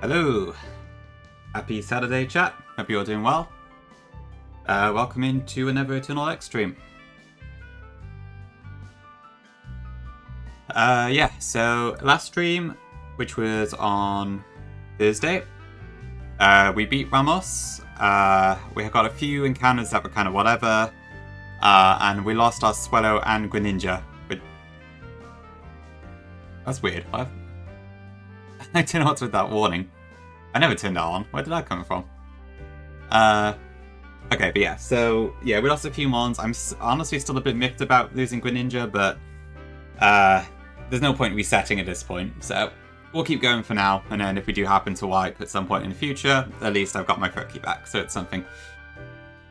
Hello! Happy Saturday, chat. Hope you're all doing well. Welcome into another Nuzlocke stream. Yeah, so last stream, which was on Thursday, we beat Ramos. We got a few encounters that were kind of whatever, and we lost our Swellow and Greninja. But that's weird. I don't know what's with that warning. I never turned that on. Where did that come from? Okay, but yeah, so yeah, we lost a few mons. I'm honestly still a bit miffed about losing Greninja, but there's no point resetting at this point, so we'll keep going for now, and then if we do happen to wipe at some point in the future, at least I've got my Furky back, so it's something.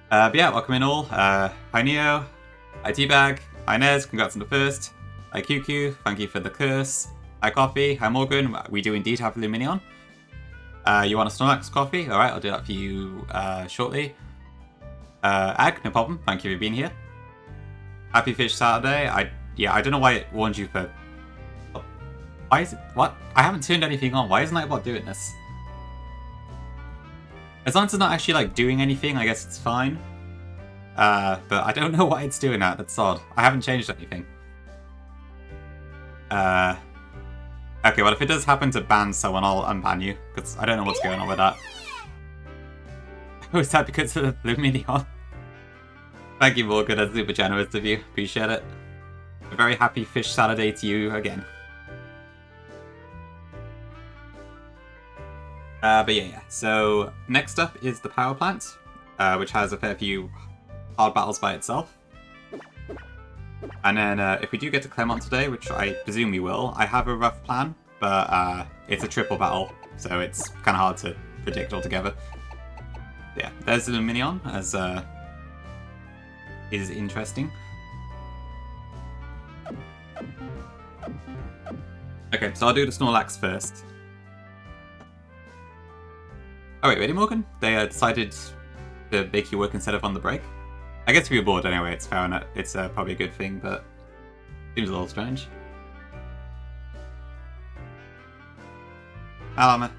But yeah, welcome in all. Hi Neo, hi Teabag, hi Nez, congrats on the first. Hi QQ, thank you for the curse. Hi Coffee, hi Morgan, we do indeed have Luminion. You want a Snorlax coffee? Alright, I'll do that for you shortly. Ag, no problem, thank you for being here. Happy Fish Saturday. I don't know why it warned you for... Why is it... What? I haven't turned anything on. Why isn't Nightbot doing this? As long as it's not actually, like, doing anything, I guess it's fine. But I don't know why it's doing that. That's odd. I haven't changed anything. Okay, well, if it does happen to ban someone, I'll unban you, because I don't know what's going on with that. Was that because of the Luminion? Thank you, Morgan. That's super generous of you. Appreciate it. A very happy Fish Saturday to you again. But yeah. So next up is the power plant, which has a fair few hard battles by itself. And then if we do get to Clermont today, which I presume we will, I have a rough plan, but it's a triple battle, so it's kind of hard to predict altogether. Yeah, there's the Luminion, as is interesting. Okay, so I'll do the Snorlax first. Oh wait, ready Morgan? They decided to make you work instead of on the break? I guess if you're bored anyway, it's fair enough. It's probably a good thing, but seems a little strange. Alama.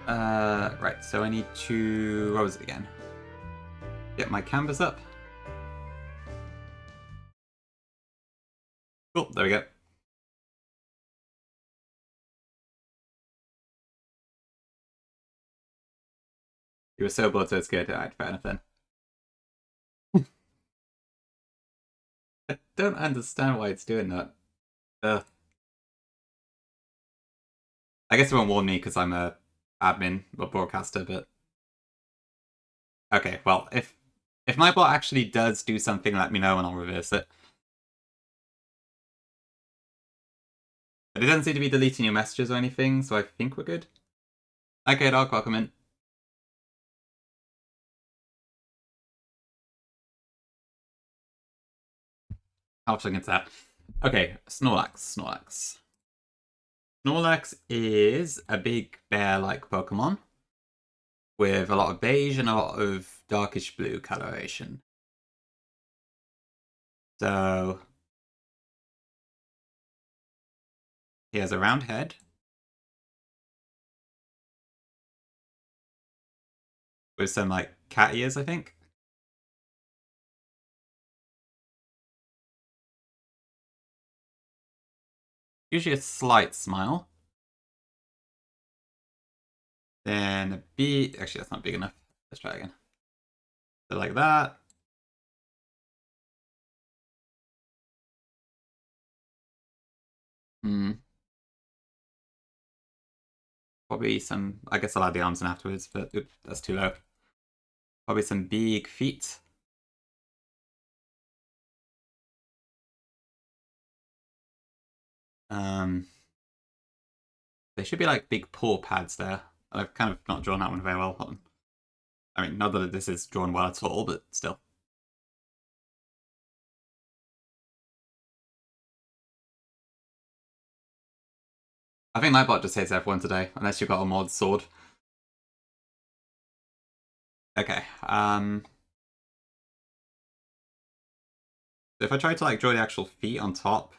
Right, so I need to... What was it again? Get my canvas up. Cool, there we go. You were so bored, so scared. Alright, fair enough then. I don't understand why it's doing that. I guess it won't warn me because I'm a admin or broadcaster, but... Okay, well, if my bot actually does do something, let me know and I'll reverse it. But it doesn't seem to be deleting your messages or anything, so I think we're good. Okay, dog, welcome in. I'll check into that. Okay, Snorlax. Snorlax is a big bear-like Pokemon with a lot of beige and a lot of darkish blue coloration. So he has a round head with some like cat ears, I think. Usually a slight smile. Then a B. Actually, that's not big enough. Let's try again. So like that. Probably some. I guess I'll add the arms in afterwards, but oops, that's too low. Probably some big feet. They should be like big paw pads there. I've kind of not drawn that one very well. I mean, not that this is drawn well at all, but still. I think Nightbot just hates everyone today, unless you've got a mod sword. Okay, so if I try to like draw the actual feet on top,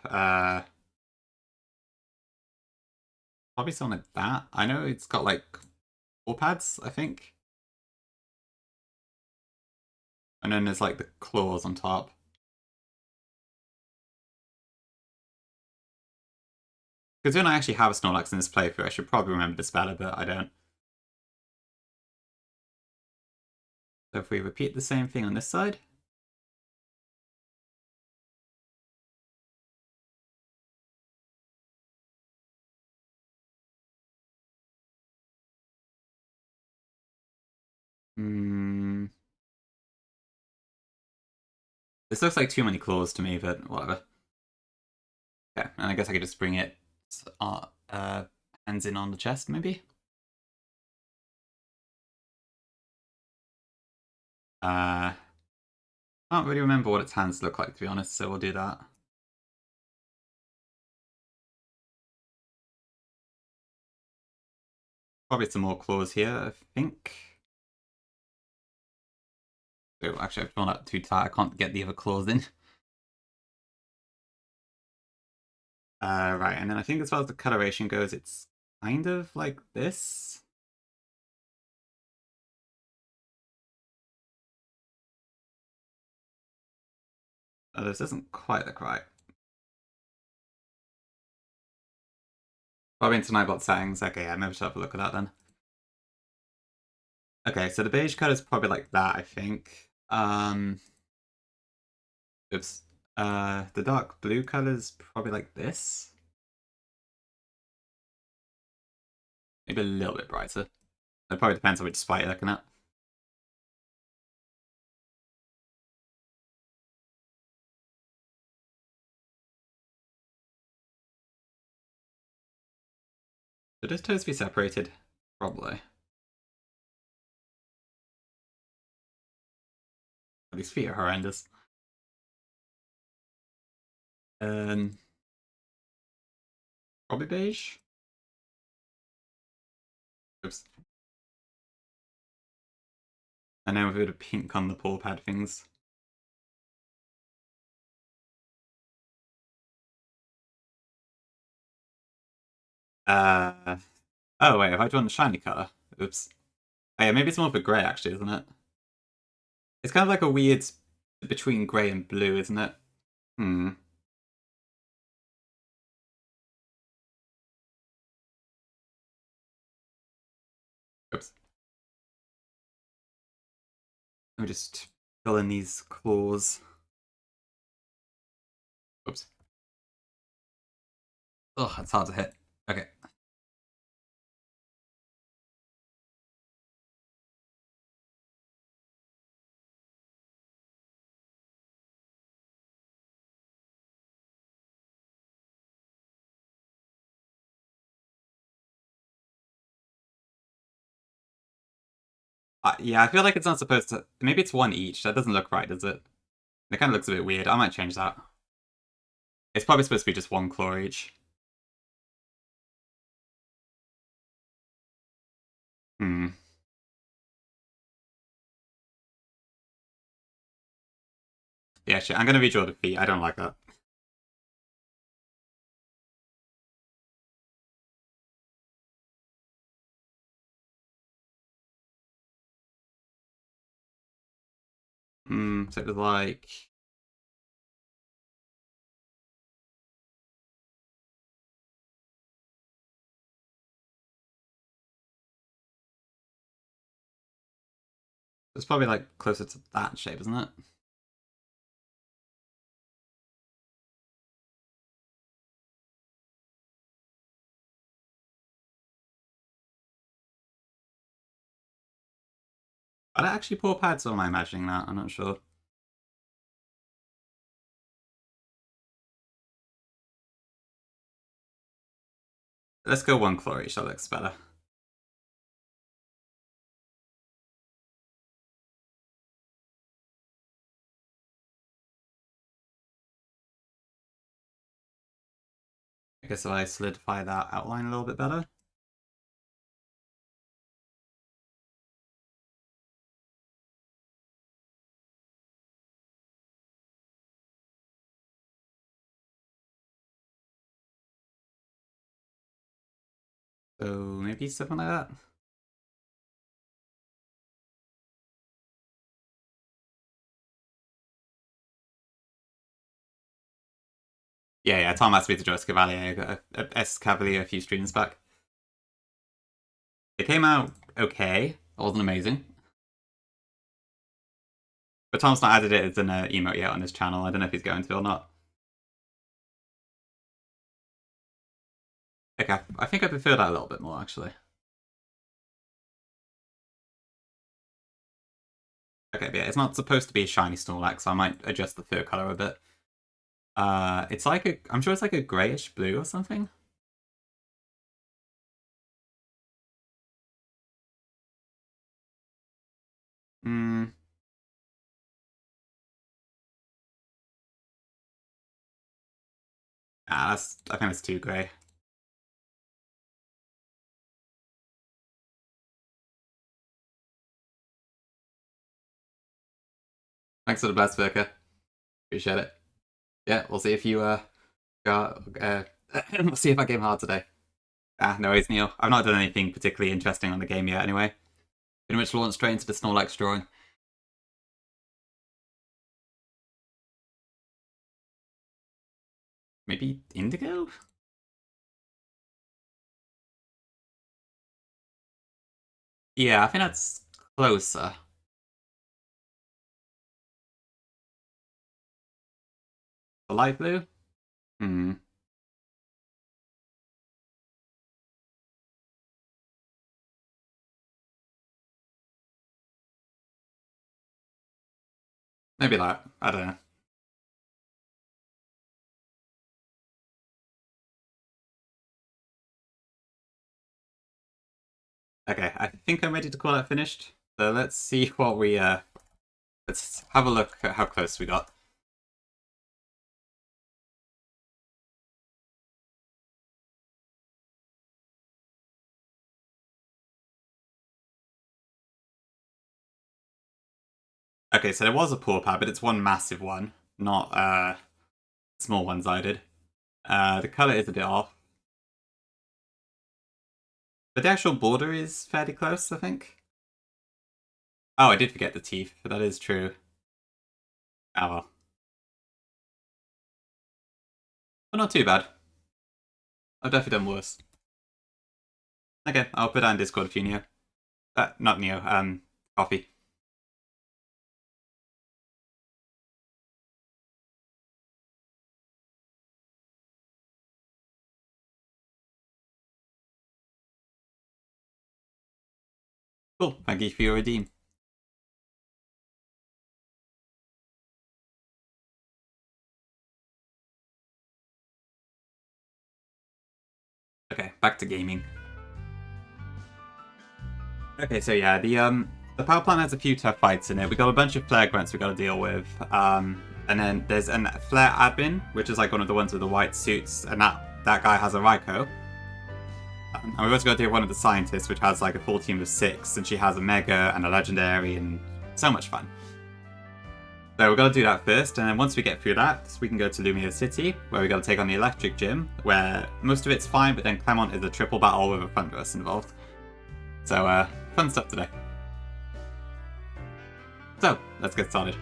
Probably something like that. I know it's got like paw pads, I think. And then there's like the claws on top. Because when I actually have a Snorlax in this playthrough, I should probably remember this better, but I don't. So if we repeat the same thing on this side. Hmm. This looks like too many claws to me, but whatever. Okay, and I guess I could just bring it hands in on the chest, maybe? Uh, can't really remember what its hands look like, to be honest, so we'll do that. Probably some more claws here, I think. Oh, actually, I've drawn that too tight. I can't get the other claws in. Right, and then I think as far as the coloration goes, it's kind of like this. Oh, this isn't quite look right. Probably into Nightbot settings. Okay, yeah, maybe I should have a look at that then. Okay, so the beige color is probably like that, I think. Oops. The dark blue color is probably like this. Maybe a little bit brighter. It probably depends on which spot you're looking at. Should his toes be separated? Probably. These feet are horrendous. Um, Probably beige. Oops. And then with a bit of pink on the paw pad things. Uh, oh wait, have I drawn the shiny color? Oops. Oh yeah, maybe it's more of a grey actually, isn't it? It's kind of like a weird between grey and blue, isn't it? Hmm. Oops. Let me just fill in these claws. Oops. Oh, that's hard to hit. Okay. Yeah, I feel like it's not supposed to. Maybe it's one each. That doesn't look right, does it? It kind of looks a bit weird. I might change that. It's probably supposed to be just one claw each. Hmm. Yeah, shit. I'm gonna redraw the feet. I don't like that. Hmm. So it was like. It's probably like closer to that shape, isn't it? Are that actually paw pads, or am I imagining that? I'm not sure. Let's go one claw each. That looks better. I guess if I solidify that outline a little bit better. So maybe something like that. Yeah, Tom asked me to draw Escavalier. I got a Escavalier a few streams back. It came out okay. It wasn't amazing. But Tom's not added it as an emote yet on his channel. I don't know if he's going to or not. Okay, I think I prefer that a little bit more, actually. Okay, but yeah, it's not supposed to be a shiny Snorlax, so I might adjust the fur color a bit. It's like I'm sure it's like a grayish blue or something. Hmm. I think it's too grey. Thanks for the blast, Virka. Appreciate it. Yeah, we'll see if you we'll see if I game hard today. No worries, Neil. I've not done anything particularly interesting on the game yet, anyway. Pretty much launched straight into the Snorlax drawing. Maybe Indigo? Yeah, I think that's closer. The light blue? Hmm. Maybe that. I don't know. Okay, I think I'm ready to call that finished. So let's see what we let's have a look at how close we got. Okay, so there was a paw pad, but it's one massive one, not small ones I did. The colour is a bit off. But the actual border is fairly close, I think. Oh, I did forget the teeth, but that is true. Oh well. But not too bad. I've definitely done worse. Okay, I'll put that in Discord for you, Neo. Not Neo, Coffee. Cool, thank you for your redeem. Okay, back to gaming. Okay, so yeah, the power plant has a few tough fights in it. We got a bunch of flare grunts we got to deal with, and then there's a flare admin, which is like one of the ones with the white suits, and that guy has a Raikou. And we've also got to deal with one of the scientists, which has like a full team of 6, and she has a Mega and a Legendary, and so much fun. So we're going to do that first, and then once we get through that, we can go to Lumia City, where we got to take on the Electric Gym, where most of it's fine, but then Clemont is a triple battle with a Thunderous involved. So, fun stuff today. So, let's get started.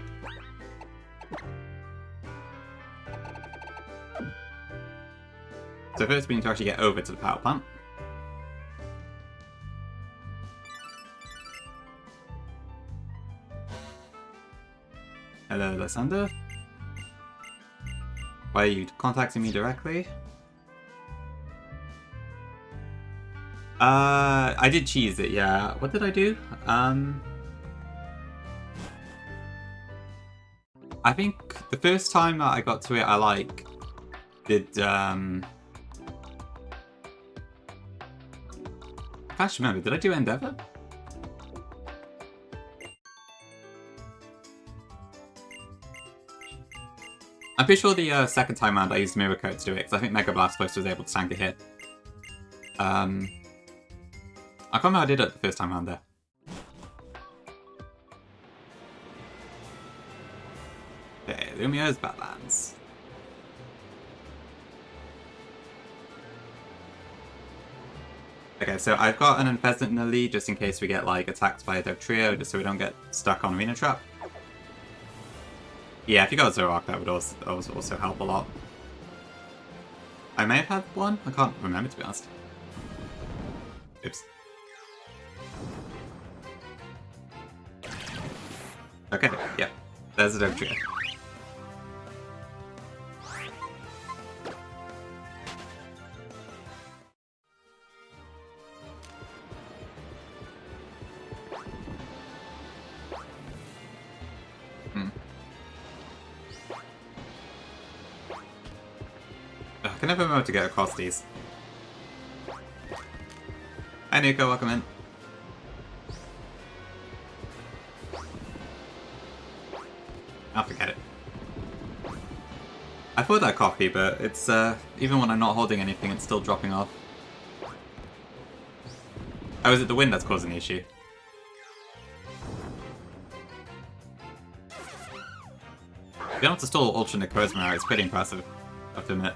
So first we need to actually get over to the power plant. Hello, Lysander. Why are you contacting me directly? I did cheese it, yeah. What did I do? I think the first time that I got to it, I did I can't remember. Did I do Endeavor? I'm pretty sure the second time around I used Mirror Coat to do it, because I think Mega Blastoise was able to tank a hit. I can't remember how I did it the first time around there. Okay, Lumia's Badlands. Okay, so I've got an Unpheasant in the lead just in case we get like attacked by a Dugtrio, just so we don't get stuck on Arena Trap. Yeah, if you got a Zoroark, that would also help a lot. I may have had one? I can't remember, to be honest. Oops. Okay, yep. There's a Dugtrio. I can never remember to get across these. Hi Nico, welcome in. I'll forget it. I thought that coffee, but it's even when I'm not holding anything, it's still dropping off. Oh, is it the wind that's causing the issue? Being able to stall Ultra Necrozma is pretty impressive, I have to admit.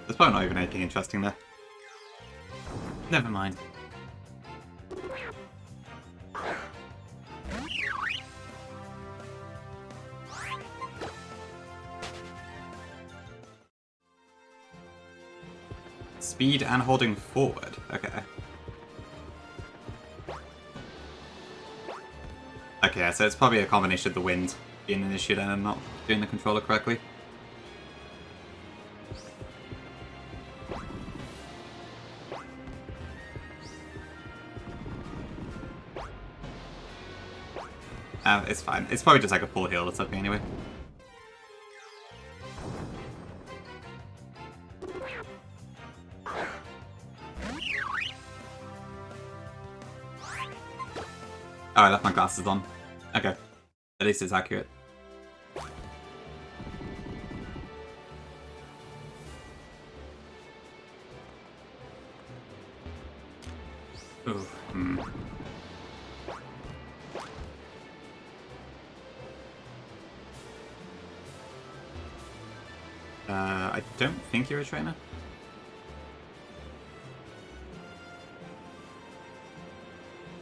There's probably not even anything interesting there. Never mind. Speed and holding forward. Okay. Okay, so it's probably a combination of the wind being an issue then and not doing the controller correctly. It's fine. It's probably just like a full heal or something anyway. Oh, I left my glasses on. Okay. At least it's accurate. Ooh. I don't think you're a trainer.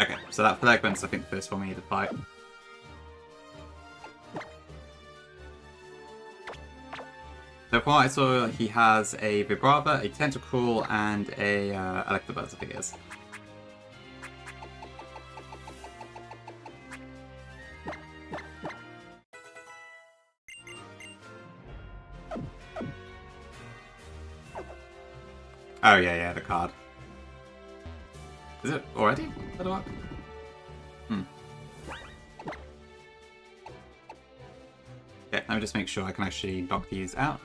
Okay, so that Fragment's I think the first one we need to fight. So from what I saw, he has a Vibrava, a Tentacruel, and a Electabuzz, I think it is. Oh yeah, the card. Is it already? Okay, let me just make sure I can actually knock these out.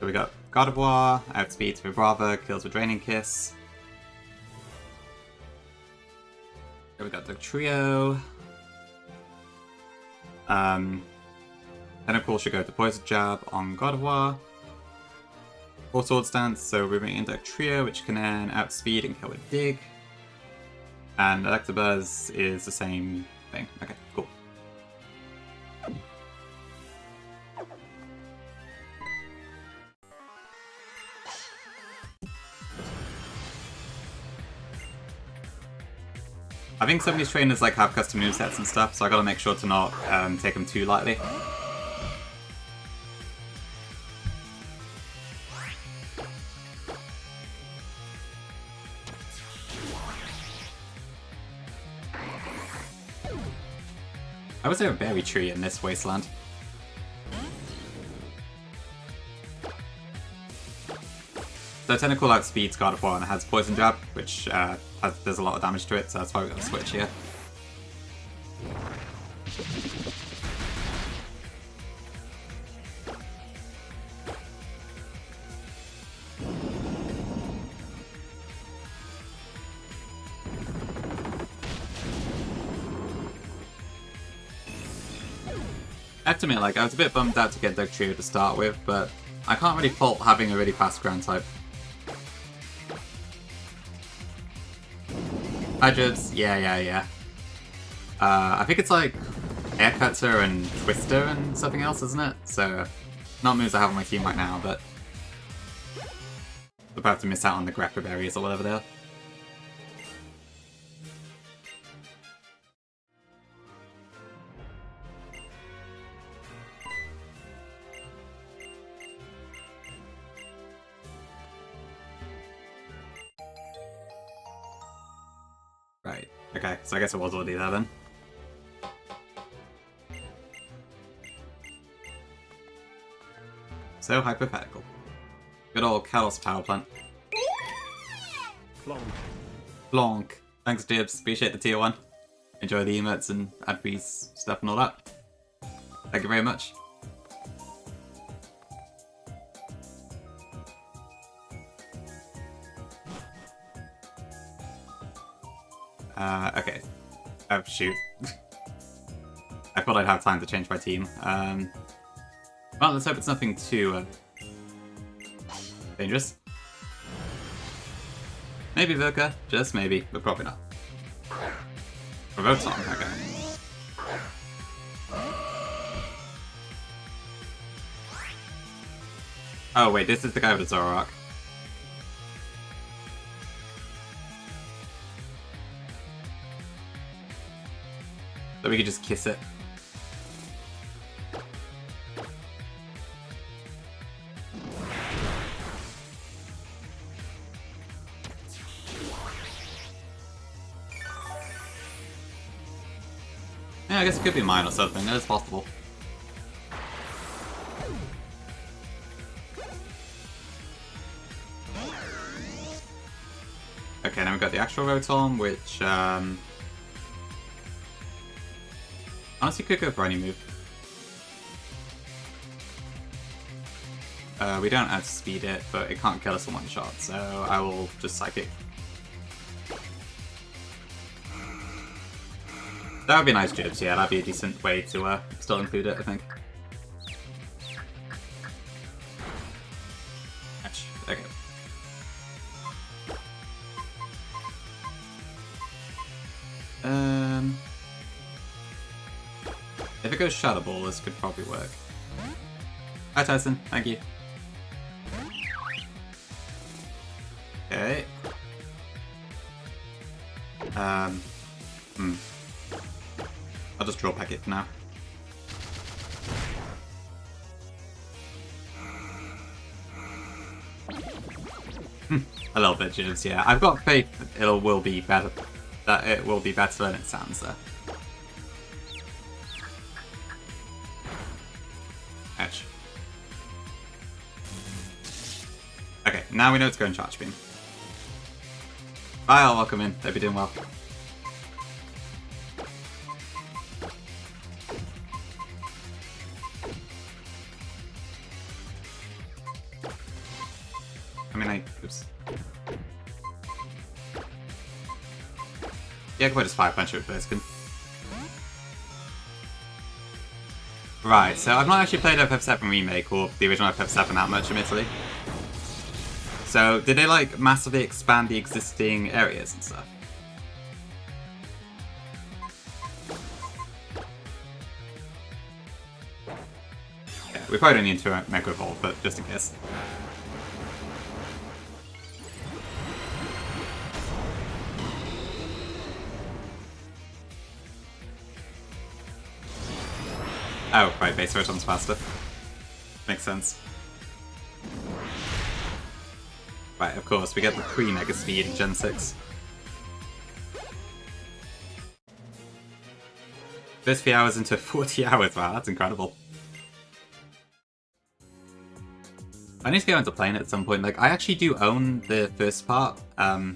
So we got Gardevoir, outspeeds Vibrava, kills with Draining Kiss. Here we got the trio. Tentacruel should go to Poison Jab on Gardevoir. Or Sword Stance, so we're moving into a trio, which can then outspeed and kill with Dig. And Electabuzz is the same thing. Okay, cool. I think some of these trainers like have custom movesets and stuff, so I gotta make sure to not take them too lightly. How is there a berry tree in this wasteland? So Tentacruel outspeeds Gardevoir and it has Poison Jab, which does a lot of damage to it, so that's why we're going to switch here. I have to admit, like, I was a bit bummed out to get Dugtrio to start with, but I can't really fault having a really fast ground type. Hi, Jibs. Yeah. I think it's like Air Cutter and Twister and something else, isn't it? So, not moves I have on my team right now, but we'll have to miss out on the Grappa Berries or whatever they are. Right, okay, so I guess it was already there then. So hypothetical. Good old Kalos power plant. Blonk. Thanks, Dibs. Appreciate the tier 1. Enjoy the emotes and ad-freeze stuff and all that. Thank you very much. Okay. Oh, shoot. I thought I'd have time to change my team. Well, let's hope it's nothing too dangerous. Maybe Virka, just maybe, but probably not. Rotom, okay. Oh wait, this is the guy with the Zoroark. So we could just kiss it. Yeah, I guess it could be mine or something, that is possible. Okay, now we've got the actual Rotom, which, honestly could go for any move. We don't outspeed it, but it can't kill us in one shot, so I will just Psychic. That would be nice, Jibs, yeah, that'd be a decent way to still include it, I think. Okay. If it goes Shadow Ball, this could probably work. Hi Tyson, thank you. Okay. I'll just draw back it for now. A little bit, Jibs, yeah. I've got faith that it will be better. That it will be better than it sounds there. Edge. Okay, now we know it's going Charge Beam. Bye, all, welcome in. Hope you're doing well. Oops. Yeah, I can probably just Fire Punch it with Burst Gun. Right, so I've not actually played FF7 Remake or the original FF7 that much, admittedly. So, did they like massively expand the existing areas and stuff? Yeah, we probably don't need to Mega Evolve, but just in case. Oh, right, base Rotom's faster. Makes sense. Right, of course, we get the pre-Mega Speed in Gen 6. First few hours into 40 hours, wow, that's incredible. I need to go into playing it at some point. Like, I actually do own the first part, but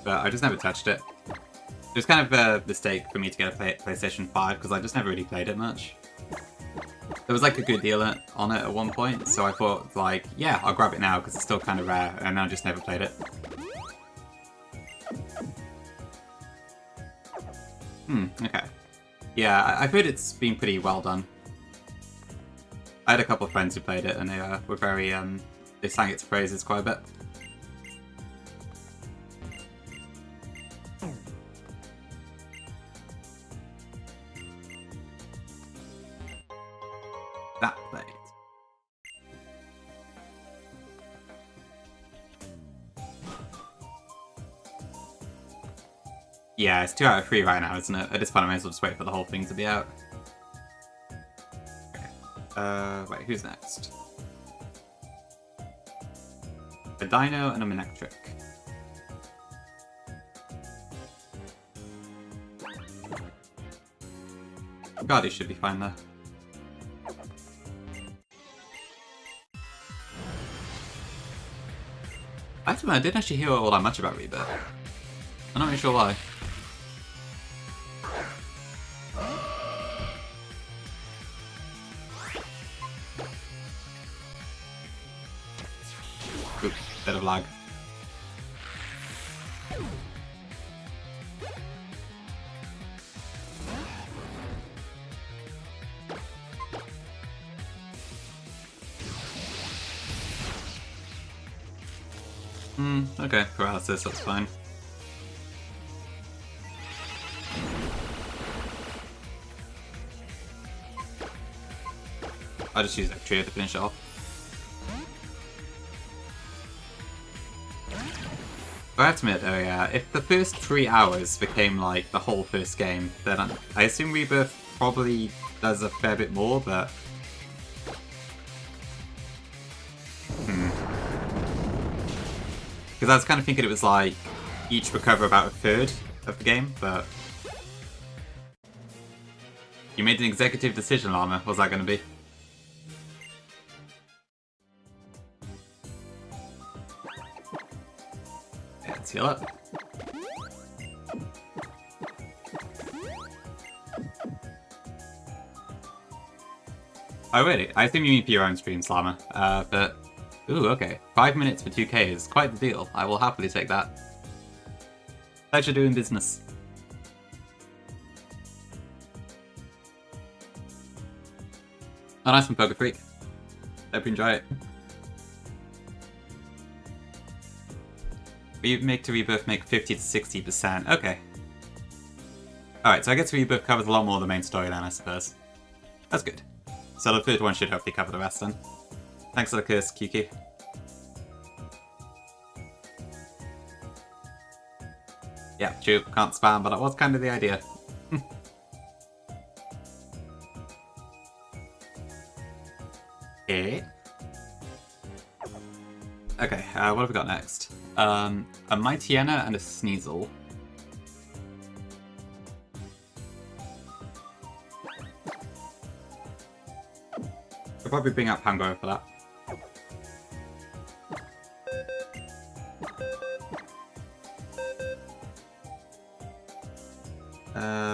I just never touched it. It was kind of a mistake for me to get a PlayStation 5, because I just never really played it much. There was like a good deal on it at one point, so I thought like, yeah, I'll grab it now because it's still kind of rare, and I just never played it. Okay. Yeah, I've heard it's been pretty well done. I had a couple of friends who played it, and they were very, they sang its praises quite a bit. That played. Yeah, it's 2 out of 3 right now, isn't it? At this point, I may as well just wait for the whole thing to be out. Okay. Wait, who's next? A Dino and a Manectric. God, he should be fine there. I have to admit, I didn't actually hear all that much about Rebirth. I'm not really sure why. Oops, bit of lag. Okay, paralysis, that's fine. I'll just use that trio to finish it off. I have to admit though, yeah, if the first 3 hours became like the whole first game, then I assume Rebirth probably does a fair bit more, but... Because I was kind of thinking it was like, each recover about a third of the game, but... You made an executive decision, Llama. What's that going to be? Yeah, let's heal up. Oh, really? I assume you mean for your own stream, Llama. But... Ooh, okay. 5 minutes for 2k is quite the deal. I will happily take that. Pleasure doing business. Oh, nice one, Poker Freak. Hope you enjoy it. Make to Rebirth make 50 to 60%. Okay. Alright, so I guess Rebirth covers a lot more of the main story then, I suppose. That's good. So the third one should hopefully cover the rest then. Thanks for the curse, Kiki. Yeah, true. Can't spam, but that was kind of the idea. Okay. Okay, what have we got next? A Mightyena and a Sneasel. I'll probably bring out Pango for that.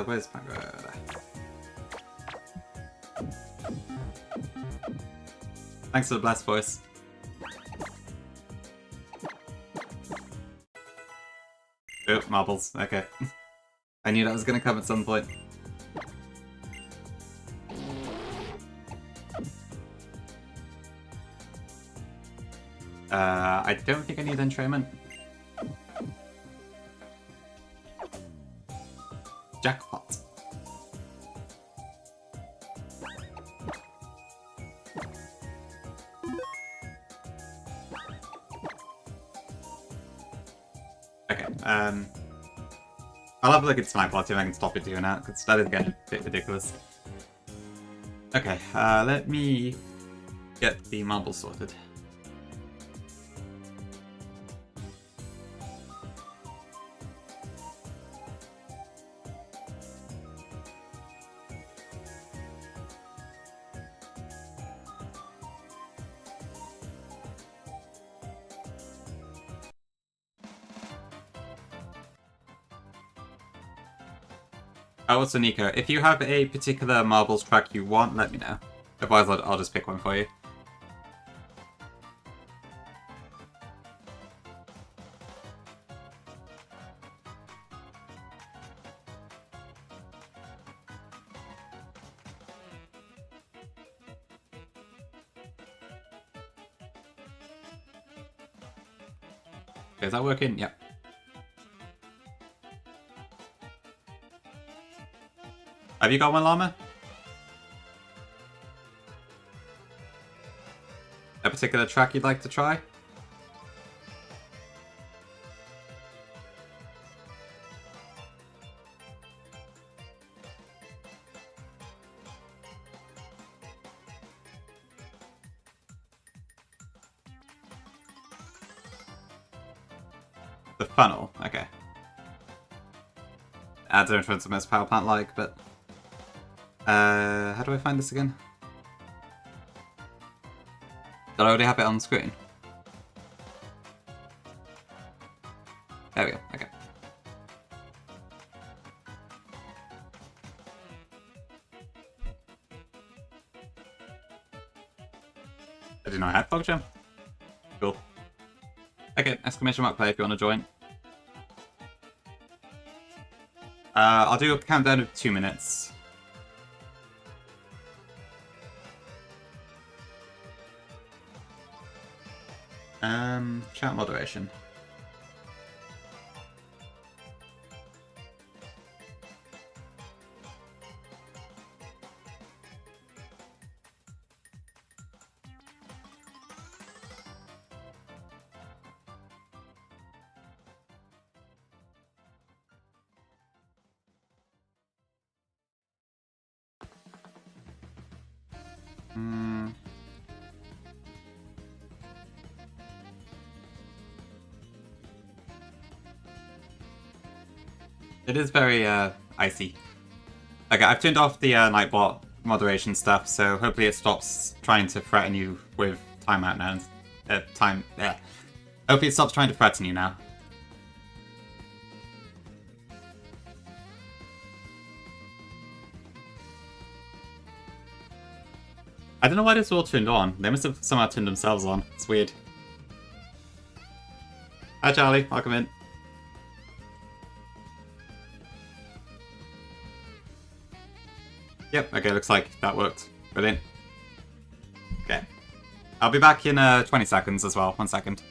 Where's Pango? There. Thanks for the blessed voice. Oh, marbles. Okay. I knew that was going to come at some point. I don't think I need entrainment. Jackpot. Okay, I'll have a look at Snipe Bot, see if I can stop it doing that, because that is getting a bit ridiculous. Okay, let me get the marble sorted. Oh, also Nico, if you have a particular marbles track you want, let me know. Otherwise, I'll just pick one for you. Okay, is that working? Yep. Have you got one, llama? A particular track you'd like to try? The funnel, okay. Adds an influence on most power plant like, but how do I find this again? Did I already have it on screen? There we go, okay. I didn't know I had Fog Jam. Cool. Okay, exclamation mark play if you want to join. I'll do a countdown of 2 minutes. Chat moderation. It is very icy. Okay, I've turned off the Nightbot moderation stuff, so hopefully it stops trying to threaten you with timeout now. Hopefully it stops trying to threaten you now. I don't know why this all turned on. They must have somehow turned themselves on. It's weird. Hi Charlie, welcome in. Yep, okay, looks like that worked. Brilliant. Okay. I'll be back in 20 seconds as well. 1 second.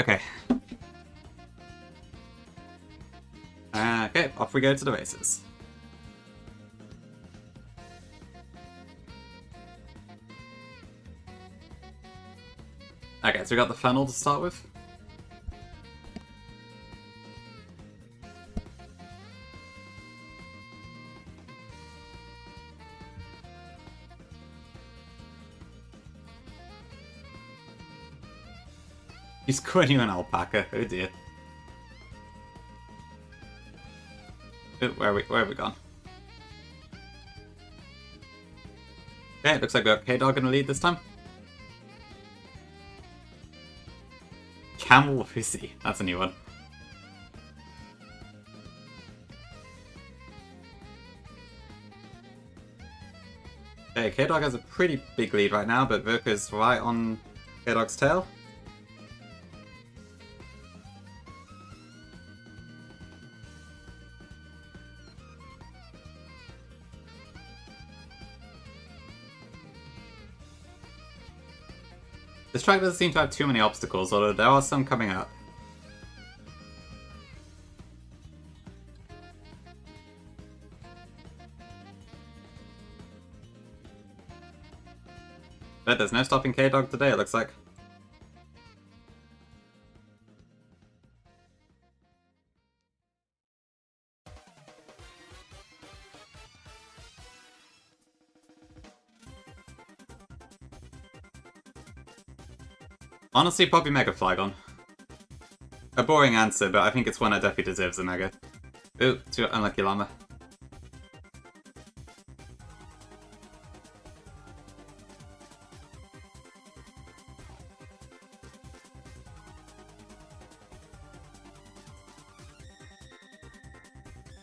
Okay. Okay, off we go to the races. Okay, so we got the funnel to start with. He's calling you an alpaca. Oh dear. Oh, where have we gone? Okay, it looks like we got K-Dog in the lead this time. Camel Pussy. That's a new one. Okay, K-Dog has a pretty big lead right now, but Verka's right on K-Dog's tail. This track doesn't seem to have too many obstacles, although there are some coming up. But there's no stopping K-Dog today, it looks like. Honestly, probably Mega Flygon. A boring answer, but I think it's one that definitely deserves a Mega. Ooh, too unlucky llama.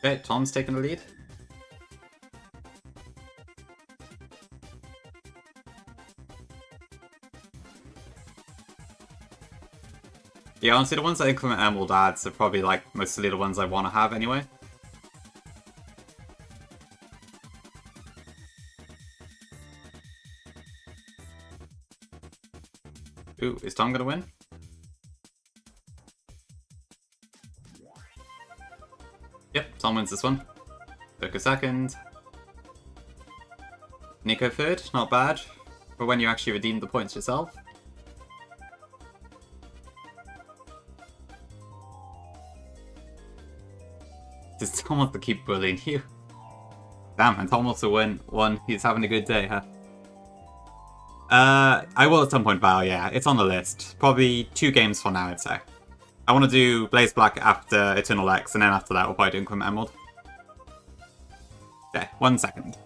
Okay, Tom's taking the lead. Yeah, honestly, the ones that increment Emerald adds are probably like mostly the ones I want to have anyway. Ooh, is Tom gonna win? Yep, Tom wins this one. Took a second. Nico third, not bad. For when you actually redeem the points yourself. Does Tom want to keep bullying you? Damn, and Tom also won. He's having a good day, huh? I will at some point, Val, yeah. It's on the list. Probably 2 games for now, I'd say. I want to do Blaze Black after Eternal X, and then after that we'll probably do Increment Emerald. Okay, 1 second.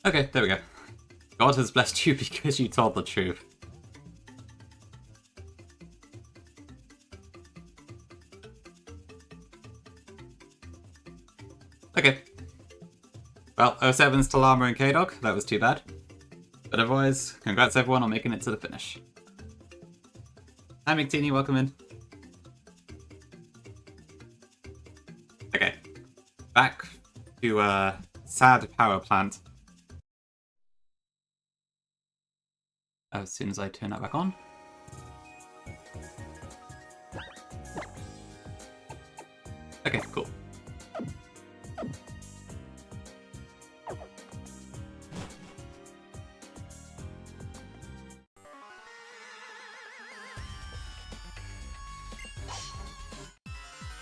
Okay, there we go. God has blessed you because you told the truth. Okay. Well, 07's to Llama and K-Dog. That was too bad. But otherwise, congrats everyone on making it to the finish. Hi McTeeny, welcome in. Okay. Back to sad power plant. As soon as I turn that back on. Okay, cool.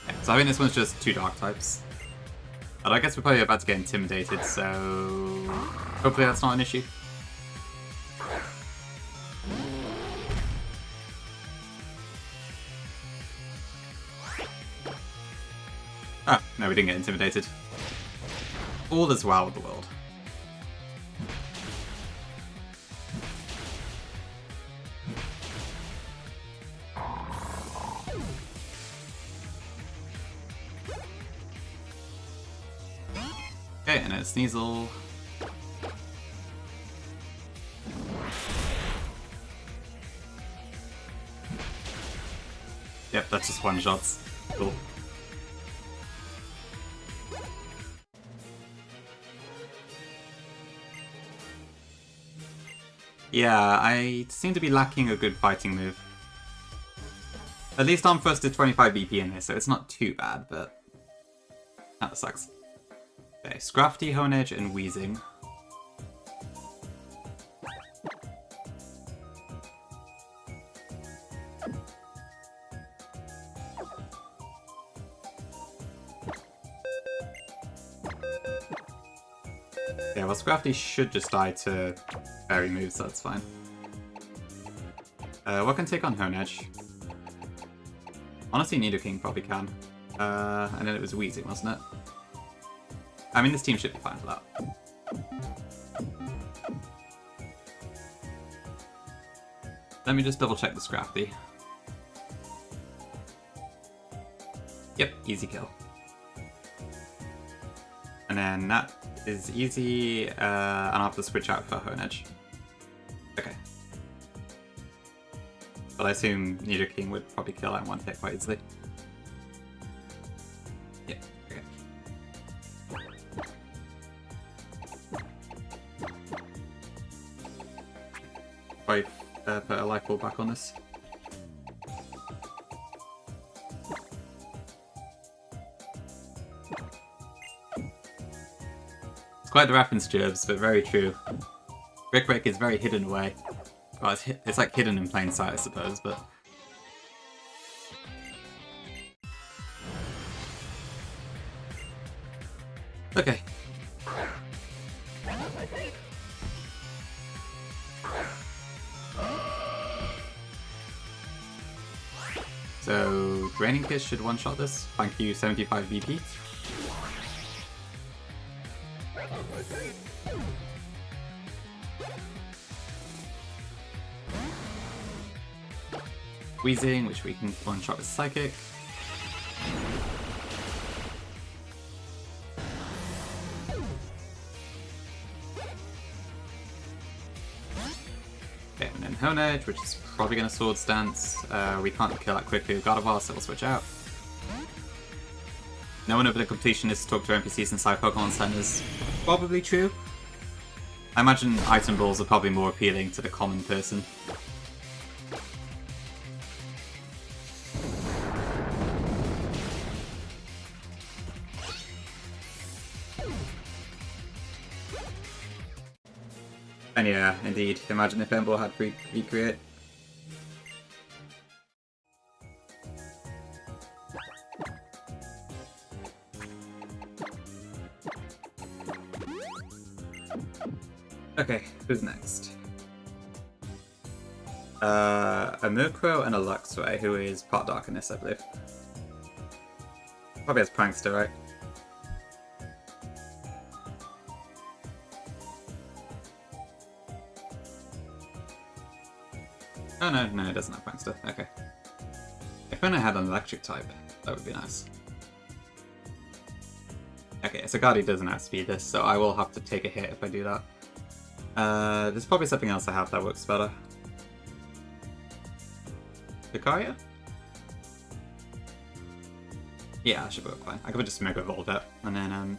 Okay, so I think this one's just 2 dark types. But I guess we're probably about to get intimidated, so hopefully that's not an issue. Ah, no, we didn't get intimidated. All is well with the world. Okay, and it's Sneasel. Yep, that's just 1-shots. Cool. Yeah, I seem to be lacking a good fighting move. At least Arm Thrust did 25 BP in this, so it's not too bad, but that sucks. Okay, Scrafty, Hone Edge, and Wheezing. Yeah, well, Scrafty should just die to fairy moves, so that's fine. What can take on Hone Edge? Honestly, Nidoking probably can. And then it was Wheezing, wasn't it? I mean, this team should be fine for that. Let me just double check the Scrafty. Yep, easy kill. And then that is easy, and I'll have to switch out for Hone Edge. Okay. But I assume Nidoking would probably kill that in 1 hit quite easily. Yeah, okay. Right, put a life ball back on this. quite the reference, Gerbs, but very true. Brick Break is very hidden away. Well, it's like hidden in plain sight, I suppose, but... Okay. So, Draining Kiss should one-shot this. Thank you, 75 BP. Wheezing, which we can one-shot with Psychic. Okay, and then Hone Edge, which is probably going to Sword Stance. We can't kill that quickly with Gardevoir, so we'll switch out. No one over the completionist to talk to NPCs inside Pokemon Centers. Probably true. I imagine item balls are probably more appealing to the common person. And yeah, indeed. Imagine if Emble had free Recreate. Okay, who's next? A Murkrow and a Luxray, who is part Darkness, I believe. Probably has Prankster, right? Oh no, no, it doesn't have Prankster. Okay. If only I had an electric type, that would be nice. Okay, so Guardy doesn't outspeed this, so I will have to take a hit if I do that. There's probably something else I have that works better. Lucario? Yeah, that should work fine. I could just Mega Evolve it, and then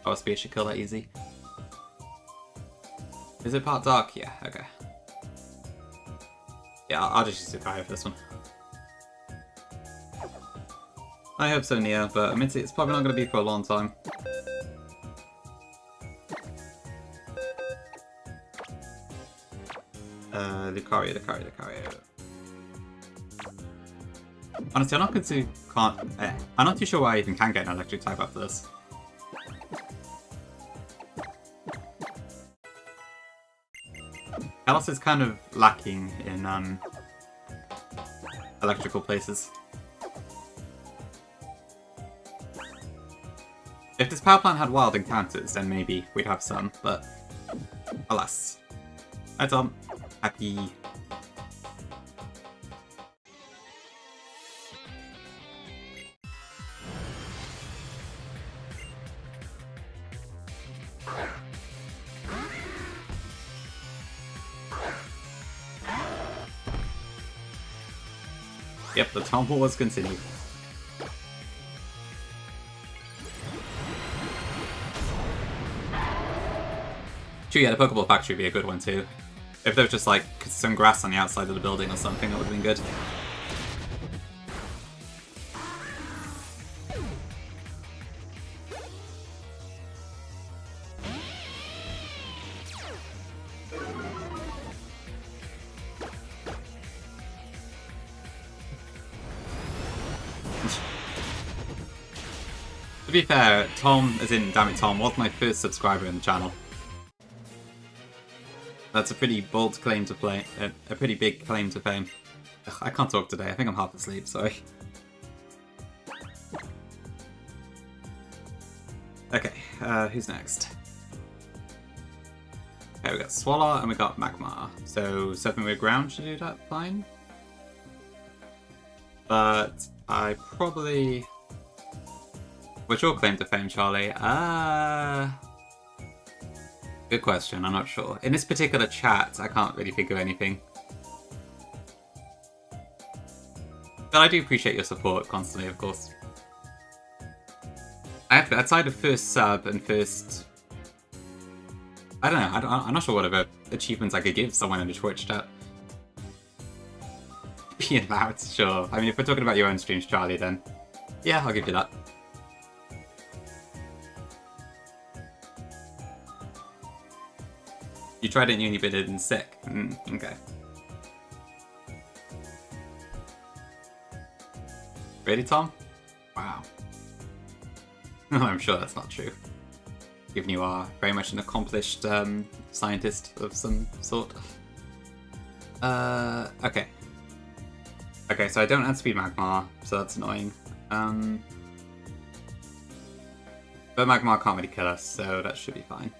OSB should kill that easy. Is it part Dark? Yeah, okay. Yeah, I'll just use Lucario for this one. I hope so, Nia, but I mean, it's probably not going to be for a long time. Lucario. Honestly, I'm not too sure why I even can get an electric type after this. Kalos is kind of lacking in electrical places. If this power plant had wild encounters, then maybe we'd have some, but alas. Hi Tom. Happy. Yep, the Tom Wars continue. True, yeah, the Pokeball Factory would be a good one too. If there was just like some grass on the outside of the building or something, that would have been good. To be fair, Tom, as in Damn It Tom, was my first subscriber in the channel. That's a pretty bold claim to play, a pretty big claim to fame. Ugh, I can't talk today, I think I'm half asleep, sorry. Okay, who's next? Okay, we got Swallow and we got Magmar. So Surfing with Ground should do that fine. But I probably... What's your claim to fame, Charlie? Good question, I'm not sure. In this particular chat, I can't really think of anything. But I do appreciate your support constantly, of course. I have to, outside of first sub and first... I don't know, I'm not sure what other achievements I could give someone in the Twitch chat. Being loud, sure. I mean, if we're talking about your own streams, Charlie, then... Yeah, I'll give you that. tried it and you only bit it in sick. Okay. Really, Tom? Wow. I'm sure that's not true. Given you are very much an accomplished scientist of some sort. Okay. Okay, so I don't outspeed Magmar, so that's annoying. But Magmar can't really kill us, so that should be fine.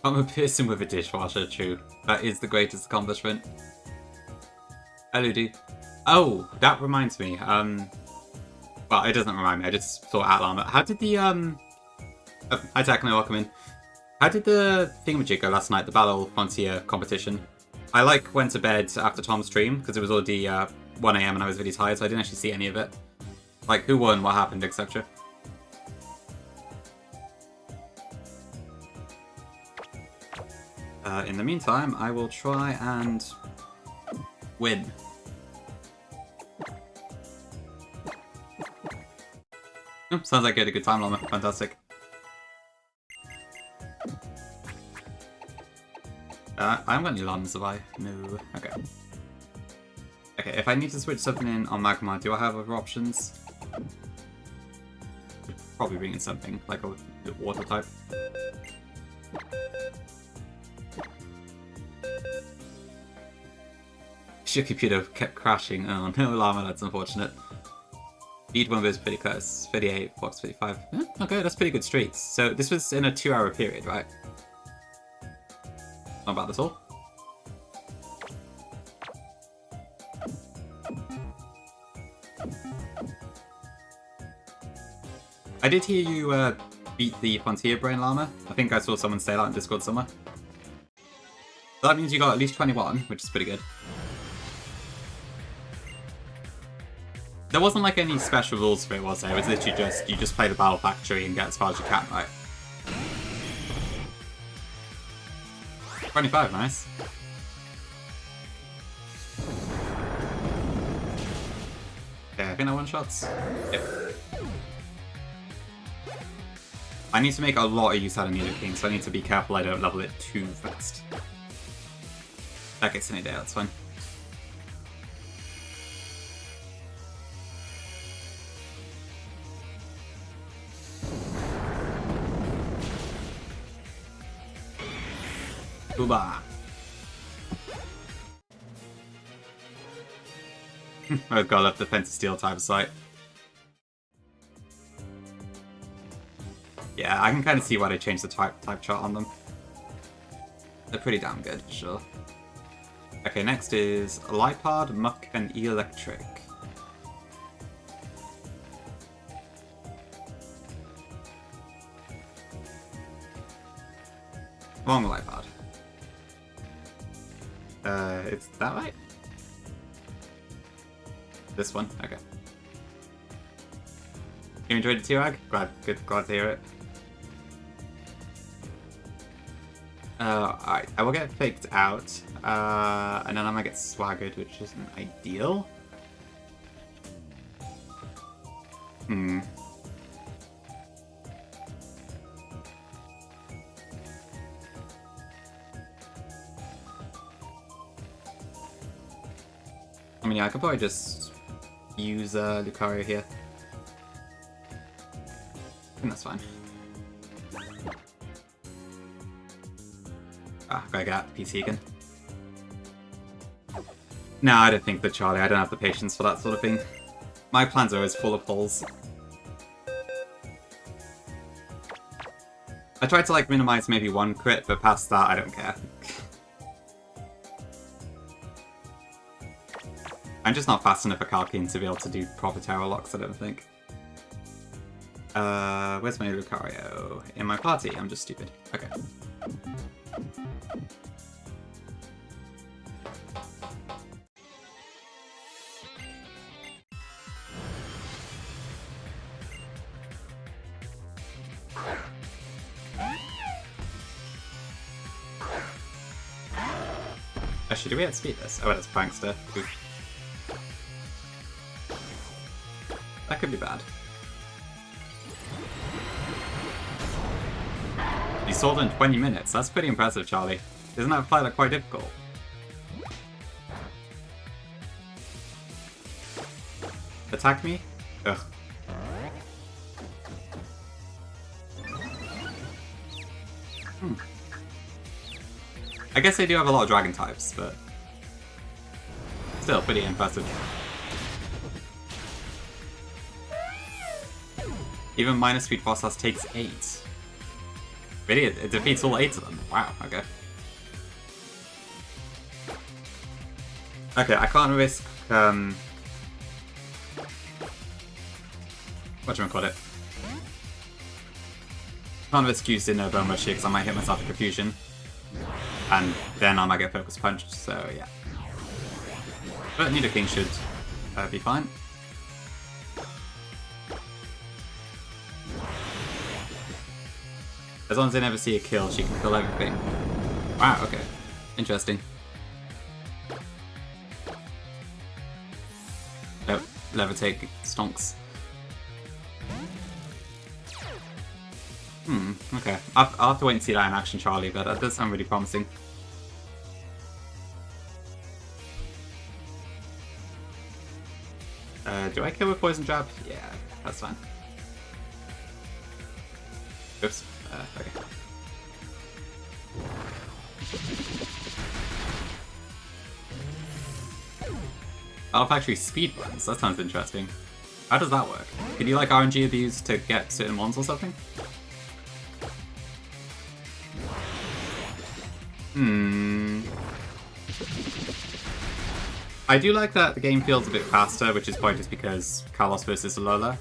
I'm a person with a dishwasher, true. That is the greatest accomplishment. Hello, dude. Oh, that reminds me. Well, it doesn't remind me, I just thought out loud. How did the, hi Techno, welcome in. How did the thingamajig go last night, the Battle Frontier competition? I, went to bed after Tom's stream, because it was already, 1 AM and I was really tired, so I didn't actually see any of it. Who won, what happened, etc. In the meantime, I will try and win. Oh, sounds like you had a good time, Llama. Fantastic. I'm going to Llama survive. No. Okay. Okay, if I need to switch something in on Magmar, do I have other options? Probably bring in something, like a water type. Your computer kept crashing. Oh no, Llama, that's unfortunate. Speed 1 was pretty close. 38, Fox 35. Yeah, okay, that's pretty good streaks. So this was in a 2-hour period, right? Not bad at all. I did hear you beat the Frontier Brain Llama. I think I saw someone say that in Discord somewhere. So that means you got at least 21, which is pretty good. There wasn't any special rules for it, was there? It was literally just, you just play the Battle Factory and get as far as you can, right? 25, nice. Okay, I think I one-shots. Yep. I need to make a lot of use out of Nidoking, so I need to be careful I don't level it too fast. That gets any day, that's fine. Booba! I've got left defensive steel type of sight. Yeah, I can kind of see why they changed the type chart on them. They're pretty damn good, for sure. Okay, next is Lipard, Muck, and Electric. Wrong Lipard. It's that right? This one? Okay. You enjoyed it too, Ag? Glad to hear it. Alright, I will get faked out, and then I might get swaggered, which isn't ideal. I mean, yeah, I could probably just use Lucario here. I think that's fine. Ah, gotta get out the PC again. No, I don't think that, Charlie. I don't have the patience for that sort of thing. My plans are always full of holes. I tried to, minimize maybe one crit, but past that, I don't care. I'm just not fast enough at Calkine to be able to do proper Terror Locks, I don't think. Where's my Lucario? In my party? I'm just stupid. Okay. Actually, do we outspeed this? Oh, it's Prankster. Oof. That could be bad. You sold in 20 minutes. That's pretty impressive, Charlie. Isn't that fight quite difficult? Attack me? Ugh. I guess they do have a lot of dragon types, but still pretty impressive. Even minus speed process takes 8. Really? It defeats all 8 of them? Wow, okay. Okay, I can't risk, whatchamacallit? Can't risk using a Bone Rush here because I might hit myself with Confusion. And then I might get Focus Punched, so yeah. But Nidoking should be fine. As long as they never see a kill, she can kill everything. Wow, okay. Interesting. Oh, Levitate stonks. Okay. I'll have to wait and see that in action, Charlie, but that does sound really promising. Do I kill with Poison Jab? Yeah, that's fine. Oops. Okay. Factory speed runs, that sounds interesting. How does that work? Can you like RNG abuse to get certain ones or something? I do like that the game feels a bit faster, which is probably just because Kalos versus Alola.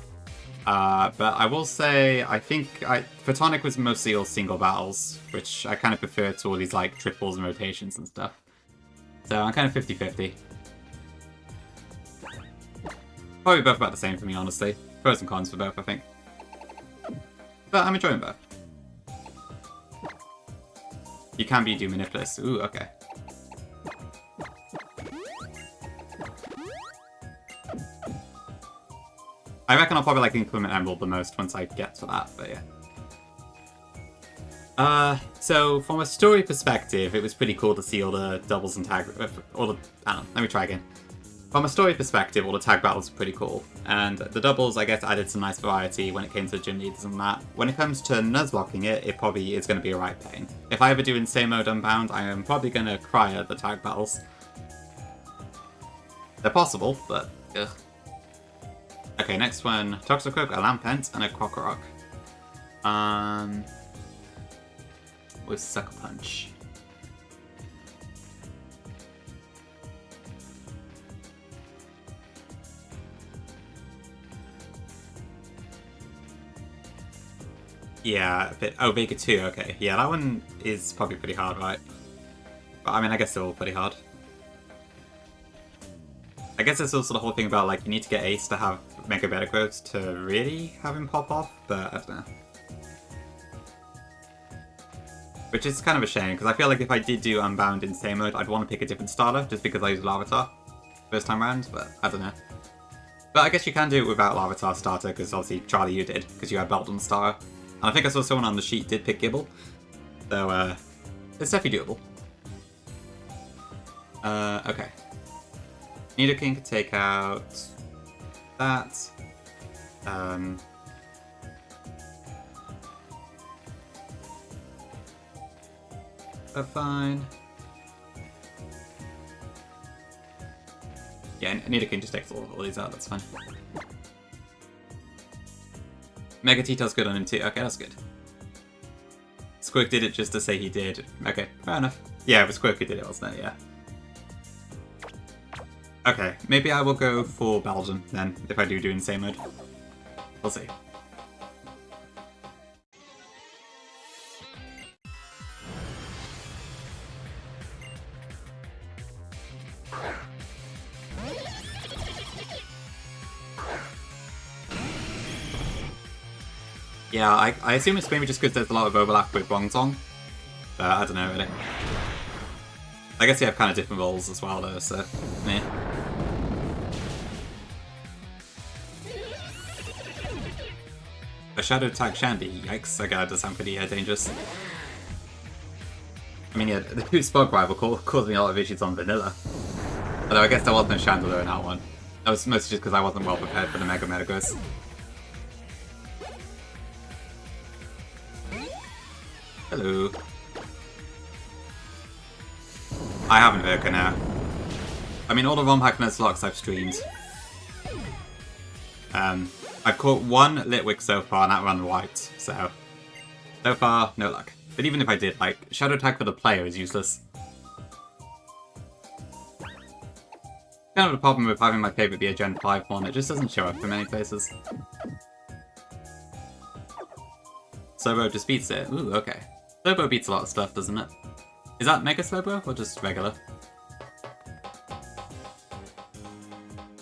But I will say, I think Photonic was mostly all single battles, which I kind of prefer to all these like triples and rotations and stuff. So I'm kind of 50-50. Probably both about the same for me, honestly. Pros and cons for both, I think. But I'm enjoying both. You can be Doom Manipulous. Ooh, okay. I reckon I'll probably like Implement Emerald the most once I get to that, but yeah. So from a story perspective, it was pretty cool to see all the doubles and tag... I don't know, let me try again. From a story perspective, all the tag battles are pretty cool, and the doubles, I guess, added some nice variety when it came to gym leaders and that. When it comes to Nuzlocking it, it probably is going to be a right pain. If I ever do Insane Mode Unbound, I am probably going to cry at the tag battles. They're possible, but ugh. Okay, next one, Toxicroak, a Lampent, and a Krokorok. With Sucker Punch. Yeah, a bit. Oh, Vega 2, okay. Yeah, that one is probably pretty hard, right? But I mean, I guess they're all pretty hard. I guess there's also the whole thing about, like, you need to get Ace to have Mega Better Growth to really have him pop off, but I don't know. Which is kind of a shame, because I feel like if I did do Unbound in Insane Mode, I'd want to pick a different starter, just because I used Larvitar first time round, but I don't know. But I guess you can do it without Larvitar starter, because obviously, Charlie, you did, because you had Beldon starter. And I think I saw someone on the sheet did pick Gibble, so it's definitely doable. Okay. Nidoking could take out that. They're fine. Yeah, Nidoking just takes all these out, that's fine. Mega Tito's good on him too. Okay, that's good. Squirk did it just to say he did. Okay, fair enough. Yeah, it was Squirk who did it, wasn't it? Yeah. Okay, maybe I will go for Belgium then, if I do Insane Mode. We'll see. Yeah, I assume it's maybe just because there's a lot of overlap with Wongzong. I don't know, really. I guess they have kind of different roles as well, though, so... meh. A Shadow Tag Shandy, yikes, that guy does sound pretty dangerous. I mean, yeah, the two Spog rival caused me a lot of issues on vanilla. Although I guess there was no Chandelier in that one. That was mostly just because I wasn't well prepared for the Mega Metagross. Hello. I have Invoker now. I mean, all the ROM hack Nuzlocks I've streamed. I've caught one Litwick so far, and that ran white, so far, no luck. But even if I did, like, Shadow Tag for the player is useless. Kind of the problem with having my favourite be a Gen 5 one, it just doesn't show up in many places. Slowbro just beats it. Ooh, okay. Slowbro beats a lot of stuff, doesn't it? Is that Mega Slowbro or just regular?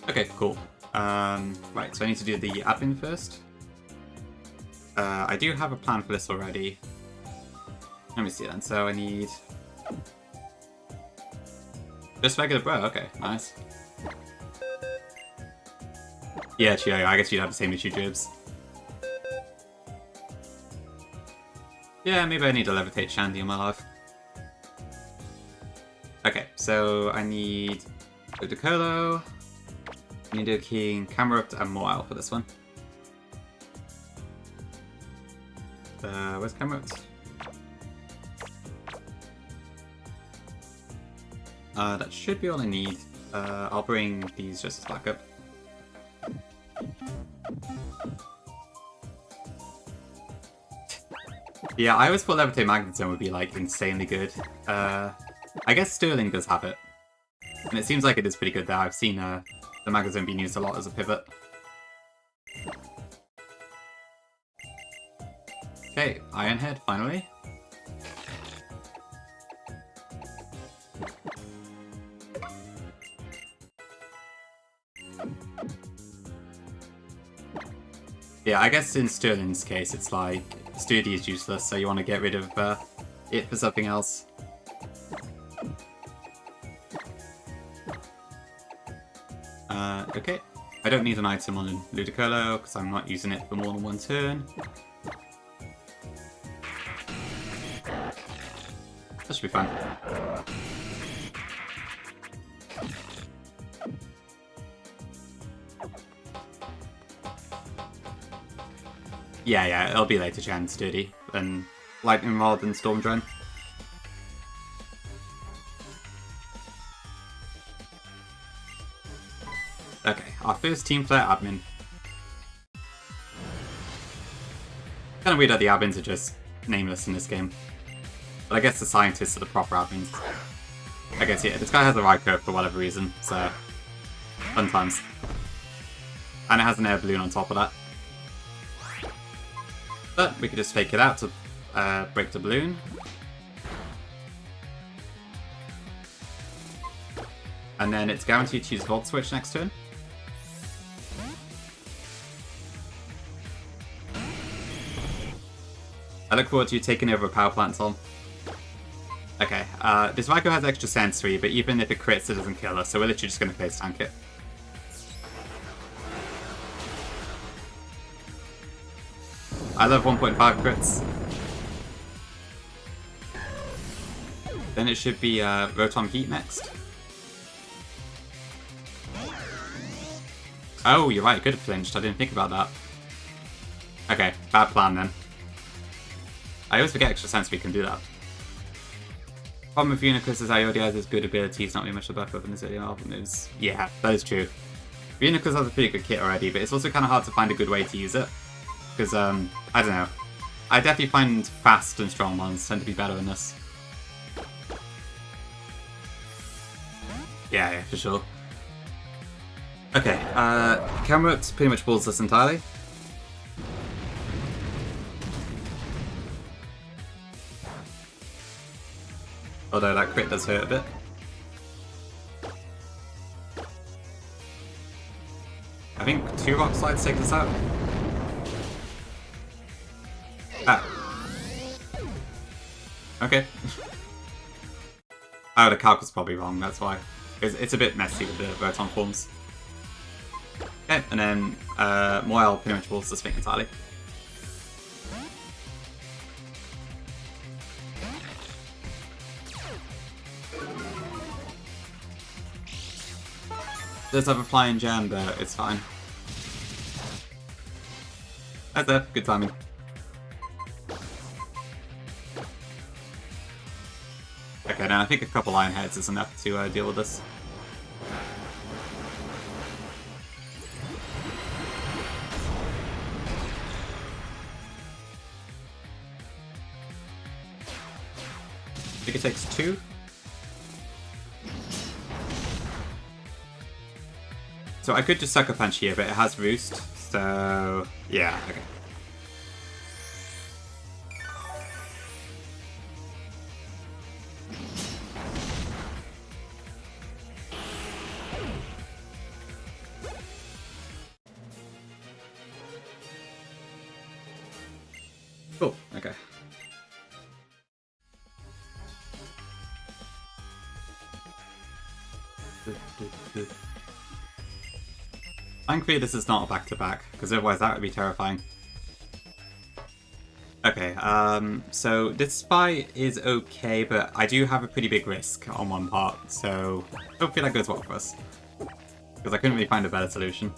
Okay, cool. Right, so I need to do the admin first. I do have a plan for this already. Let me see then. So I need... just regular bro, okay, nice. Yeah, Chio, I guess you'd have the same issue, Jibs. Yeah, maybe I need to levitate Shandy in my life. Okay, so I need Ludicolo, Nidoking, Camerupt, and Moyle for this one. Where's Camerupt? That should be all I need. I'll bring these just as backup. Yeah, I always thought Levitate Magneton would be, like, insanely good. I guess Sterling does have it. And it seems like it is pretty good there. I've seen the Magneton being used a lot as a pivot. Okay, Iron Head, finally. Yeah, I guess in Sterling's case, it's like, Sturdy is useless, so you want to get rid of it for something else. Okay. I don't need an item on Ludicolo, because I'm not using it for more than one turn. That should be fun. Yeah, it'll be later gen Sturdy than Lightning Rod and Storm Drone. Okay, our first team player admin. Kind of weird that the admins are just nameless in this game. But I guess the scientists are the proper admins. I guess, yeah, this guy has a Raikou for whatever reason, so... fun times. And it has an air balloon on top of that. But we could just fake it out to break the balloon. And then it's guaranteed to use Volt Switch next turn. I look forward to you taking over a power plant, Tom. Okay, this Raikou has extra sensory, but even if it crits, it doesn't kill us, so we're literally just going to face tank it. I love 1.5 crits. Then it should be Rotom Heat next. Oh, you're right, it could have flinched. I didn't think about that. Okay, bad plan then. I always forget extra sensory can do that. Problem with Uniclus is I already has his good abilities, not really much of a buffer than his earlier album moves. Yeah, that is true. Uniclus has a pretty good kit already, but it's also kind of hard to find a good way to use it. Because, I don't know. I definitely find fast and strong ones tend to be better in this. Yeah, for sure. Okay, Camerupt pretty much pulls this entirely. Although that crit does hurt a bit. I think 2 Rock Slides take this out. Ah. Okay. Oh, the calc was probably wrong, that's why. It's a bit messy with the Rotom forms. Okay, and then Moyle pretty much pulls this thing entirely. does have a flying gem, but it's fine. That's it. Good timing. Okay, now I think a couple iron heads is enough to deal with this. I think it takes 2. So I could just Sucker Punch here, but it has Roost, so yeah, okay. Cool, okay. Thankfully this is not a back-to-back, because otherwise that would be terrifying. Okay, so this fight is okay, but I do have a pretty big risk on one part, so hopefully that goes well for us. Because I couldn't really find a better solution.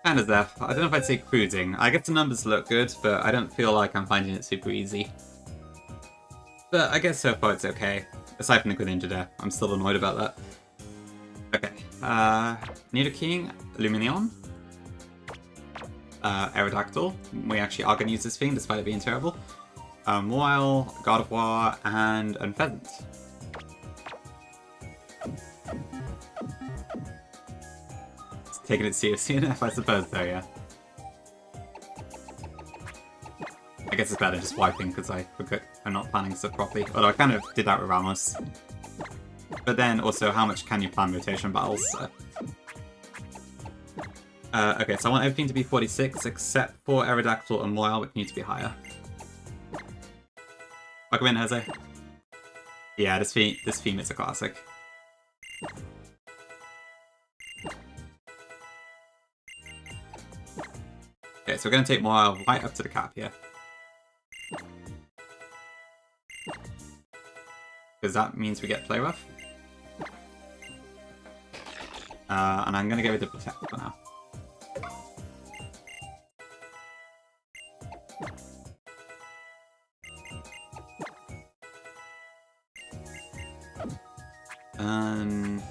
Kind of death. I don't know if I'd say cruising. I guess the numbers look good, but I don't feel like I'm finding it super easy. But I guess so far it's okay. Aside from the Greninja death, I'm still annoyed about that. Okay. Nidoking, Lumineon, Aerodactyl. We actually are going to use this thing despite it being terrible. Moile, God of War, and Unpheasant. It's taking it seriously enough, I suppose, though, yeah. I guess it's better just wiping because I forgot I'm not planning stuff properly. Although I kind of did that with Ramos. But then also, how much can you plan rotation battles? So. Okay, so I want everything to be 46 except for Aerodactyl and Moile, which need to be higher. Welcome in, Jose. Yeah, this theme is a classic. Okay, so we're going to take Moile right up to the cap here. Because that means we get play rough. And I'm going to get rid of Protect for now. And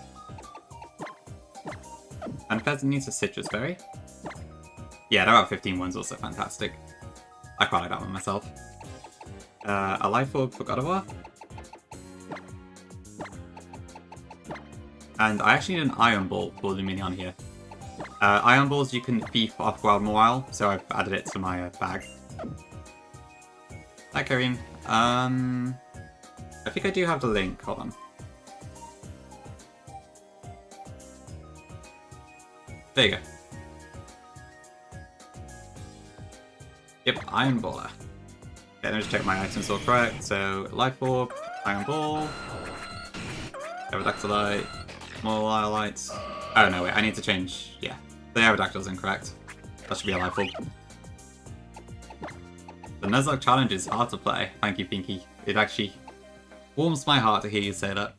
Pheasant needs a Citrus Berry. Yeah, there are 15 ones, also fantastic. I quite like that one myself. A Life Orb for God of War. And I actually need an Iron Ball for Lumineon here. Iron Balls you can thief off Wild Moile, so I've added it to my bag. Hi, Kareem. I think I do have the link. Hold on. There you go. Yep, Iron Baller. Okay, let me just check my items all correct. So, Life Orb, Iron Ball, Aerodactylite, Small Lights. Oh no, wait, I need to change. Yeah, the Aerodactyl's incorrect. That should be a Life Orb. The Nuzlocke challenge is hard to play. Thank you, Pinky. It actually warms my heart to hear you say that.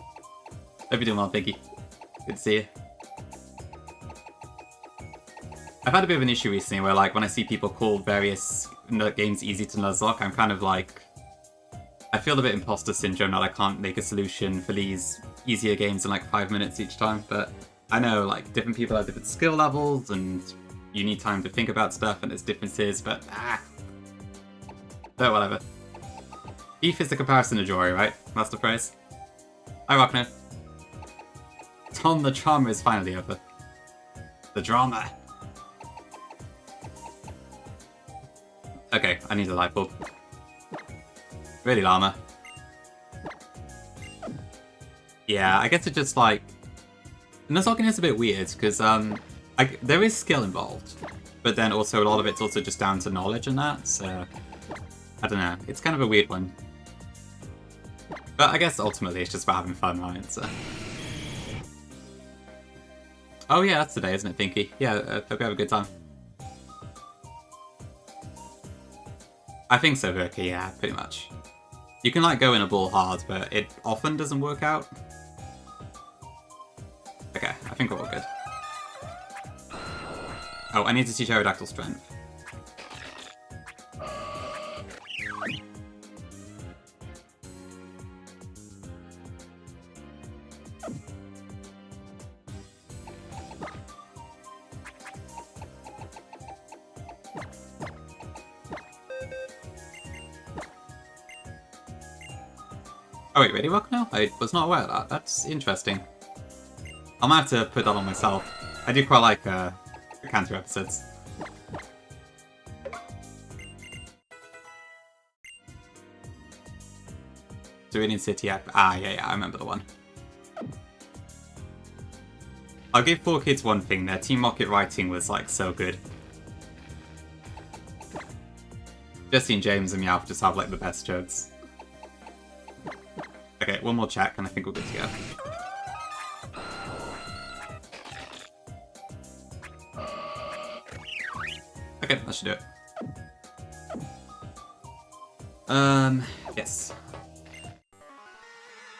Hope you're doing well, Pinky. Good to see you. I've had a bit of an issue recently where, like, when I see people call various games easy to Nuzlocke, I'm kind of like... I feel a bit imposter syndrome that I can't make a solution for these easier games in, like, 5 minutes each time, but I know, like, different people have different skill levels, and you need time to think about stuff, and there's differences, but, but whatever. Beef is the comparison to Jory, right? That's the phrase. Hi, Rockno. Tom the Drama is finally over. The drama. Okay, I need a light bulb. Really, Llama. Yeah, I guess it's just like... Nuzlocke is a bit weird, because there is skill involved, but then also a lot of it's also just down to knowledge and that, so... I don't know, it's kind of a weird one. But I guess ultimately it's just about having fun, right? So... Oh yeah, that's today, isn't it, Pinky? Yeah, hope you have a good time. I think so, Virka, yeah, pretty much. You can, like, go in a ball hard, but it often doesn't work out. think we're all good. Oh, I need to teach Aerodactyl Strength. Oh wait, ready rock now? I was not aware of that. That's interesting. I might have to put that on myself. I do quite like the Canter episodes. Cerulean City app. Ah, yeah, I remember the one. I'll give 4Kids one thing. Their Team Rocket writing was like so good. Jesse and James and Meowth just have like the best jokes. Okay, one more check and I think we're good to go. Okay, that should do it. Yes.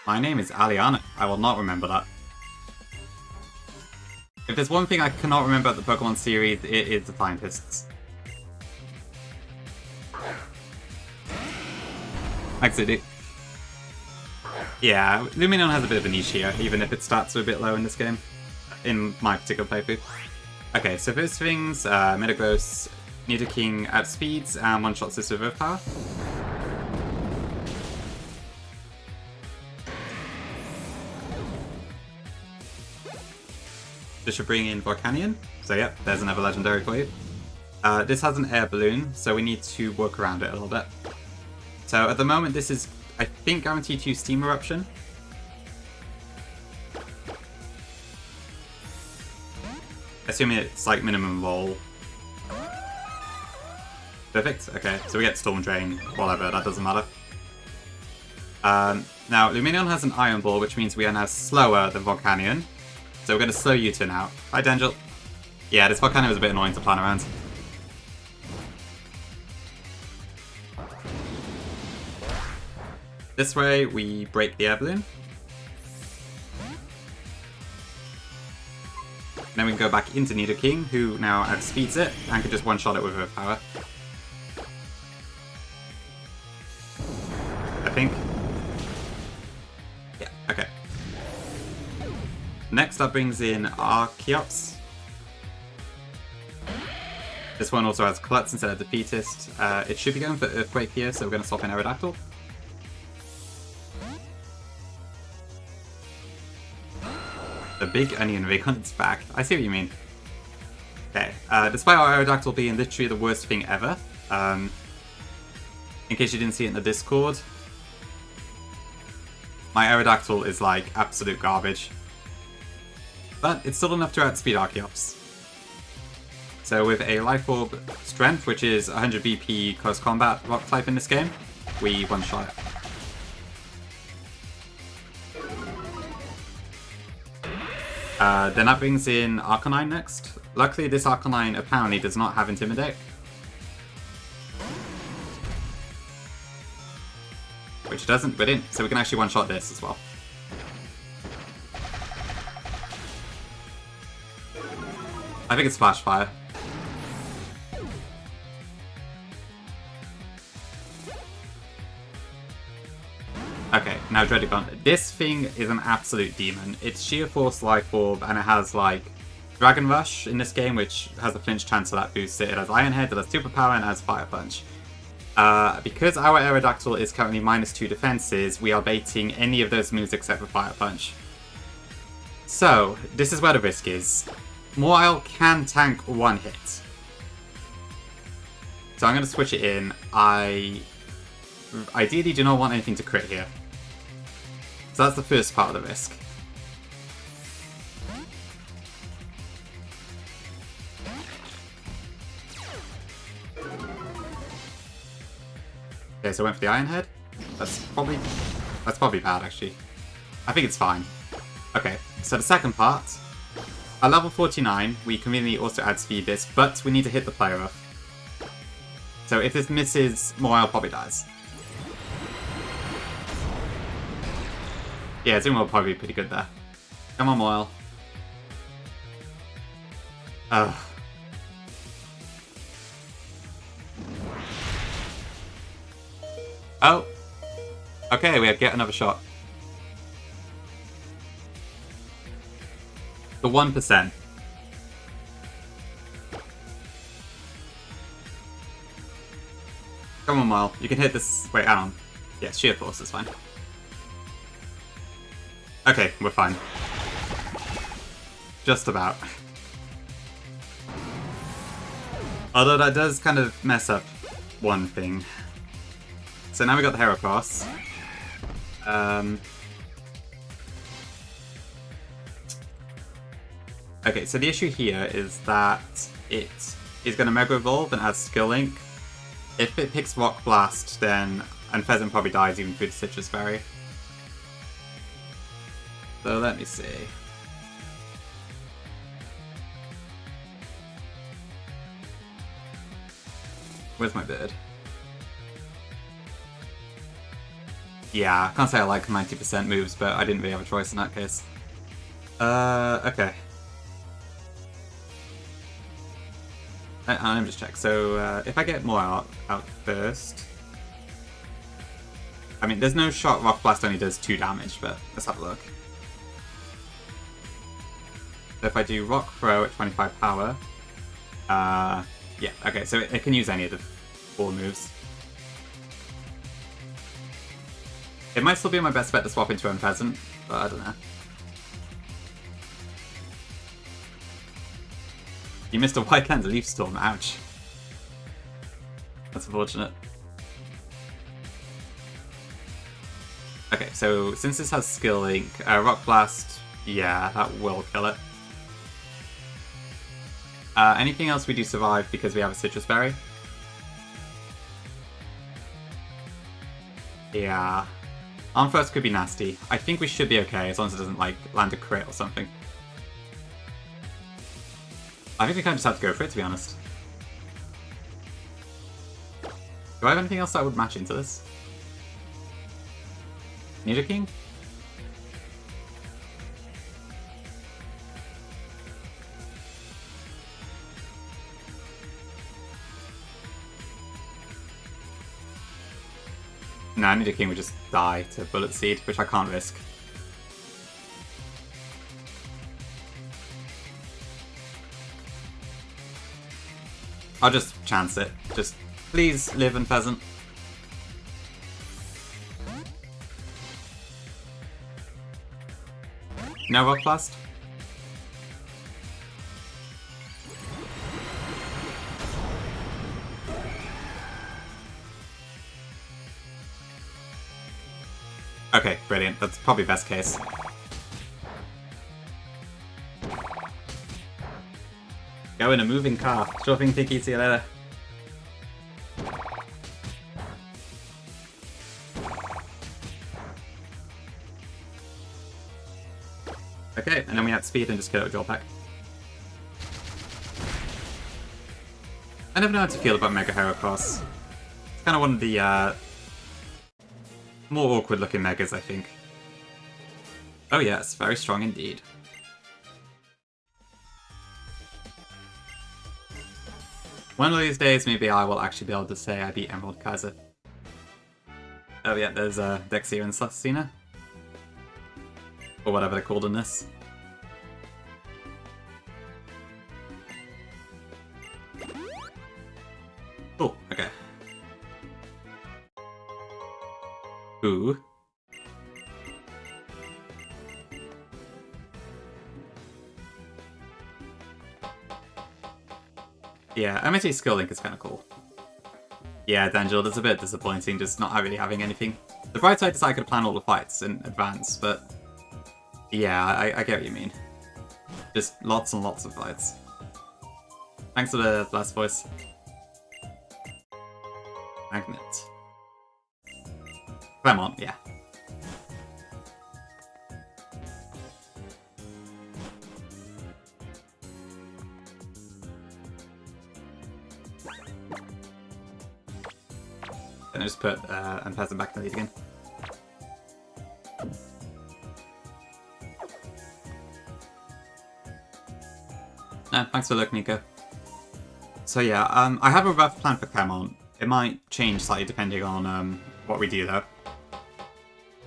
My name is Aliana. I will not remember that. If there's one thing I cannot remember about the Pokemon series, it is the scientists. Actually, yeah, Lumineon has a bit of a niche here, even if its stats are a bit low in this game. In my particular playthrough. Okay, so first things, Metagross, Nidoking outspeeds and one-shots this with Earth Power. This should bring in Volcanion. So yep, there's another legendary for you. This has an air balloon, so we need to work around it a little bit. So at the moment this is, I think, guaranteed to use Steam Eruption. Assuming it's like minimum roll. Perfect, okay, so we get Storm Drain, whatever, that doesn't matter. Now, Lumineon has an Iron Ball, which means we are now slower than Volcanion. So we're going to slow U-turn out. Hi, Dangel. Yeah, this Volcanion was a bit annoying to plan around. This way, we break the air balloon. Then we can go back into Nidoking, who now outspeeds it, and can just one-shot it with Earth Power. I think. Yeah, okay. Next up brings in Archeops. This one also has Klutz instead of Defeatist. It should be going for Earthquake here, so we're going to swap in Aerodactyl. The big onion rig on its back. I see what you mean. Okay, despite our Aerodactyl being literally the worst thing ever, in case you didn't see it in the Discord, my Aerodactyl is like absolute garbage. But it's still enough to outspeed Archeops. So with a Life Orb Strength, which is 100 BP close combat rock type in this game, we one-shot it. Then that brings in Arcanine next. Luckily, this Arcanine apparently does not have Intimidate. Which doesn't, but so we can actually one-shot this as well. I think it's Flash Fire. Okay, now Dreadigon. This thing is an absolute demon. It's Sheer Force, Life Orb, and it has like Dragon Rush in this game, which has a flinch chance so that boosts it. It has Iron Head, it has Super Power, and it has Fire Punch. Because our Aerodactyl is currently -2 defenses, we are baiting any of those moves except for Fire Punch. So, this is where the risk is. Mawile can tank one hit. So I'm going to switch it in. I ideally do not want anything to crit here. So that's the first part of the risk. Okay, so I went for the Iron Head. That's probably bad, actually. I think it's fine. Okay, so the second part. At level 49, we conveniently also outspeed this, but we need to hit the player off. So if this misses, Mawile probably dies. Yeah, Zoom will probably be pretty good there. Come on, Mawile. Ugh. Oh. Okay, we get another shot. The 1%. Come on, Mile. You can hit this. Wait, hang on. Yeah, sheer force is fine. Okay, we're fine. Just about. Although that does kind of mess up one thing. So now we got the Heracross. Okay, so the issue here is that it is going to Mega Evolve and add Skill Link. If it picks Rock Blast, then... And Pheasant probably dies even through the Citrus Berry. So let me see. Where's my bird? Yeah, I can't say I like 90% moves, but I didn't really have a choice in that case. Okay. Let me just check. So, if I get more out first... I mean, there's no shot Rock Blast only does 2 damage, but let's have a look. So if I do Rock Throw at 25 power... yeah, okay, so it can use any of the 4 moves. It might still be my best bet to swap into Unpheasant, but I don't know. You missed a White Lens Leaf Storm, ouch. That's unfortunate. Okay, so since this has Skill Link, Rock Blast, yeah, that will kill it. Anything else we do survive because we have a Citrus Berry? Yeah. Arm Thrust could be nasty. I think we should be okay as long as it doesn't, like, land a crit or something. I think we kind of just have to go for it, to be honest. Do I have anything else that would match into this? Nidoking? Nah, Nidoking would just die to Bullet Seed, which I can't risk. I'll just chance it. Just please live and Pheasant. No Rock Blast? Okay, brilliant. That's probably best case. Go in a moving car. Sure thing, Tiki. See you later. Okay, and then we had speed and just kill it with Draw Pack. I never know how to feel about Mega Heracross. It's kind of one of the more awkward looking Megas, I think. Oh yes, very strong indeed. One of these days, maybe I will actually be able to say I beat Emerald Kaiser. Oh yeah, there's Dexia and Sasina. Or whatever they're called in this. Oh, okay. Ooh. Yeah, MSC Skill Link is kind of cool. Yeah, Dangel, it's a bit disappointing just not really having anything. The bright side is I could plan all the fights in advance, but... Yeah, I get what you mean. Just lots and lots of fights. Thanks for the blast voice. Magnet. Clement, yeah. Then I just put Unpheasant back in the lead again. Thanks for the look, Nico. So yeah, I have a rough plan for Clermont. It might change slightly depending on what we do though.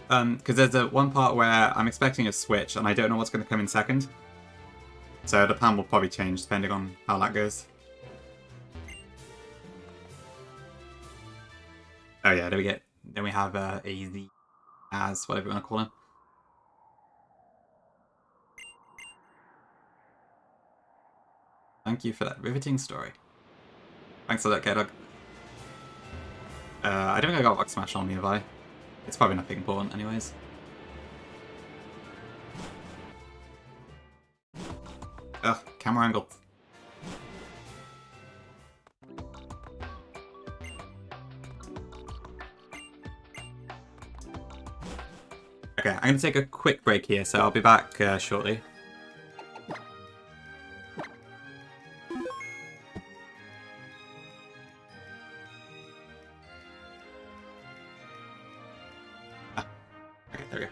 Because there's one part where I'm expecting a switch and I don't know what's going to come in second. So the plan will probably change depending on how that goes. Oh yeah, then we have AZ, whatever you want to call him. Thank you for that riveting story. Thanks for that, K-Dog. I don't think I got Rock Smash on me, have I? It's probably nothing important anyways. Ugh, camera angle. Okay, I'm going to take a quick break here, so I'll be back shortly. Okay, there we go.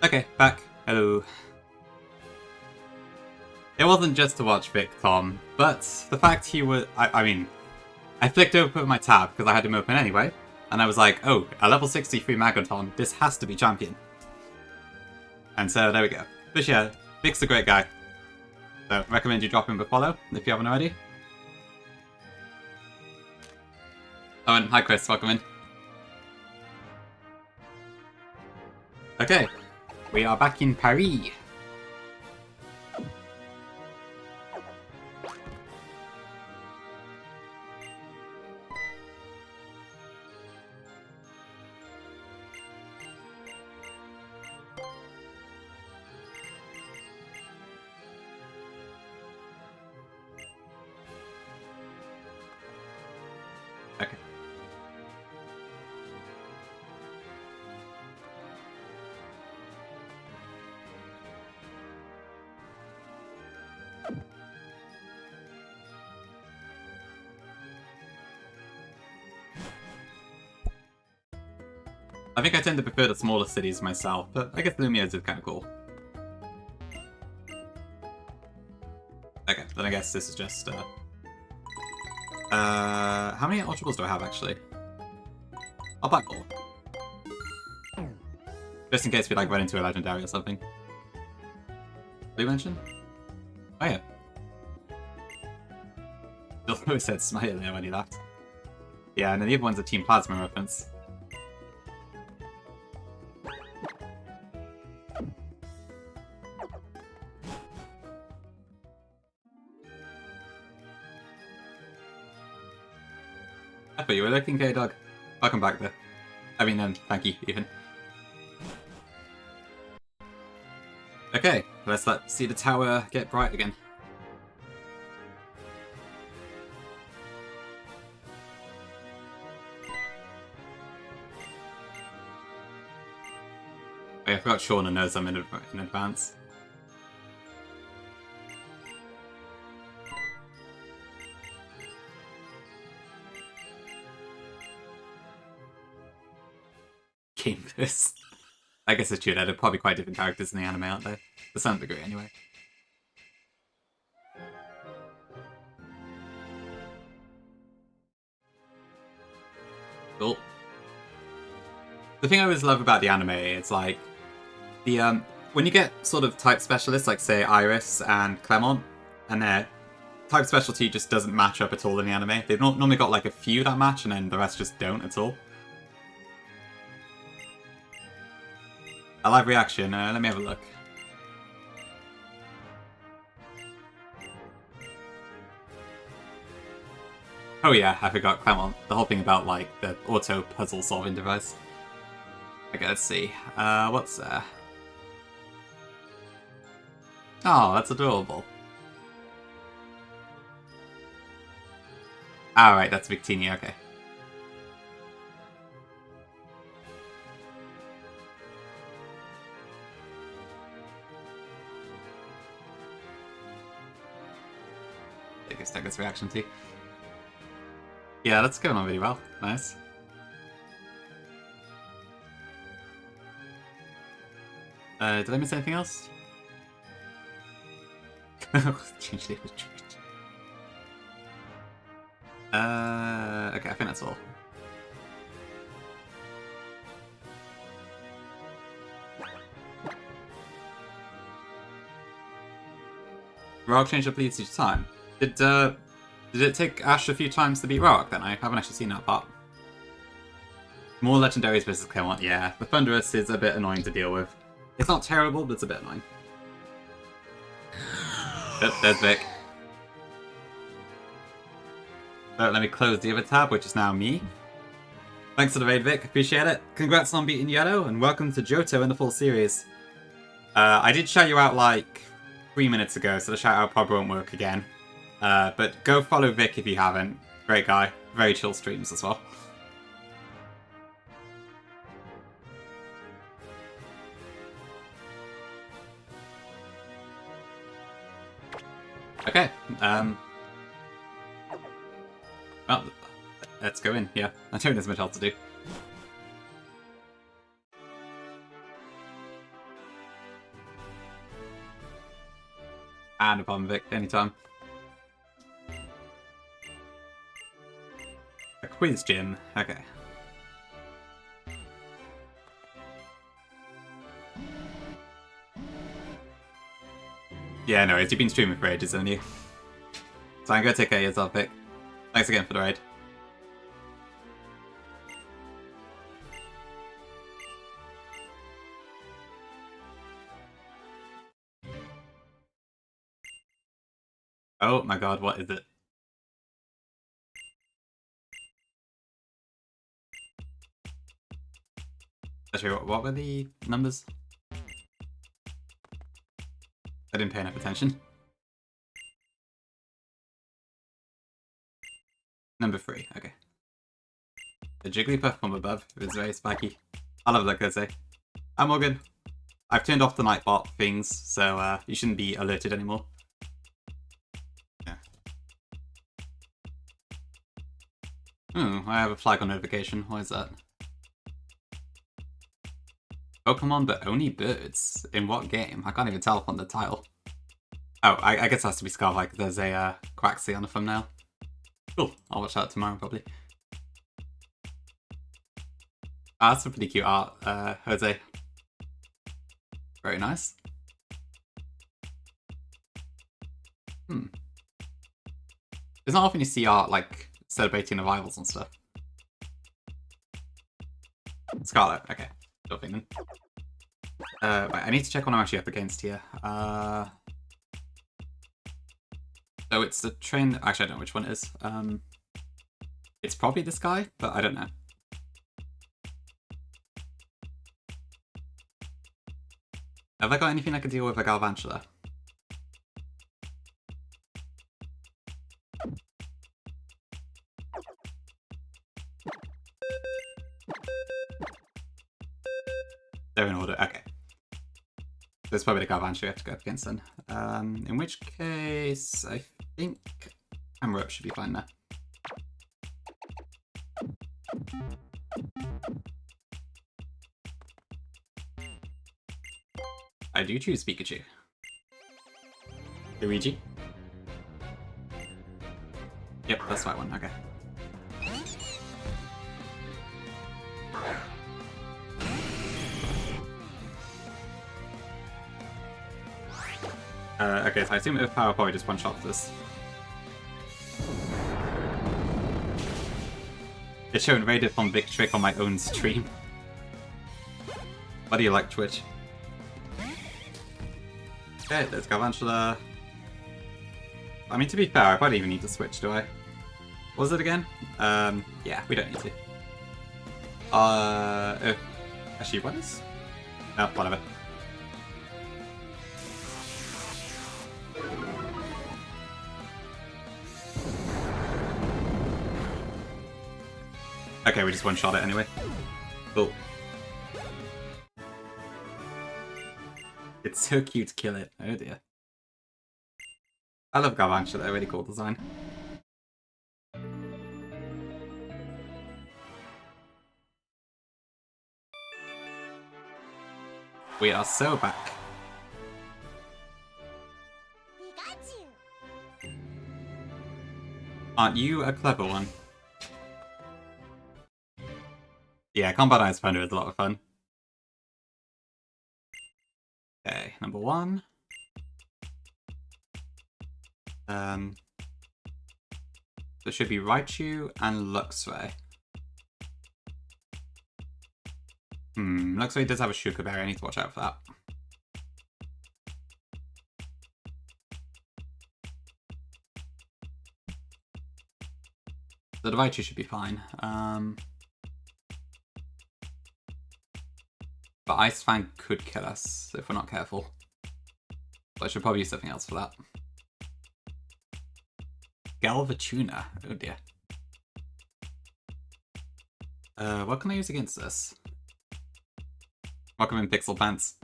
Okay, back. Hello. It wasn't just to watch Vic Tom, but the fact he was... I mean, I flicked open my tab because I had him open anyway, and I was like, oh, a level 63 Magaton, this has to be champion. And so there we go. But yeah, Vic's a great guy. So recommend you drop him a follow if you haven't already. Oh, and hi Chris, welcome in. Okay, we are back in Paris. Okay. I think I tend to prefer the smaller cities myself, but I guess Lumio's is kind of cool. Okay, then I guess this is just, how many Ultra Balls do I have, actually? I'll buy all. Just in case we, like, run into a Legendary or something. Blue mention? Oh, yeah. Still said smile there when he laughed. Yeah, and then the other one's a Team Plasma reference. I thought you were looking, K-Dog. Welcome back there. I mean, thank you, even. Okay, let's see the tower get bright again. Oh, I forgot Shauna knows I'm in advance. Gamers. I guess it's true, they're probably quite different characters in the anime, aren't they? To some degree, anyway. Cool. The thing I always love about the anime is, like, the, when you get sort of type specialists, like, say, Iris and Clement, and their type specialty just doesn't match up at all in the anime. They've normally got, like, a few that match, and then the rest just don't at all. A live reaction, let me have a look. Oh yeah, I forgot Clement. The whole thing about, like, the auto puzzle solving device. Okay, let's see. What's there? Oh, that's adorable. Alright, that's Victini, okay. Take this reaction too. Yeah, that's going on really well. Nice. Did I miss anything else? Change the image. Okay, I think that's all. Rock changed up leads each time. Did it take Ash a few times to beat Rock then? I haven't actually seen that part. More legendaries versus Clement, yeah. The Thunderous is a bit annoying to deal with. It's not terrible, but it's a bit annoying. Oh, there's Vic. So let me close the other tab, which is now me. Thanks for the raid, Vic. Appreciate it. Congrats on beating Yellow, and welcome to Johto in the full series. I did shout you out like 3 minutes ago, so the shout out probably won't work again. But go follow Vic if you haven't. Great guy. Very chill streams as well. Okay. Well, let's go in. Yeah, I don't think there's much else to do. No problem, Vic. Anytime. A quiz gym. Okay. Yeah, no, you've been streaming for ages, haven't you? So I'm gonna take care of yourself, Vic. Thanks again for the raid. Oh my god, what is it? Actually, what were the numbers? I didn't pay enough attention. Number 3, okay. The Jigglypuff from above is very spiky. I love that, say. I'm all good. I've turned off the Nightbot things, so you shouldn't be alerted anymore. Yeah. I have a flag on notification. Why is that? Pokemon, but only birds? In what game? I can't even tell from the title. Oh, I guess it has to be Scarlet, because there's a Quaxley on the thumbnail. Cool, I'll watch that tomorrow, probably. That's a pretty cute art, Jose. Very nice. It's not often you see art, like, celebrating rivals and stuff. Scarlet, okay. Still thinking. Right, I need to check what I'm actually up against here. So it's the train... Actually, I don't know which one it is. It's probably this guy, but I don't know. Have I got anything I can deal with a Galvantula? They're in order, okay. There's probably the Galvantula we have to go up against then. In which case, I think Hammer Up should be fine there. I do choose Pikachu. Luigi? Yep, that's the right one, okay. Okay, so I assume if Power probably just one-shots this. It's showing rated from Vic Trick on my own stream. Why do you like Twitch? Okay, let's go Galvantula. I mean, to be fair, I probably even need to switch, do I? What was it again? Yeah, we don't need to. Actually, what is? No, whatever. Okay, we just one-shot it anyway. Cool. It's so cute to kill it. Oh dear. I love Galvantula, they're really cool design. We are so back. Aren't you a clever one? Yeah, Combat Ice Thunder is a lot of fun. Okay, number 1. There should be Raichu and Luxray. Luxray does have a Sugar Berry, I need to watch out for that. The Raichu should be fine. But Ice Fang could kill us if we're not careful. But I should probably use something else for that. Galvatuna. Oh dear. What can I use against this? Welcome in Pixel Pants.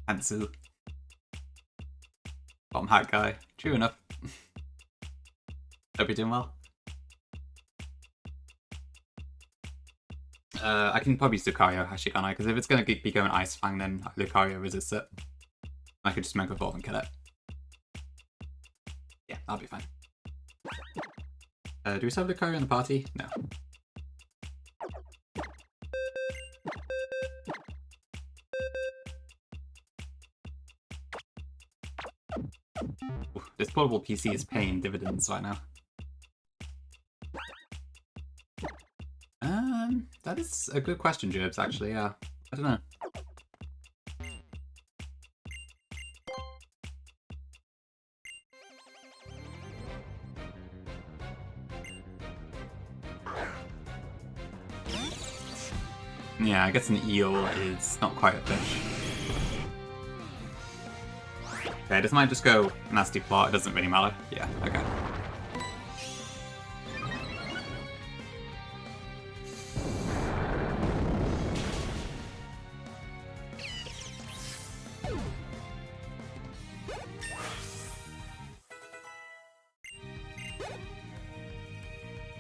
Pantsu. Bomb hat guy. True enough. Hope you're doing well. I can probably use Lucario, actually, can't I? Because if it's going to be going Ice Fang, then Lucario resists it. I could just Mega Evolve and kill it. I'll be fine. Do we still have Lucario in the party? No. Ooh, this portable PC is paying dividends right now. That is a good question, Gerbs, actually, yeah. I don't know. Yeah, I guess an eel is not quite a fish. Okay, this might just go nasty plot, it doesn't really matter. Yeah, okay.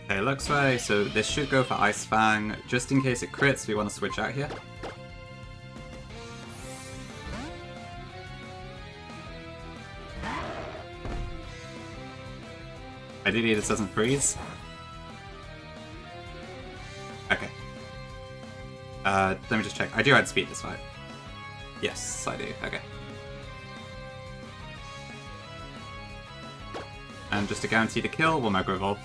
Okay, Luxray, so this should go for Ice Fang. Just in case it crits, we want to switch out here. Ideally this doesn't freeze. Okay. Let me just check. I do outspeed this fight. Yes, I do. Okay. And just to guarantee the kill, we'll Mega Evolve.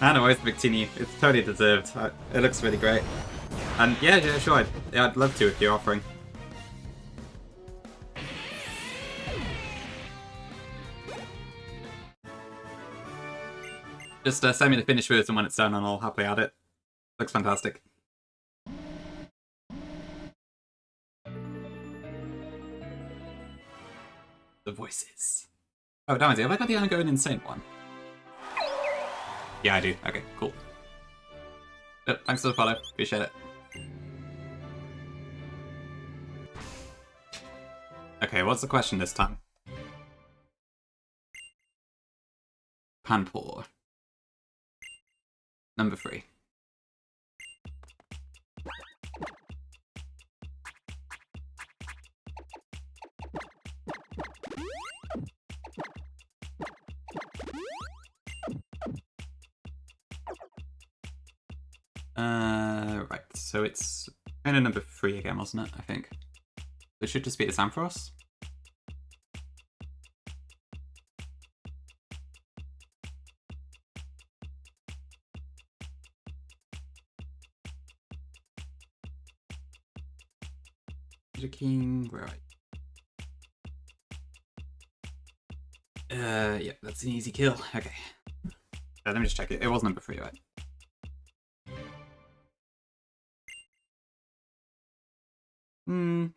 I know, it's Victini. It's totally deserved. It looks really great. And yeah, sure. I'd love to if you're offering. Just send me the finished version when it's done and I'll happily add it. Looks fantastic. The voices. Oh, damn it, have I got the ongoing insane one? Yeah, I do. Okay, cool. Oh, thanks for the follow. Appreciate it. Okay, what's the question this time? Panpour. Number 3. Right, so it's kind of number 3 again, wasn't it? I think. It should just be the Ampharos. King, where are you? Yeah, that's an easy kill. Okay. Let me just check it. It was number 3, right?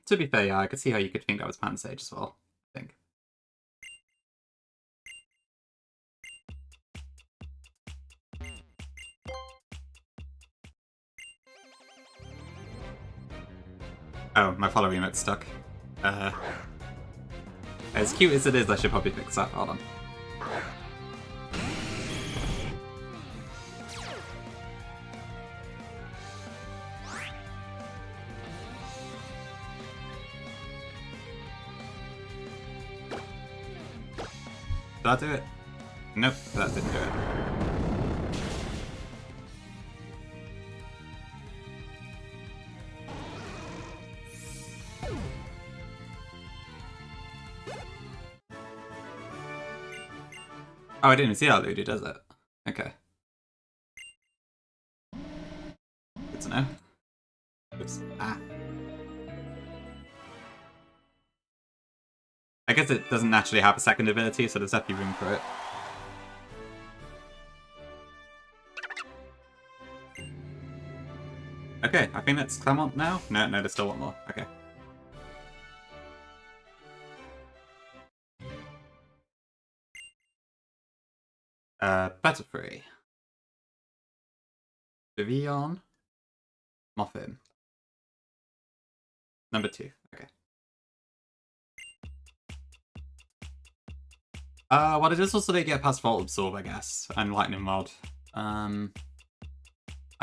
To be fair, yeah, I could see how you could think that was Pansage as well, I think. Oh, my follow emote's stuck. As cute as it is, I should probably fix that. Hold on. Did that do it? Nope, that didn't do it. Oh, I didn't even see how Ludo does it. Okay. Good to know. Oops. Ah. I guess it doesn't naturally have a second ability, so there's definitely room for it. Okay, I think that's Clermont now? No, there's still one more. Okay. Butterfree. Vivian. Muffin. Number 2. Okay. Well, it is also they get past Vault Absorb, I guess, and Lightning Rod. I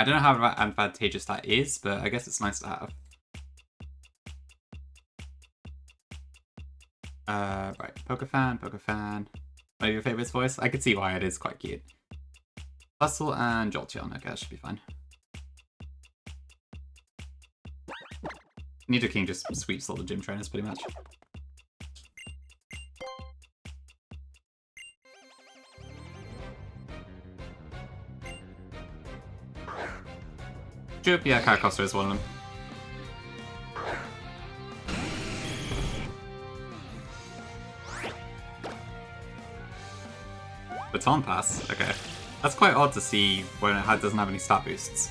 I don't know how advantageous that is, but I guess it's nice to have. Right, Pokéfan. One of your favorites voice? I could see why it is quite cute. Bustle and Jolteon, okay, that should be fine. Nidoking just sweeps all the gym trainers pretty much. Droop, yeah, Caracosta is one of them. Baton Pass? Okay. That's quite odd to see when it doesn't have any stat boosts.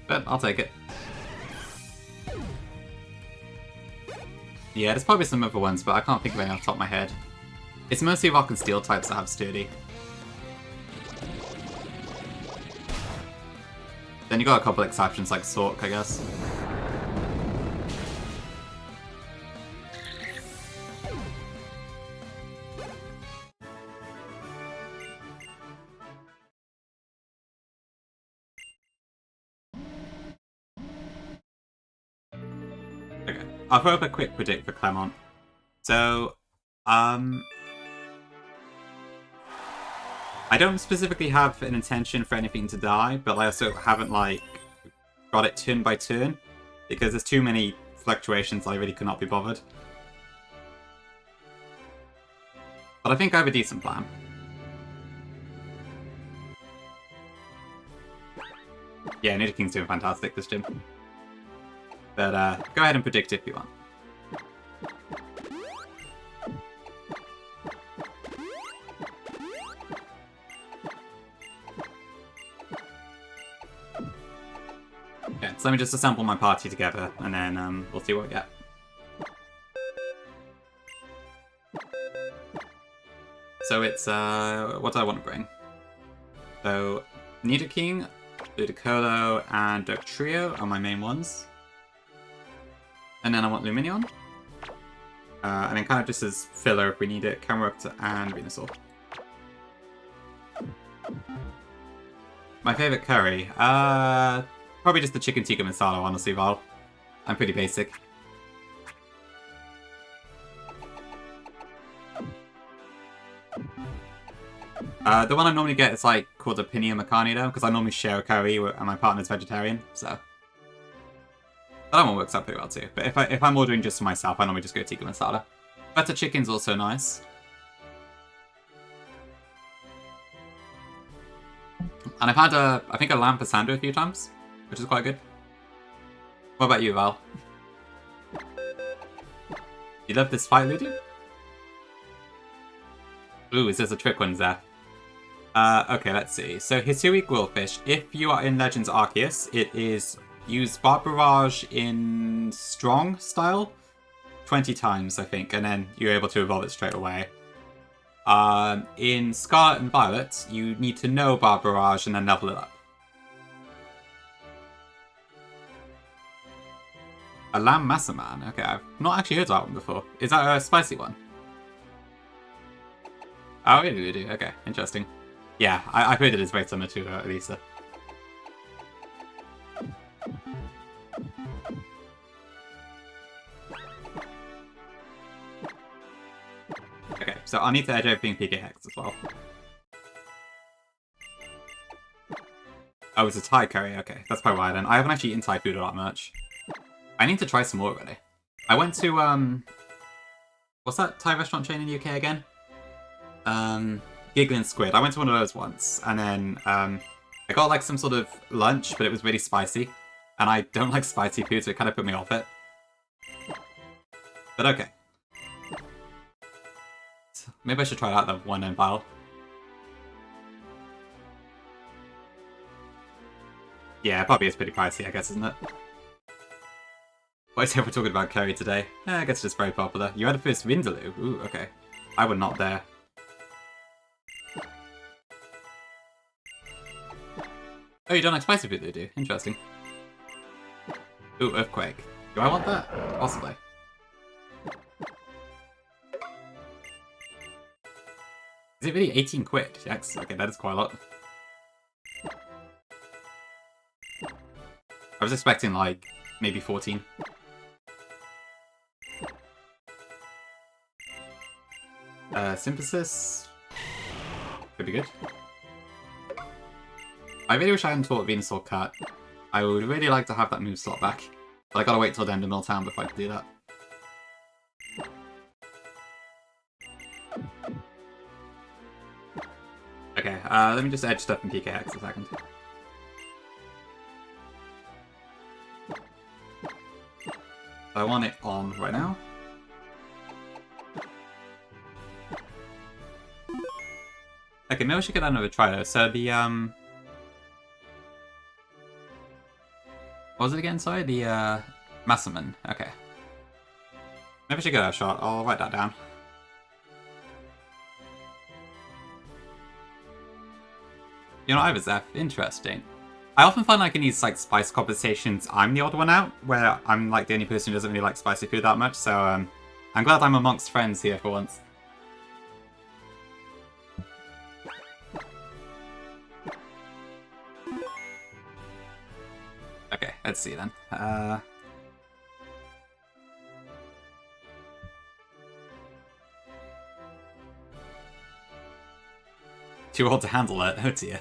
But I'll take it. Yeah, there's probably some other ones, but I can't think of any off the top of my head. It's mostly Rock and Steel types that have Sturdy. Then you got a couple exceptions like Sork, I guess. Okay, I'll throw up a quick predict for Clemont. So, I don't specifically have an intention for anything to die, but I also haven't, like, got it turn by turn, because there's too many fluctuations I really could not be bothered. But I think I have a decent plan. Yeah, Nidoking's doing fantastic this gym. But go ahead and predict if you want. Okay, so let me just assemble my party together, and then we'll see what we get. So it's, what do I want to bring? So, Nidoking, Ludicolo, and Dugtrio are my main ones. And then I want Lumineon. And then kind of just as filler if we need it, Camerupt and Venusaur. My favourite curry? Probably just the chicken tikka masala, honestly, Val. I'm pretty basic. The one I normally get is like called a pinia macani though, because I normally share a curry and my partner's vegetarian, so that one works out pretty well too. But if I'm ordering just for myself, I normally just go tikka masala. Butter chicken's also nice. And I've had I think a lamb pasando a few times, which is quite good. What about you, Val? You love this fight, Ludu? Ooh, is this a trick one, Zeph? Okay, let's see. So, Hisui Gwillfish. If you are in Legends Arceus, it is use Barbarage in Strong style 20 times, I think, and then you're able to evolve it straight away. In Scarlet and Violet, you need to know Barbarage and then level it up. A Lamb Massaman. Okay, I've not actually heard of that one before. Is that a spicy one? Oh, really, we do. Okay, interesting. Yeah, I've heard it is very similar to Elisa. Okay, so I need to edge everything PK Hex as well. Oh, it's a Thai curry. Okay, that's probably why then. I haven't actually eaten Thai food all that much. I need to try some more already. I went to, what's that Thai restaurant chain in the UK again? Giggling Squid. I went to one of those once, and then I got like some sort of lunch, but it was really spicy, and I don't like spicy food, so it kind of put me off it. But okay. So maybe I should try out the one in vial. Yeah, it probably is pretty pricey, I guess, isn't it? Why is everyone talking about curry today? I guess it's just very popular. You had a first Vindaloo. Ooh, okay. I would not dare. Oh, you don't like spicy food, they do. Interesting. Ooh, Earthquake. Do I want that? Possibly. it really 18 quid? Yes, okay, that is quite a lot. I was expecting, like, maybe 14. Synthesis. Could be good. I really wish I hadn't taught Venusaur Cut. I would really like to have that move slot back. But I gotta wait till the end of Milltown before I can do that. Okay, let me just edge stuff in PKX a second. I want it on right now. Okay, maybe I should get another try though. So the what was it again? Sorry, the Massaman. Okay. Maybe I should get a shot. I'll write that down. You know, I have a Zeph. Interesting. I often find like in these like spice conversations, I'm the odd one out, where I'm like the only person who doesn't really like spicy food that much. So I'm glad I'm amongst friends here for once. Okay, let's see then. Too old to handle it. Oh dear.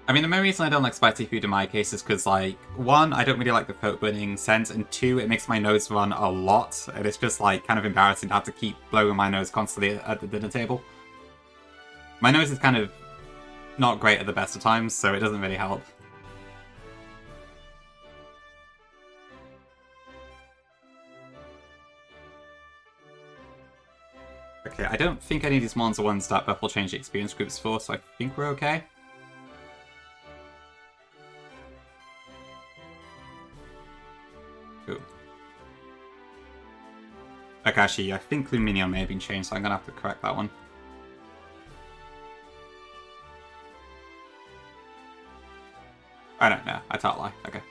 I mean, the main reason I don't like spicy food in my case is because, like, one, I don't really like the throat burning scent, and two, it makes my nose run a lot, and it's just, like, kind of embarrassing to have to keep blowing my nose constantly at the dinner table. My nose is kind of not great at the best of times, so it doesn't really help. Okay, I don't think any of these mons are ones that Buff will change the experience groups for, so I think we're okay. Cool. Okay, actually, I think Luminion may have been changed, so I'm gonna have to correct that one. I don't know. I can't lie. Okay.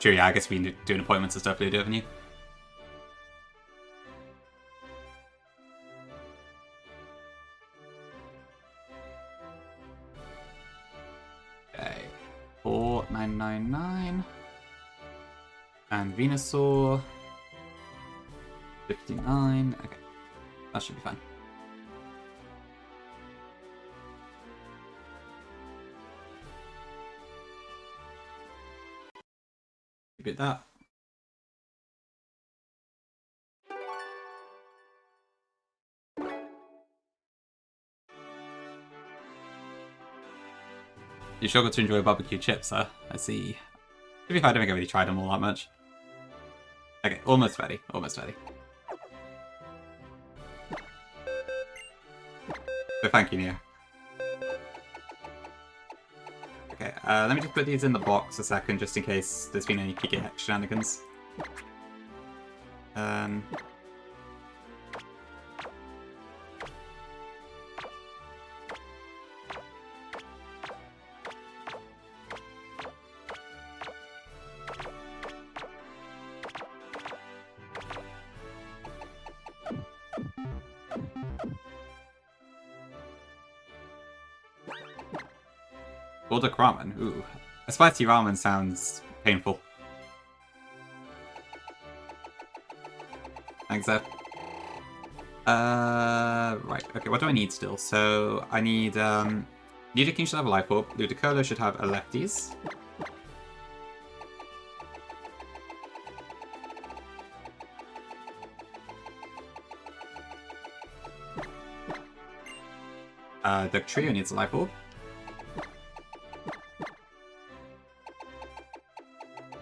Sure, yeah, I guess we can do appointments and stuff later, haven't you? Okay. 4999. And Venusaur. 59. Okay. That should be fine. Keep it that. You struggle to enjoy barbecue chips, huh? I see. To be fair, I don't think I really tried them all that much. Okay, almost ready. Almost ready. So thank you, Nia. Okay, let me just put these in the box a second, just in case there's been any PKX shenanigans. Order ramen. Ooh. A spicy ramen sounds painful. Thanks, Zeph. Right. Okay, what do I need still? So, I need, Nidoking should have a Life Orb. Ludicolo should have a Lefties. Dugtrio needs a Life Orb.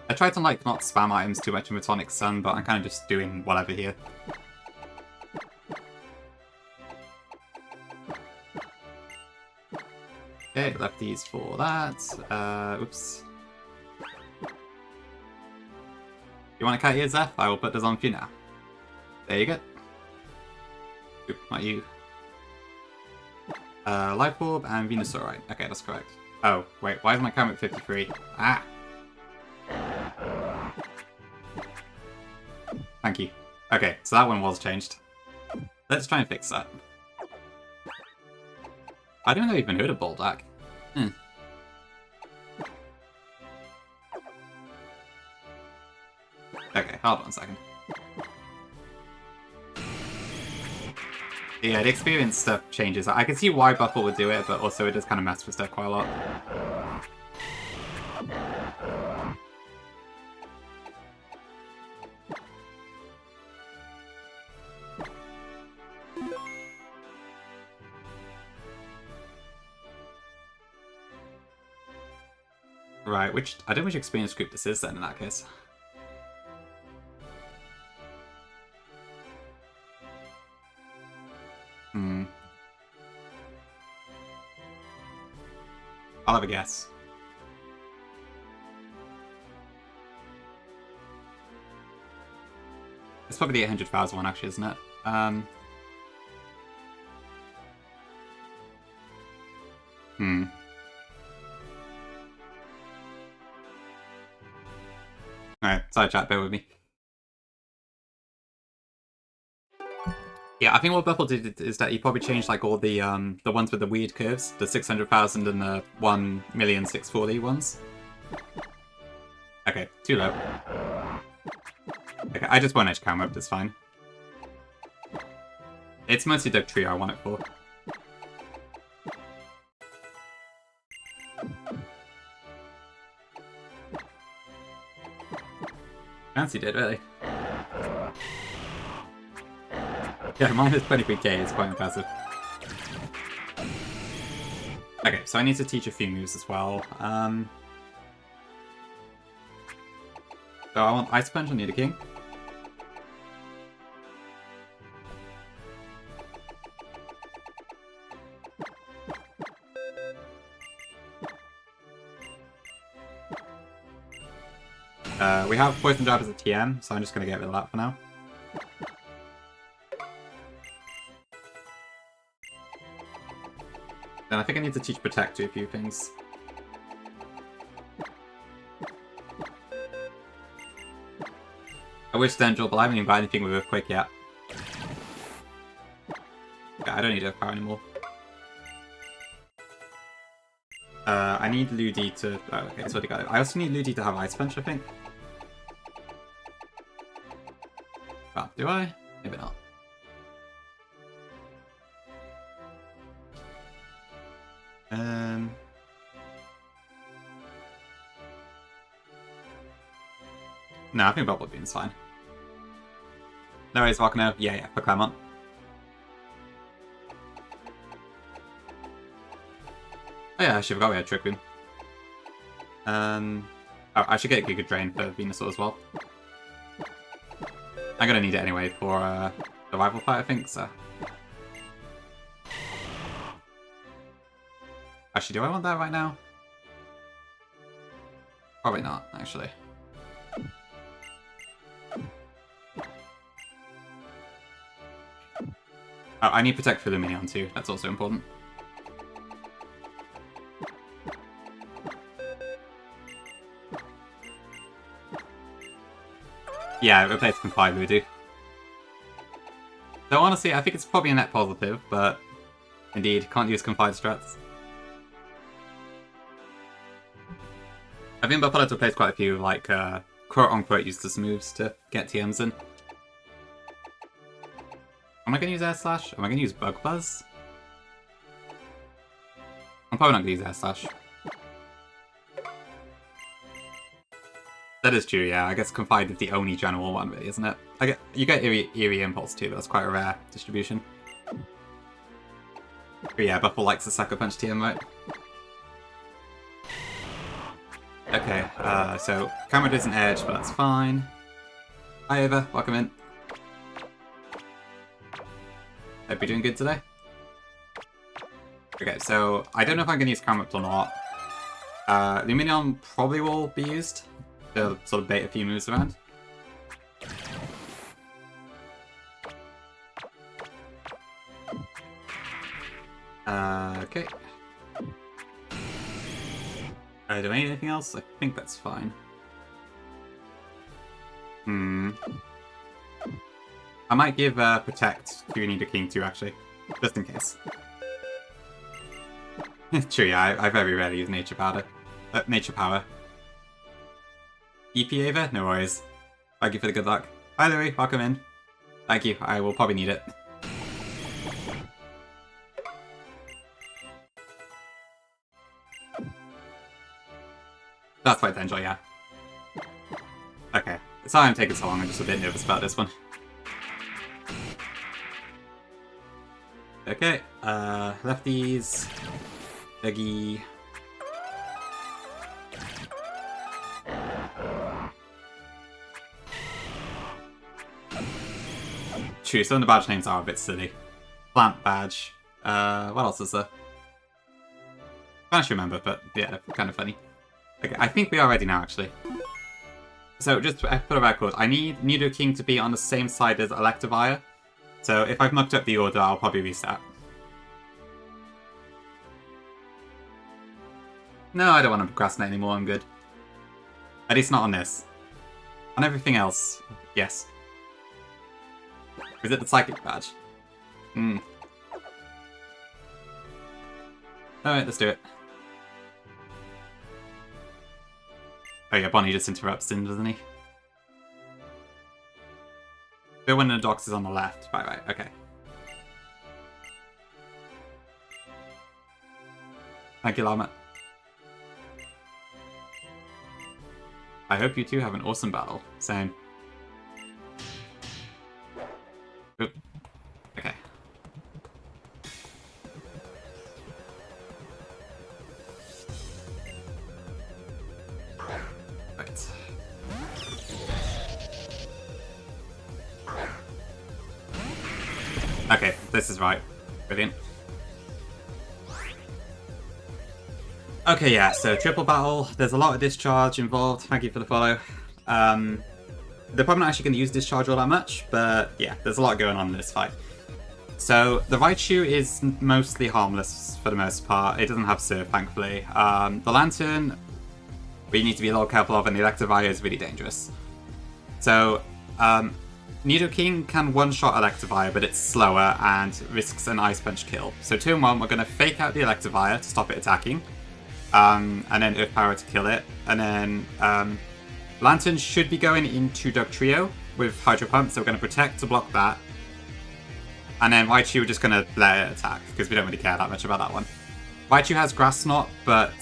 I tried to, like, not spam items too much in Metonic Sun, but I'm kind of just doing whatever here. Okay, left these for that. Oops. You want a cat ear, Zeph? I will put this on for you now. There you go. Oop, not you. Life Orb and Venusaur, right? Okay, that's correct. Oh, wait, why is my camera at 53? Ah! Thank you. Okay, so that one was changed. Let's try and fix that. I don't know if I've even heard of Boldak. Hmm. Okay, hold on a second. Yeah, the experience stuff changes. I can see why Buffle would do it, but also it does kind of mess with stuff quite a lot. Right, I don't know which experience group this is then in that case. I'll have a guess. It's probably the 800,000 one actually, isn't it? Alright, side chat, bear with me. Yeah, I think what Buffle did is that he probably changed like all the ones with the weird curves, the 600,000 and the 1,640,000 ones. Okay, too low. Okay, I just want edge camera up, that's fine. It's mostly the trio I want it for. Fancy did, really. Yeah, minus 23k is quite impressive. Okay, so I need to teach a few moves as well. So I want Ice Punch on Nidoking. We have Poison Jab as a TM, so I'm just going to get rid of that for now. Then I think I need to teach Protect to a few things. I wish Dendril, but I haven't even got anything with Earthquake yet. Yeah, I don't need Earth Power anymore. I need Ludi to... Oh, okay, that's what I got. I also need Ludi to have Ice Punch, I think. Well, do I? Maybe not. No, I think Bubble Beam's fine. No worries, Volcano. Yeah, for Claremont. Oh yeah, I should forgot we had Trick Room. Oh, I should get Giga Drain for Venusaur as well. I'm gonna need it anyway for the rival fight, I think, so... Actually, do I want that right now? Probably not, actually. Oh, I need Protect for Luminion too, that's also important. Yeah, replace Confide Voodoo. So honestly, I think it's probably a net positive, but indeed, can't use Confide strats. I think Buffalo plays quite a few, like, quote-unquote useless moves to get TMs in. Am I going to use Air Slash? Am I going to use Bug Buzz? I'm probably not going to use Air Slash. That is true, yeah. I guess Confide is the only general one, really, isn't it? You get Eerie Impulse too, but that's quite a rare distribution. But yeah, Buffalo likes the Sucker Punch TM, right? Okay, so camera isn't edge, but that's fine. Hi Ava, welcome in. Hope you're doing good today. Okay, so I don't know if I'm going to use camera or not. Luminion probably will be used to sort of bait a few moves around. Okay. Do I need anything else? I think that's fine. I might give Protect to Nidoking too, actually. Just in case. True, yeah, I very rarely use Nature Powder. Nature Power. EP Ava? No worries. Thank you for the good luck. Hi Louie, welcome in. Thank you, I will probably need it. That's potential, yeah. Okay. Sorry I'm taking so long, I'm just a bit nervous about this one. Okay, lefties. Dougie. True, some of the badge names are a bit silly. Plant badge. What else is there? I can't remember, but yeah, they're kind of funny. Okay, I think we are ready now, actually. So, just for a record, I need Nidoking to be on the same side as Electivire. So, if I've mucked up the order, I'll probably restart. No, I don't want to procrastinate anymore, I'm good. At least not on this. On everything else, yes. Is it the Psychic badge? Alright, let's do it. Oh yeah, Bonnie just interrupts him, doesn't he? But when the Dox is on the left. Right, okay. Thank you, Llama. I hope you two have an awesome battle. Same. Oop. Okay. Right. Okay, this is right. Brilliant. Okay, yeah, so triple battle. There's a lot of discharge involved. Thank you for the follow. They're probably not actually going to use discharge all that much, but yeah, there's a lot going on in this fight. So the Raichu is mostly harmless for the most part. It doesn't have Surf, thankfully. The Lantern, we need to be a little careful of, and the Electivire is really dangerous. So Nidoking can one-shot Electivire, but it's slower and risks an Ice Punch kill. So turn 1, we're going to fake out the Electivire to stop it attacking. And then Earth Power to kill it. And then Lantern should be going into Dugtrio with Hydro Pump, so we're going to Protect to block that. And then Raichu, we're just going to let it attack, because we don't really care that much about that one. Raichu has Grass Knot, but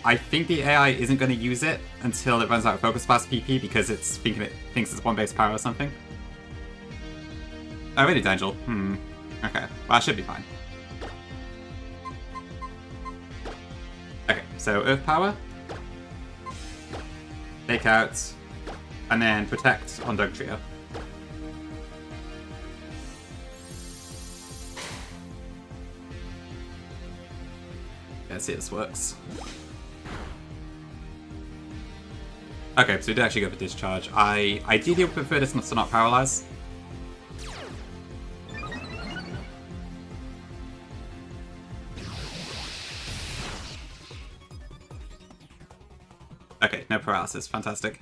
I think the AI isn't going to use it until it runs out of Focus Blast PP, because it's thinking it thinks it's one base power or something. Oh, really, Angel? Okay, well, that should be fine. Okay, so Earth Power, Take Out, and then Protect on Dugtrio. Let's see if this works. Okay, so we did actually go for Discharge. I ideally would prefer this to not Paralyze. Okay, no paralysis. Fantastic.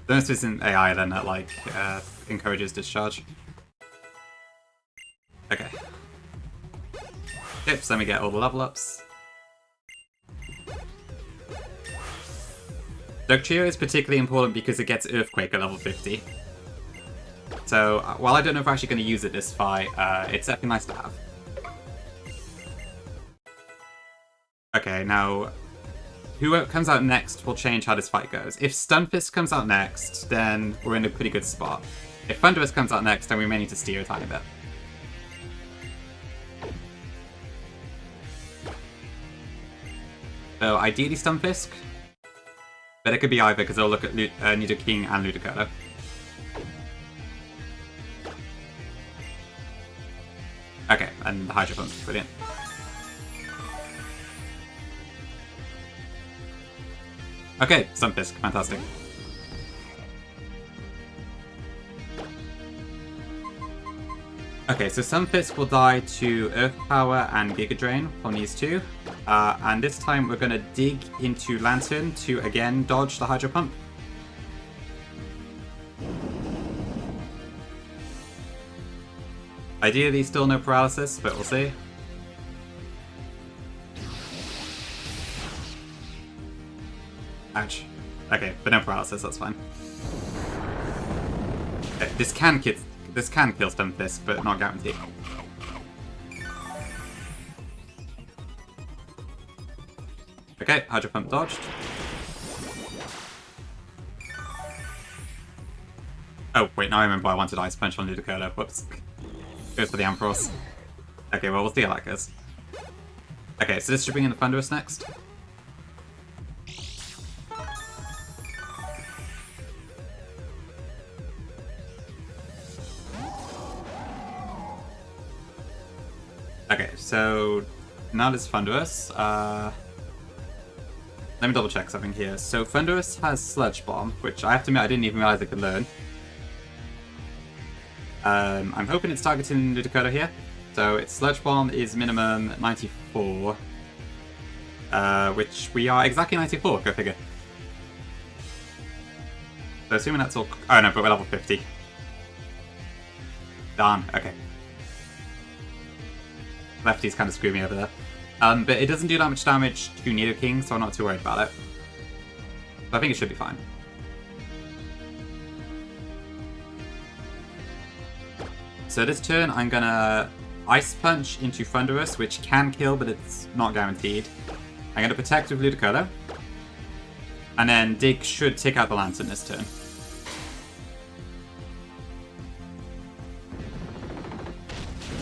Unless it's an AI then that like encourages discharge. Okay. Yep, so then we get all the level ups. Dugtrio is particularly important because it gets Earthquake at level 50. So, while I don't know if we're actually going to use it this fight, it's definitely nice to have. Okay, now, who comes out next will change how this fight goes. If Stunfisk comes out next, then we're in a pretty good spot. If Thunderous comes out next, then we may need to steer a tiny bit. So, ideally Stunfisk, but it could be either because they'll look at Nidoking and Ludicolo. Okay, and the Hydro Pump is brilliant. Okay, Stunfisk, fantastic. Okay, so Sunfisk will die to Earth Power and Giga Drain from these two. And this time we're going to dig into Lantern to again dodge the Hydro Pump. Ideally still no paralysis, but we'll see. Ouch. Okay, but no paralysis, that's fine. Okay, this can kill Sunfisk, but not guaranteed. Okay, Hydro Pump dodged. Oh, wait, now I remember I wanted Ice Punch on Ludicolo. Whoops. Goes for the Ampharos. Okay, well, we'll see how that goes. Okay, so this should bring in the Thunderous next. Okay, so now this Thunderous. Let me double check something here. So Thunderous has Sludge Bomb, which I have to admit I didn't even realize it could learn. I'm hoping it's targeting Ludicolo here. So its Sludge Bomb is minimum 94. Which we are exactly 94, go figure. So assuming that's all... Oh no, but we're level 50. Darn, okay. Lefty's kind of screwing me over there. But it doesn't do that much damage to Nidoking, so I'm not too worried about it. So I think it should be fine. So this turn, I'm gonna Ice Punch into Thunderous, which can kill, but it's not guaranteed. I'm gonna Protect with Ludicolo. And then Dig should take out the Lantern this turn.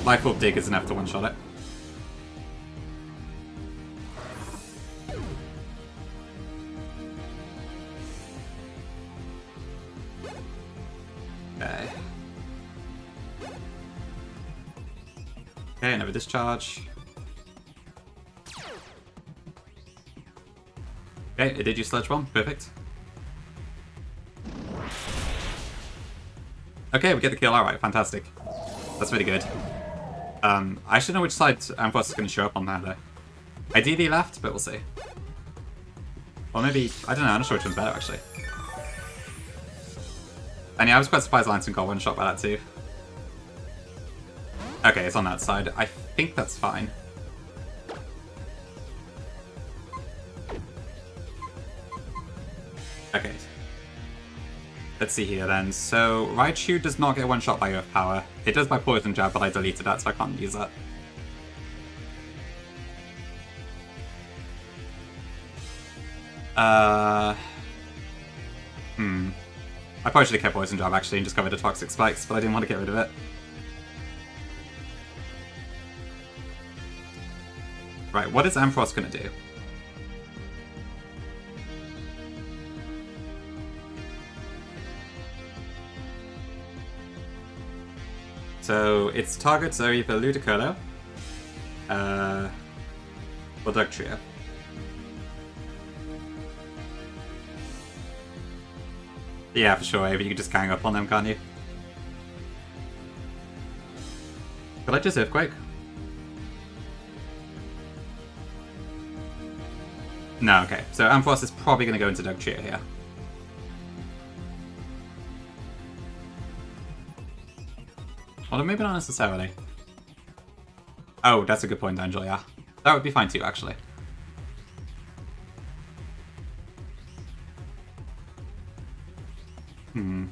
Life Orb Dig is enough to one-shot it. Okay. Okay, another discharge. Okay, it did use Sludge Bomb. Perfect. Okay, we get the kill. Alright, fantastic. That's really good. I should know which side Ampharos is going to show up on now, though. Ideally left, but we'll see. Or maybe... I don't know, I'm not sure which one's better, actually. And yeah, I was quite surprised Lantern got one shot by that, too. Okay, it's on that side. I think that's fine. Okay. Let's see here then. So, Raichu does not get one shot by Earth Power. It does by Poison Jab, but I deleted that, so I can't use that. I probably should have kept Poison Jab actually and just got rid of Toxic Spikes, but I didn't want to get rid of it. Right, what is Ampharos gonna do? So its targets are either Ludicolo, or Dugtrio. Yeah, for sure, Avery, you can just gang up on them, can't you? Could I just Earthquake? No, okay. So Ampharos is probably going to go into Dugtrio here. Although maybe not necessarily. Oh, that's a good point, Angel, yeah. That would be fine too, actually.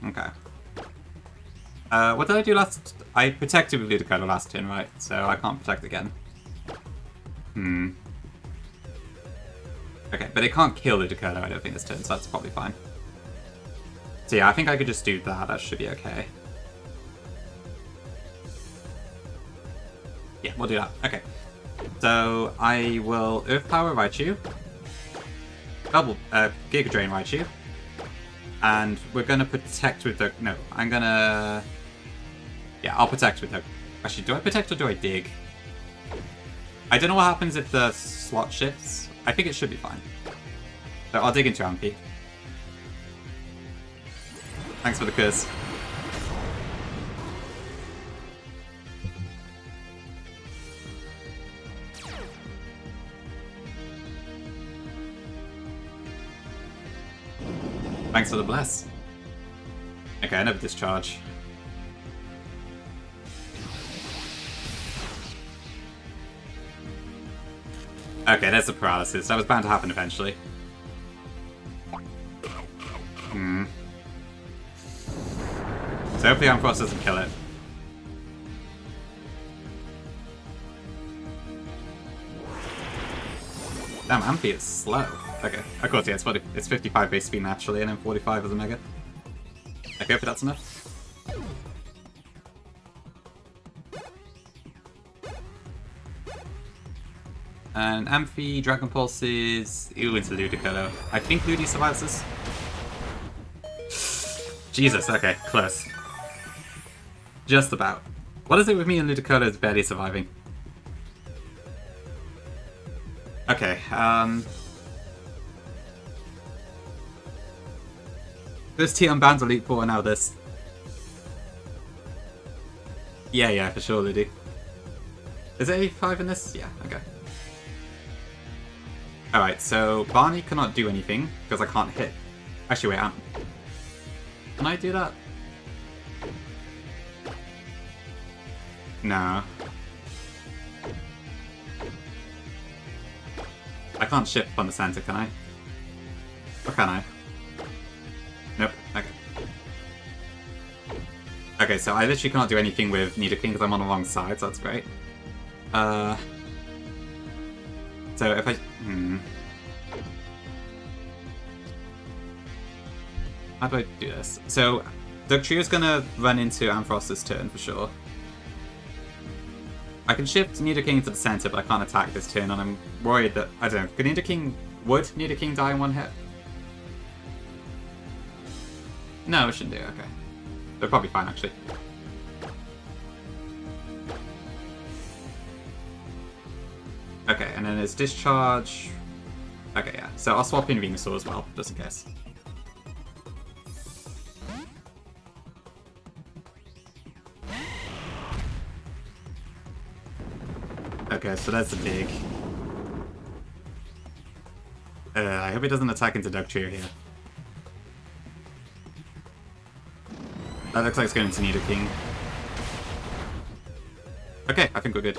Okay. What did I do last? I protected with Ludicolo last turn, right? So I can't protect again. Okay, but it can't kill Ludicolo, I don't think, this turn, so that's probably fine. So yeah, I think I could just do that. That should be okay. Yeah, we'll do that. Okay. So I will Earth Power Raichu. Double Giga Drain Raichu. And we're gonna protect with the... No, I'm gonna... Yeah, I'll protect with the... Actually, do I protect or do I dig? I don't know what happens if the slot shifts. I think it should be fine. So I'll dig into Ampy. Thanks for the curse. Thanks for the bless. Okay, another discharge. Okay, there's the paralysis. That was bound to happen eventually. So hopefully Ampharos doesn't kill it. Damn, Amphi is slow. Okay, of course, yeah, it's 55 base speed naturally, and then 45 as a mega. Okay, but that's enough. And Amphi, Dragon Pulse is... Ooh, into Ludicolo. I think Ludi survives this. Jesus, okay, close. Just about. What is it with me and Ludicolo is barely surviving? Okay, This T Unbound Elite Four, now this. Yeah, for sure, Ludi. Is it 85 in this? Yeah, okay. Alright, so Barney cannot do anything, because I can't hit. Actually, wait, can I do that? No. I can't shift from the center, can I? Or can I? Nope. Okay. Okay, so I literally cannot do anything with Nidoking because I'm on the wrong side, so that's great. So if I... How do I do this? So, Dugtrio's gonna run into Ampharos this turn for sure. I can shift Nidoking to the center, but I can't attack this turn, and I'm worried that... I don't know. Would Nidoking die in one hit? No, it shouldn't do. Okay. They're probably fine, actually. Okay, and then there's Discharge. Okay, yeah. So I'll swap in Venusaur as well, just in case. Okay, so that's a dig. I hope he doesn't attack into Dugtrio here. That looks like it's going to Nidoking. Okay, I think we're good.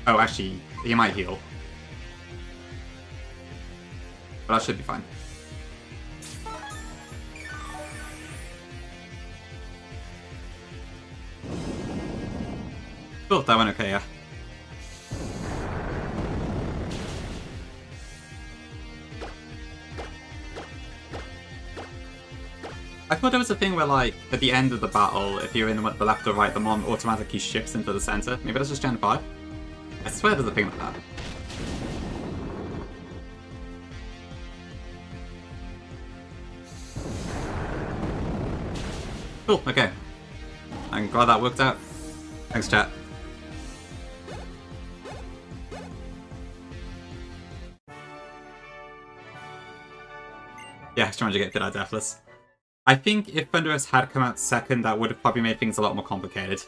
Oh, actually, he might heal. But that should be fine. Cool, that went okay, yeah. I thought there was a thing where, like, at the end of the battle, if you're in the left or right, the mon automatically shifts into the center. Maybe that's just Gen 5? I swear there's a thing like that. Cool, okay. I'm glad that worked out. Thanks, chat. Yeah, trying to get Fit Out Deathless. I think if Thundurus had come out second, that would have probably made things a lot more complicated.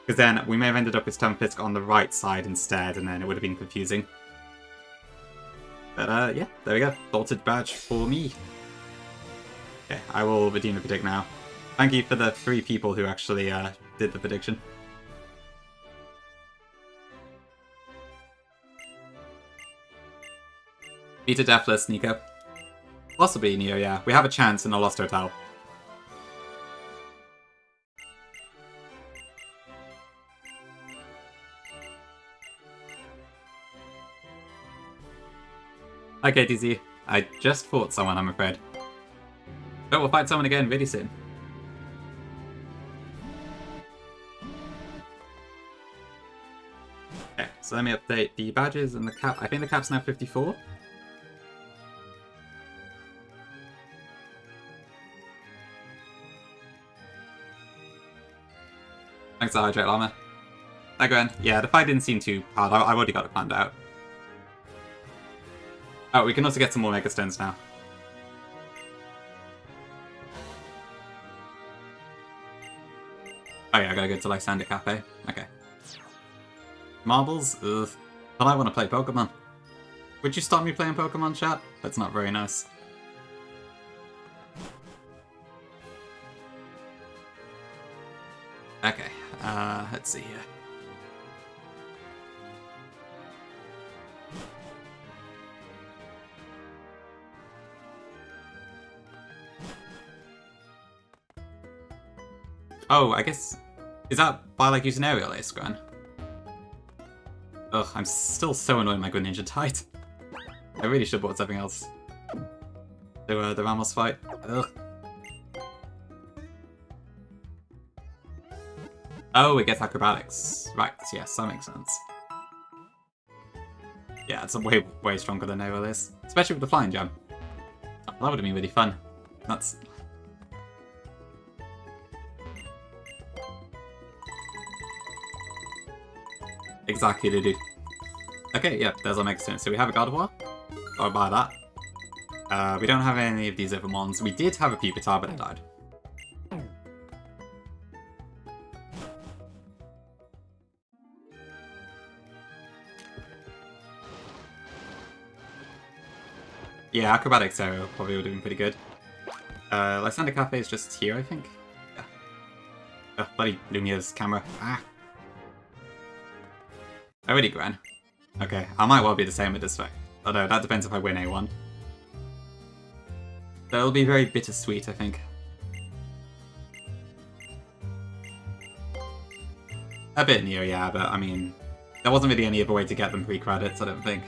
Because then we may have ended up with Stunfisk on the right side instead, and then it would have been confusing. But yeah, there we go. Voltage badge for me. Okay, I will redeem the predict now. Thank you for the 3 people who actually did the prediction. Beta Deathless, Nico. Possibly Neo, yeah. We have a chance in the Lost Hotel. Okay, DZ. I just fought someone, I'm afraid. But we'll fight someone again really soon. Okay, so let me update the badges and the cap. I think the cap's now 54. Thanks, Hydrate Llama. Hi, Gwen. Yeah, the fight didn't seem too hard. I've already got it planned out. Oh, we can also get some more Mega Stones now. Oh yeah, I gotta go to Lysander Cafe. Okay. Marbles? Ugh. But I want to play Pokemon. Would you stop me playing Pokemon, chat? That's not very nice. Okay, let's see here. Oh, I guess... Is that by, like, using Aerial Ace, Gran? Ugh, I'm still so annoyed my Greninja died. I really should have bought something else. To, the Ramos fight. Ugh. Oh, it gets acrobatics. Right, yes, that makes sense. Yeah, it's way stronger than Aerial Ace. Especially with the Flying Jab. Oh, that would have been really fun. That's... Exactly, they do. Okay, yeah, there's our next turn. So we have a Gardevoir. I'll buy that. We don't have any of these other mons. We did have a Pupitar, but it died. Yeah, Acrobatics Aerial probably would have been pretty good. Lysander Cafe is just here, I think. Yeah. Oh, bloody Lumia's camera. Ah. Already Gran. Okay, I might well be the same with this fight. Although, that depends if I win A1. That'll be very bittersweet, I think. A bit near, yeah, but I mean, there wasn't really any other way to get them pre-credits, I don't think.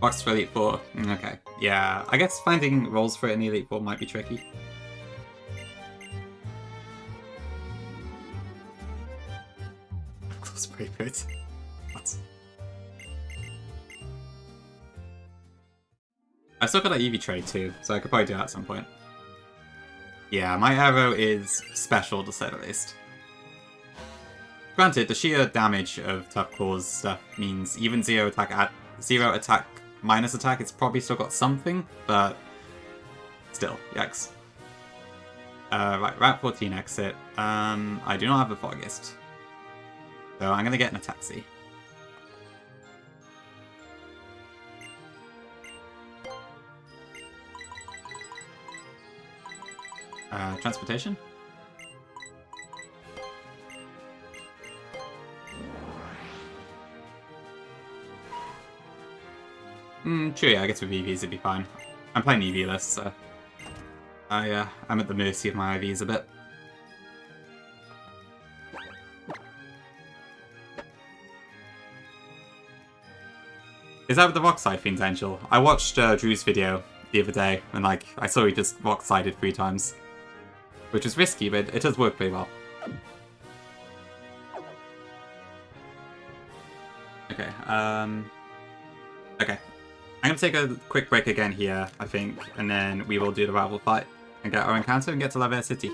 Box for Elite Four. Okay, yeah, I guess finding roles for it in the Elite Four might be tricky. Of course, pretty good. What? I still got that Eevee trade too, so I could probably do that at some point. Yeah, my arrow is special to say the least. Granted, the sheer damage of Tough Claws stuff means even zero attack minus attack, it's probably still got something, but still, yikes. Right, Route 14 exit. I do not have a Fogist, so I'm gonna get in a taxi. Transportation? True, yeah, I guess with EVs it'd be fine. I'm playing EV-less, so... I'm at the mercy of my IVs a bit. Is that with the Rock-Side Fiend's Angel? I watched Drew's video the other day, and like, I saw he just Rock-Sided 3 times. Which was risky, but it does work pretty well. Okay, okay. I'm gonna take a quick break again here, I think, and then we will do the rival fight and get our encounter and get to Laver City.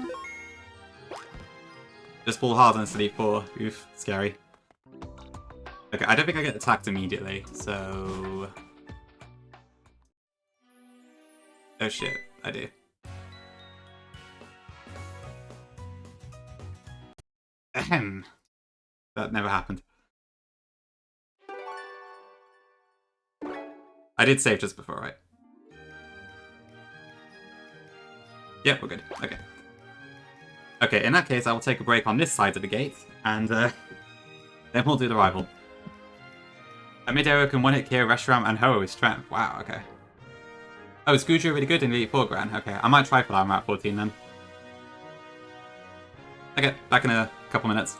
Just pull hard on Elite 4. Oof, scary. Okay, I don't think I get attacked immediately, so... Oh shit, I do. Ahem. That never happened. I did save just before, right? Yeah, we're good. Okay. Okay, in that case, I will take a break on this side of the gate, and then we'll do the rival. A mid-aero can one-hit KO Reshiram and Ho with strength. Wow, okay. Oh, is Gujo really good in the Elite Four, Gran? Okay, I might try for that. I'm at 14 then. Okay, back in a couple minutes.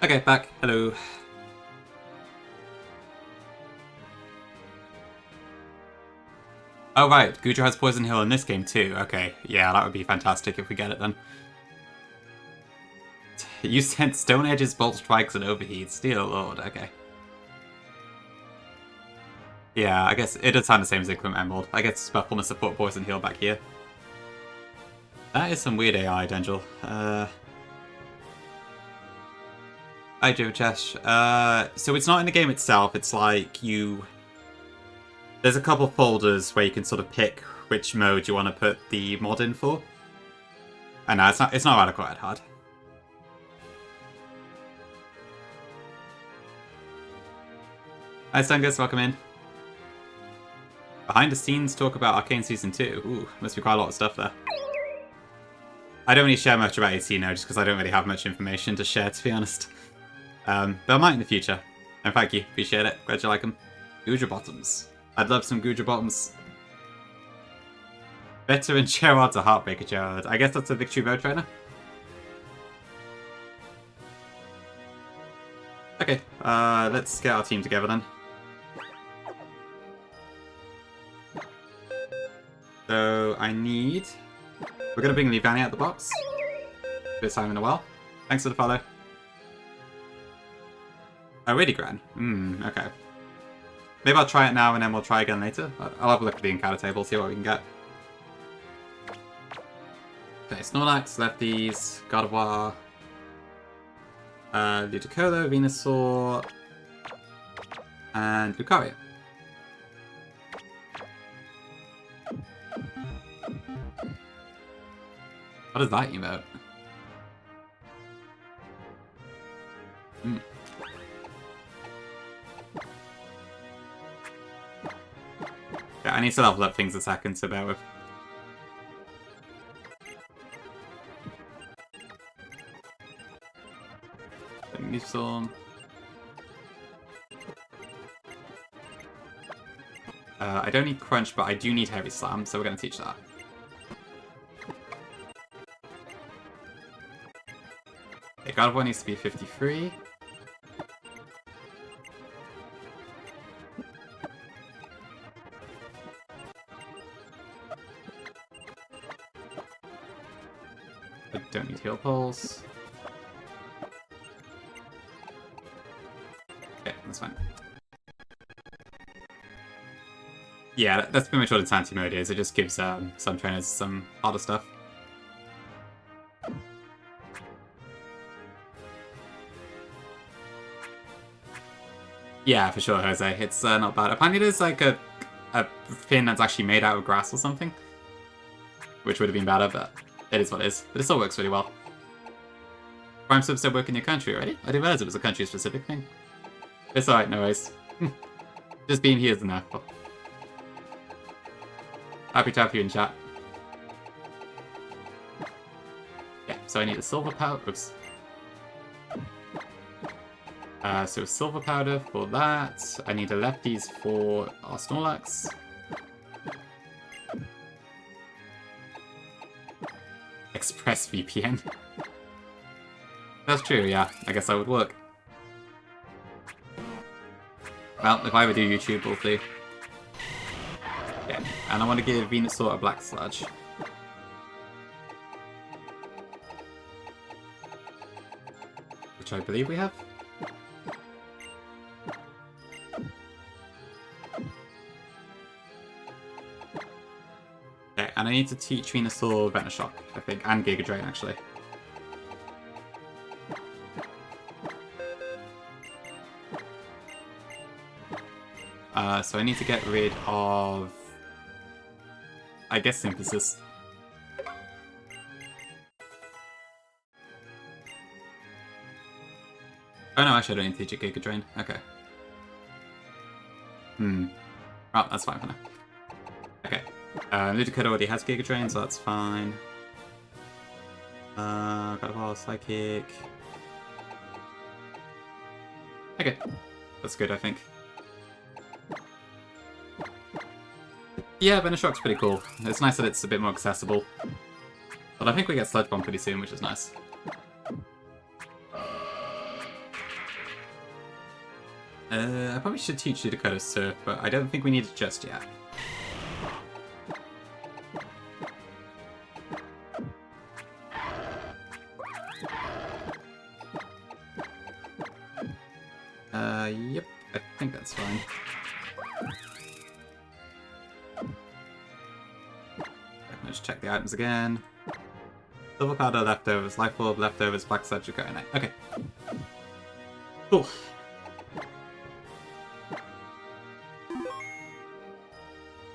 Okay, back. Hello. Oh right, Guja has Poison Hill in this game too. Okay, yeah, that would be fantastic if we get it then. You sent Stone Edge's Bolt Strikes and Overheats. Dear lord, okay. Yeah, I guess it does sound the same as Equipment Emerald. I guess Buffle to support Poison Heal back here. That is some weird AI, Dengel. Hi, Jochesh. So it's not in the game itself, it's like you... There's a couple folders where you can sort of pick which mode you want to put the mod in for. And no, it's not rather quite hard. Hi, Stungus, welcome in. Behind the scenes talk about Arcane Season 2. Ooh, must be quite a lot of stuff there. I don't really share much about AC now, just because I don't really have much information to share, to be honest. But I might in the future. And thank you, appreciate it. Glad you like them. Guja Bottoms. I'd love some Guja Bottoms. Veteran Gerard's a Heartbreaker Gerard. I guess that's a Victory Road Trainer. Okay, let's get our team together then. So I need... We're going to bring Livani out the box. First time in a while. Thanks for the follow. Oh, really, Gran? Okay. Maybe I'll try it now and then we'll try again later. I'll have a look at the encounter table, see what we can get. Okay, Snorlax, Lefties, Gardevoir, Ludicolo, Venusaur, and Lucario. What is that emote? Yeah, I need to level up things a second, so bear with. Storm. I don't need Crunch, but I do need Heavy Slam, so we're going to teach that. Okay, Gardevoir needs to be 53. I don't need Heal Pulse. Okay, that's fine. Yeah, that's pretty much what Insanity Mode is. It just gives some trainers some harder stuff. Yeah, for sure, Jose. It's not bad. Apparently there's like a fin that's actually made out of grass or something. Which would have been better, but it is what it is. But it still works really well. Prime subs still work in your country already? I didn't realize it was a country-specific thing. It's alright, no worries. Just being here is enough. Happy to have you in chat. Yeah, so I need a silver powder. Oops. So a silver powder for that. I need a lefties for our Snorlax. Express VPN. That's true, yeah. I guess that would work. Well, if I ever do YouTube, we'll see. Yeah, and I want to give Venusaur a Black Sludge. Which I believe we have. Okay, and I need to teach Venusaur Venoshock, I think, and Giga Drain, actually. So I need to get rid of... I guess Synthesis. Oh no, actually I don't need to teach it Giga Drain. Okay. Oh, that's fine for now. Okay. Ludicolo already has Giga Drain, so that's fine. Got a Wild Psychic. Okay. That's good, I think. Yeah, Venoshock's pretty cool. It's nice that it's a bit more accessible. But I think we get Sludge Bomb pretty soon, which is nice. I probably should teach you Dakota Surf, but I don't think we need it just yet. Yep, I think that's fine. Let's check the items again. Silver powder leftovers, life orb leftovers, black sludge, Knight. Okay. Cool.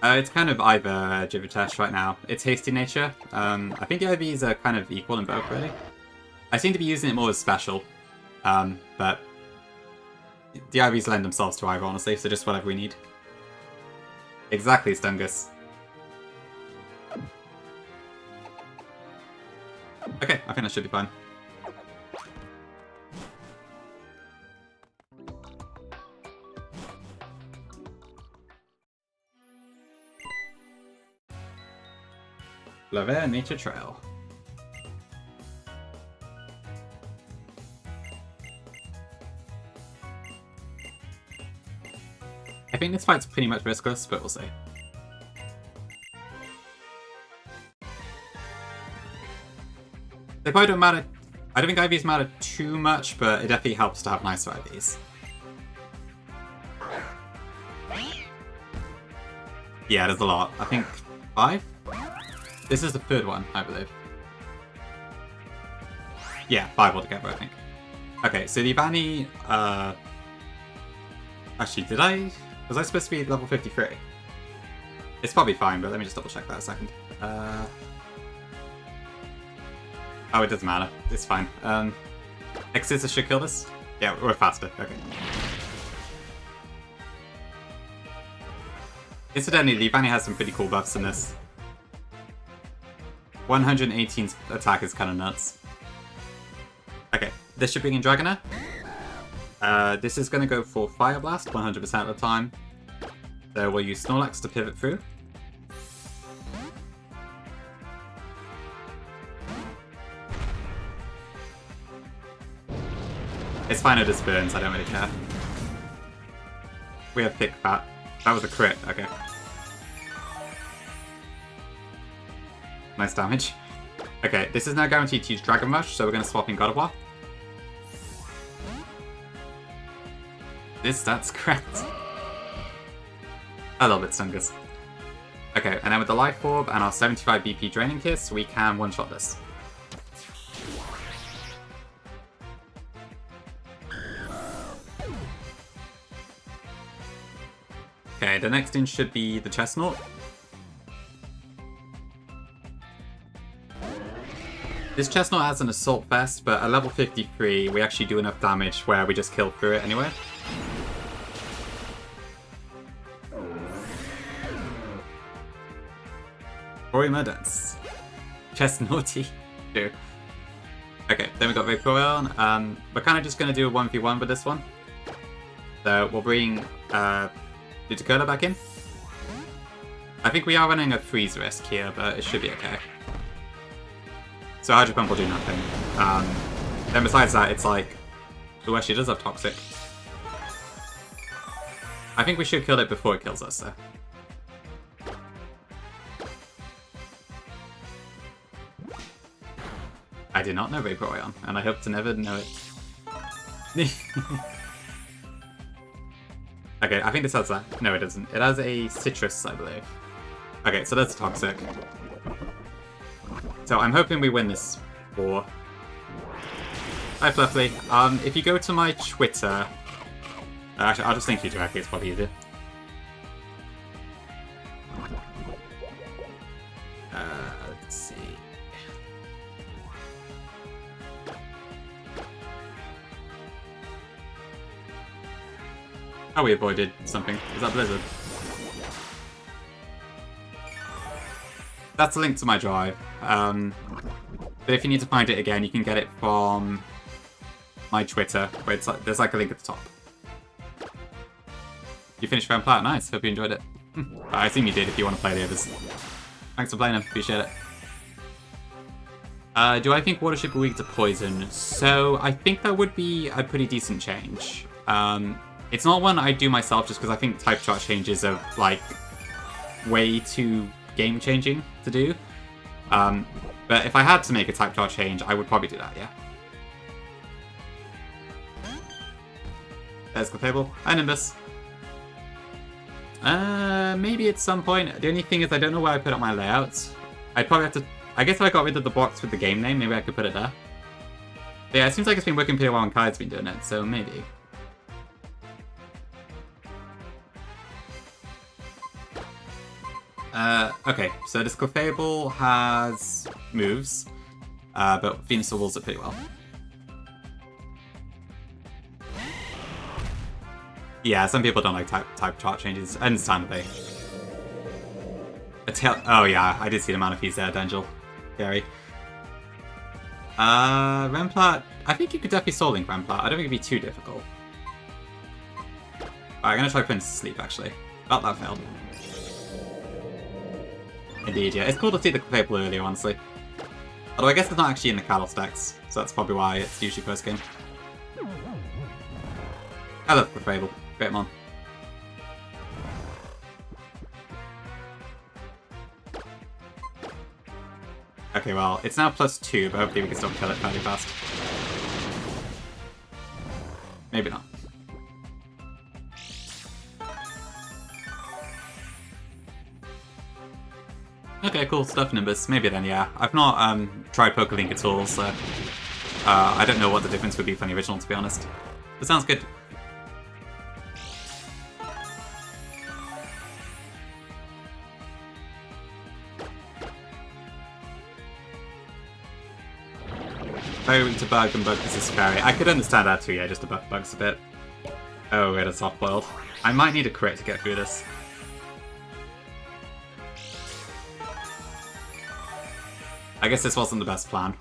It's kind of either Jivitesh right now. It's hasty nature. I think the IVs are kind of equal in both, really. I seem to be using it more as special, but the IVs lend themselves to either, honestly, so just whatever we need. Exactly, Stungus. Okay, I think that should be fine. Laver Nature Trail. I think this fight's pretty much riskless, but we'll see. They probably don't matter. I don't think IVs matter too much, but it definitely helps to have nicer IVs. Yeah, there's a lot. I think 5? This is the third one, I believe. Yeah, 5 altogether, I think. Okay, so the Ivani, actually, was I supposed to be level 53? It's probably fine, but let me just double check that a second. Oh, it doesn't matter. It's fine. X-Scissors should kill this? Yeah, we're faster. Okay. Incidentally, the Ivani has some pretty cool buffs in this. 118 attack is kind of nuts. Okay, this should bring in Dragonair. This is going to go for Fire Blast 100% of the time. So we'll use Snorlax to pivot through. It's fine, it just burns, I don't really care. We have Thick Fat. That was a crit, okay. Nice damage. Okay, this is now guaranteed to use Dragon Rush, so we're going to swap in God of War. That's correct. A little bit Stungus. Okay, and then with the Life Orb and our 75 BP Draining Kiss, we can one-shot this. Okay, the next in should be the Chestnut. This Chestnut has an Assault Vest, but at level 53, we actually do enough damage where we just kill through it anyway. Orima Dance. Chestnutty. Dude. Okay, then we got Vaporeon. We're kind of just going to do a 1v1 with this one. So we'll bring Dakota back in. I think we are running a freeze risk here, but it should be okay. So Hydro Pump will do nothing. Then besides that, it's like... Oh, actually, it does have Toxic. I think we should kill it before it kills us, though. I did not know Vaporeon, and I hope to never know it. Okay, I think this has that. No, it doesn't. It has a Citrus, I believe. Okay, so that's Toxic. So I'm hoping we win this war. Hi, Fluffy. If you go to my Twitter... Actually, I'll just link you directly, it's probably easier. Let's see... Oh, we avoided something. Is that Blizzard? That's a link to my drive. But if you need to find it again, you can get it from my Twitter, where it's like, there's like a link at the top. You finished Grand Plat? Nice. Hope you enjoyed it. I assume you did if you want to play the others. Thanks for playing them. Appreciate it. Do I think Watership are weak to poison? So I think that would be a pretty decent change. It's not one I do myself just because I think type chart changes are, like, way too game-changing to do. But if I had to make a type chart change, I would probably do that, yeah. There's Clefable. Hi, Nimbus. Maybe at some point. The only thing is I don't know where I put up my layouts. I'd probably have to... I guess if I got rid of the box with the game name, maybe I could put it there. But yeah, it seems like it's been working pretty well when Kai's been doing it, so maybe. Okay, so this Clefable has moves, but Venusaur wills it pretty well. Yeah, some people don't like type chart changes, understandably. Oh yeah, I did see the Manaphy's there, Dangel. Gary. Remplat, I think you could definitely Soul Link Remplat. I don't think it'd be too difficult. Alright, I'm gonna try putting it to sleep, actually. Oh, that failed. Indeed, yeah. It's cool to see the Clefable earlier, honestly. Although I guess it's not actually in the Kalos decks, so that's probably why it's usually first game. I love Clefable. Great mon. Okay, well, it's now +2, but hopefully we can still kill it fairly fast. Maybe not. Okay, cool stuff, Nimbus. Maybe then, yeah. I've not tried Pokelink at all, so I don't know what the difference would be from the original, to be honest. But sounds good. Very weak to bug and bug this is scary. I could understand that too, yeah, just to buff bugs a bit. Oh, we had a soft boiled. I might need a crit to get through this. I guess this wasn't the best plan.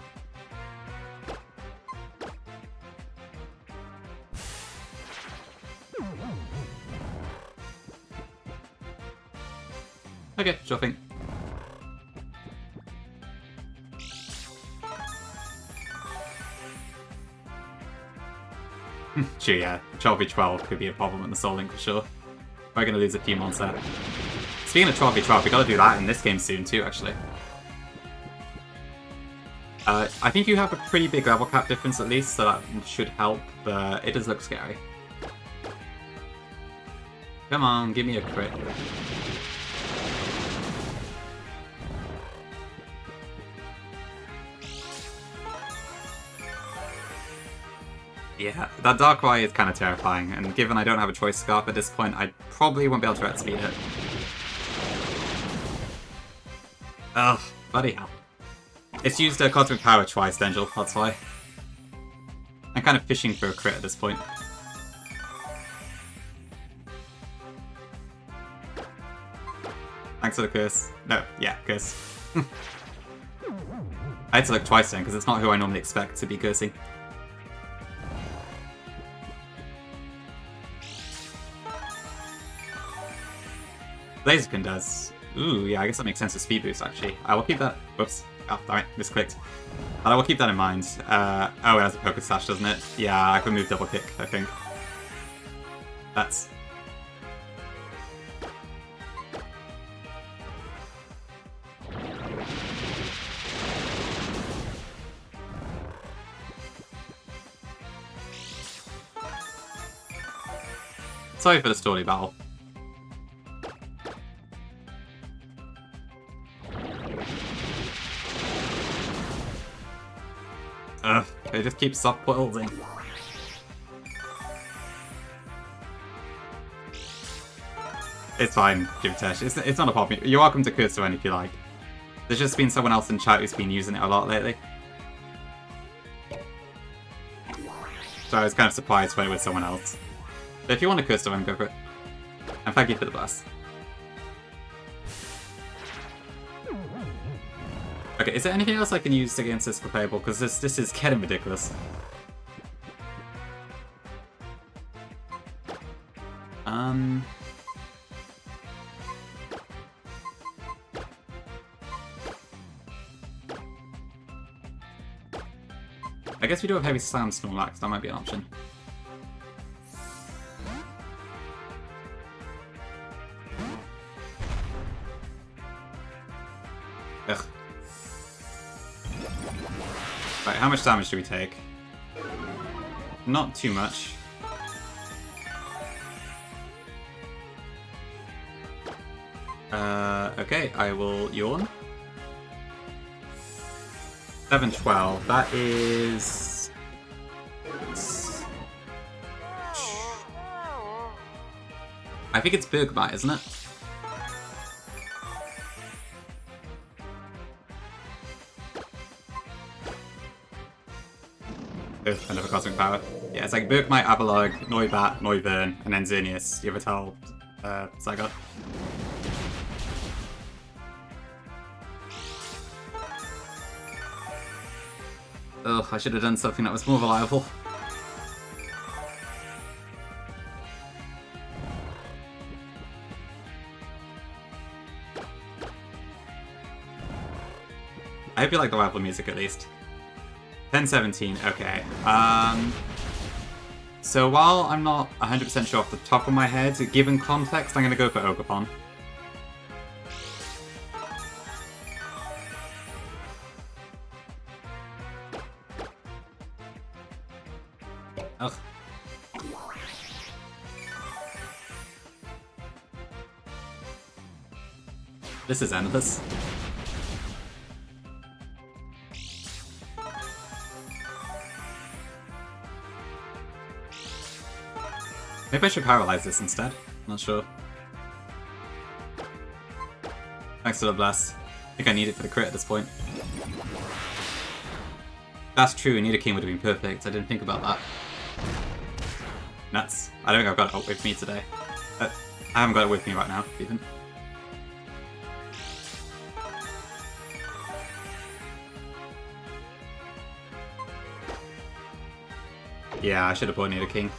Okay, sure thing. Sure, yeah. 12v12 could be a problem in the Soul Link for sure. We're gonna lose a few months there. Speaking of 12v12, we gotta do that in this game soon too, actually. I think you have a pretty big level cap difference at least, so that should help, but it does look scary. Come on, give me a crit. Yeah, that Darkrai is kind of terrifying, and given I don't have a Choice Scarf at this point, I probably won't be able to outspeed it. Ugh, bloody hell. It's used Cosmic Power twice, Dangel, that's why. I'm kind of fishing for a crit at this point. Thanks for the curse. No, yeah, curse. I had to look twice then, because it's not who I normally expect to be cursing. Blaziken does. Ooh, yeah, I guess that makes sense with Speed Boost, actually. I will keep that... Whoops. Oh, alright, misclicked. I will keep that in mind. Oh, it has a Poké Slash, doesn't it? Yeah, I can move Double Kick, I think. That's... Sorry for the story battle. Ugh, it just keeps soft building. It's fine, Jimtesh. It's not a problem. You're welcome to curse when if you like. There's just been someone else in chat who's been using it a lot lately. So I was kind of surprised when it was someone else. But if you want to curse someone, go for it. And thank you for the blast. Okay, is there anything else I can use against this Clefable? Because this is getting ridiculous. I guess we do have Heavy Slam Snorlax, that might be an option. Ugh. Right, how much damage do we take? Not too much. Okay, I will yawn. 7-12, that is... I think it's Bergmite, isn't it? Both kind of a cosmic power. Yeah, it's like Bergmite, Avalog, Noibat, Noivern, and then Xerneas, Yveltal, Zygarde. Ugh, I should have done something that was more reliable. I hope you like the rival music at least. 10-17, okay. So while I'm not 100% sure off the top of my head, given context, I'm going to go for Ogerpon. Ugh. This is endless. Maybe I should paralyze this instead. Not sure. Thanks for the bless. I think I need it for the crit at this point. That's true, Nidoking would have been perfect. I didn't think about that. Nuts. I don't think I've got it with me today. I haven't got it with me right now, even. Yeah, I should have bought Nidoking.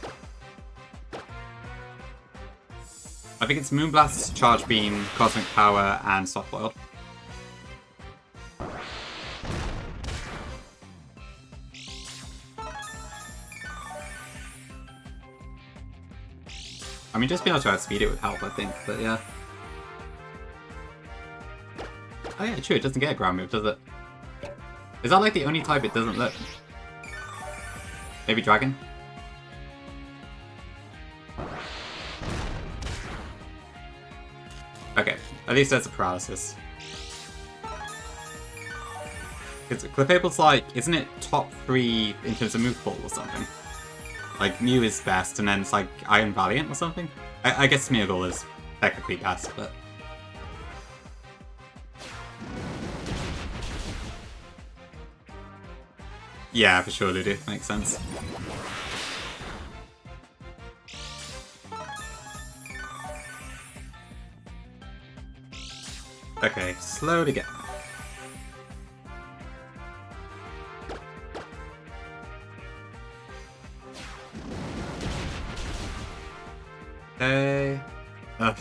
I think it's Moonblast, Charge Beam, Cosmic Power, and Soft Boiled. I mean, just being able to outspeed it would help, I think, but yeah. Oh yeah, true, it doesn't get a ground move, does it? Is that like the only type it doesn't look? Maybe Dragon? Okay, at least that's a paralysis. Because Clefable's like, isn't it top 3 in terms of move pool or something? Like, Mew is best, and then it's like Iron Valiant or something? I guess Smeargle is technically best, but... Yeah, for sure, Ludo. Makes sense. Okay, slowly get. Okay. Ugh.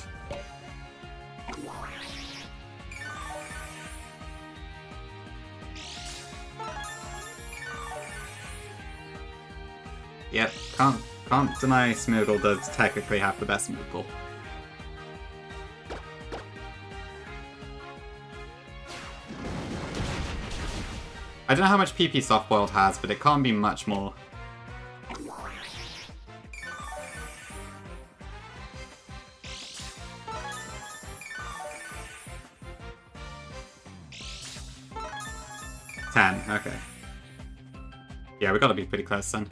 Yep, can't deny Smeargle does technically have the best move pool. I don't know how much PP Softboiled has, but it can't be much more. Okay. Yeah, we gotta be pretty close then.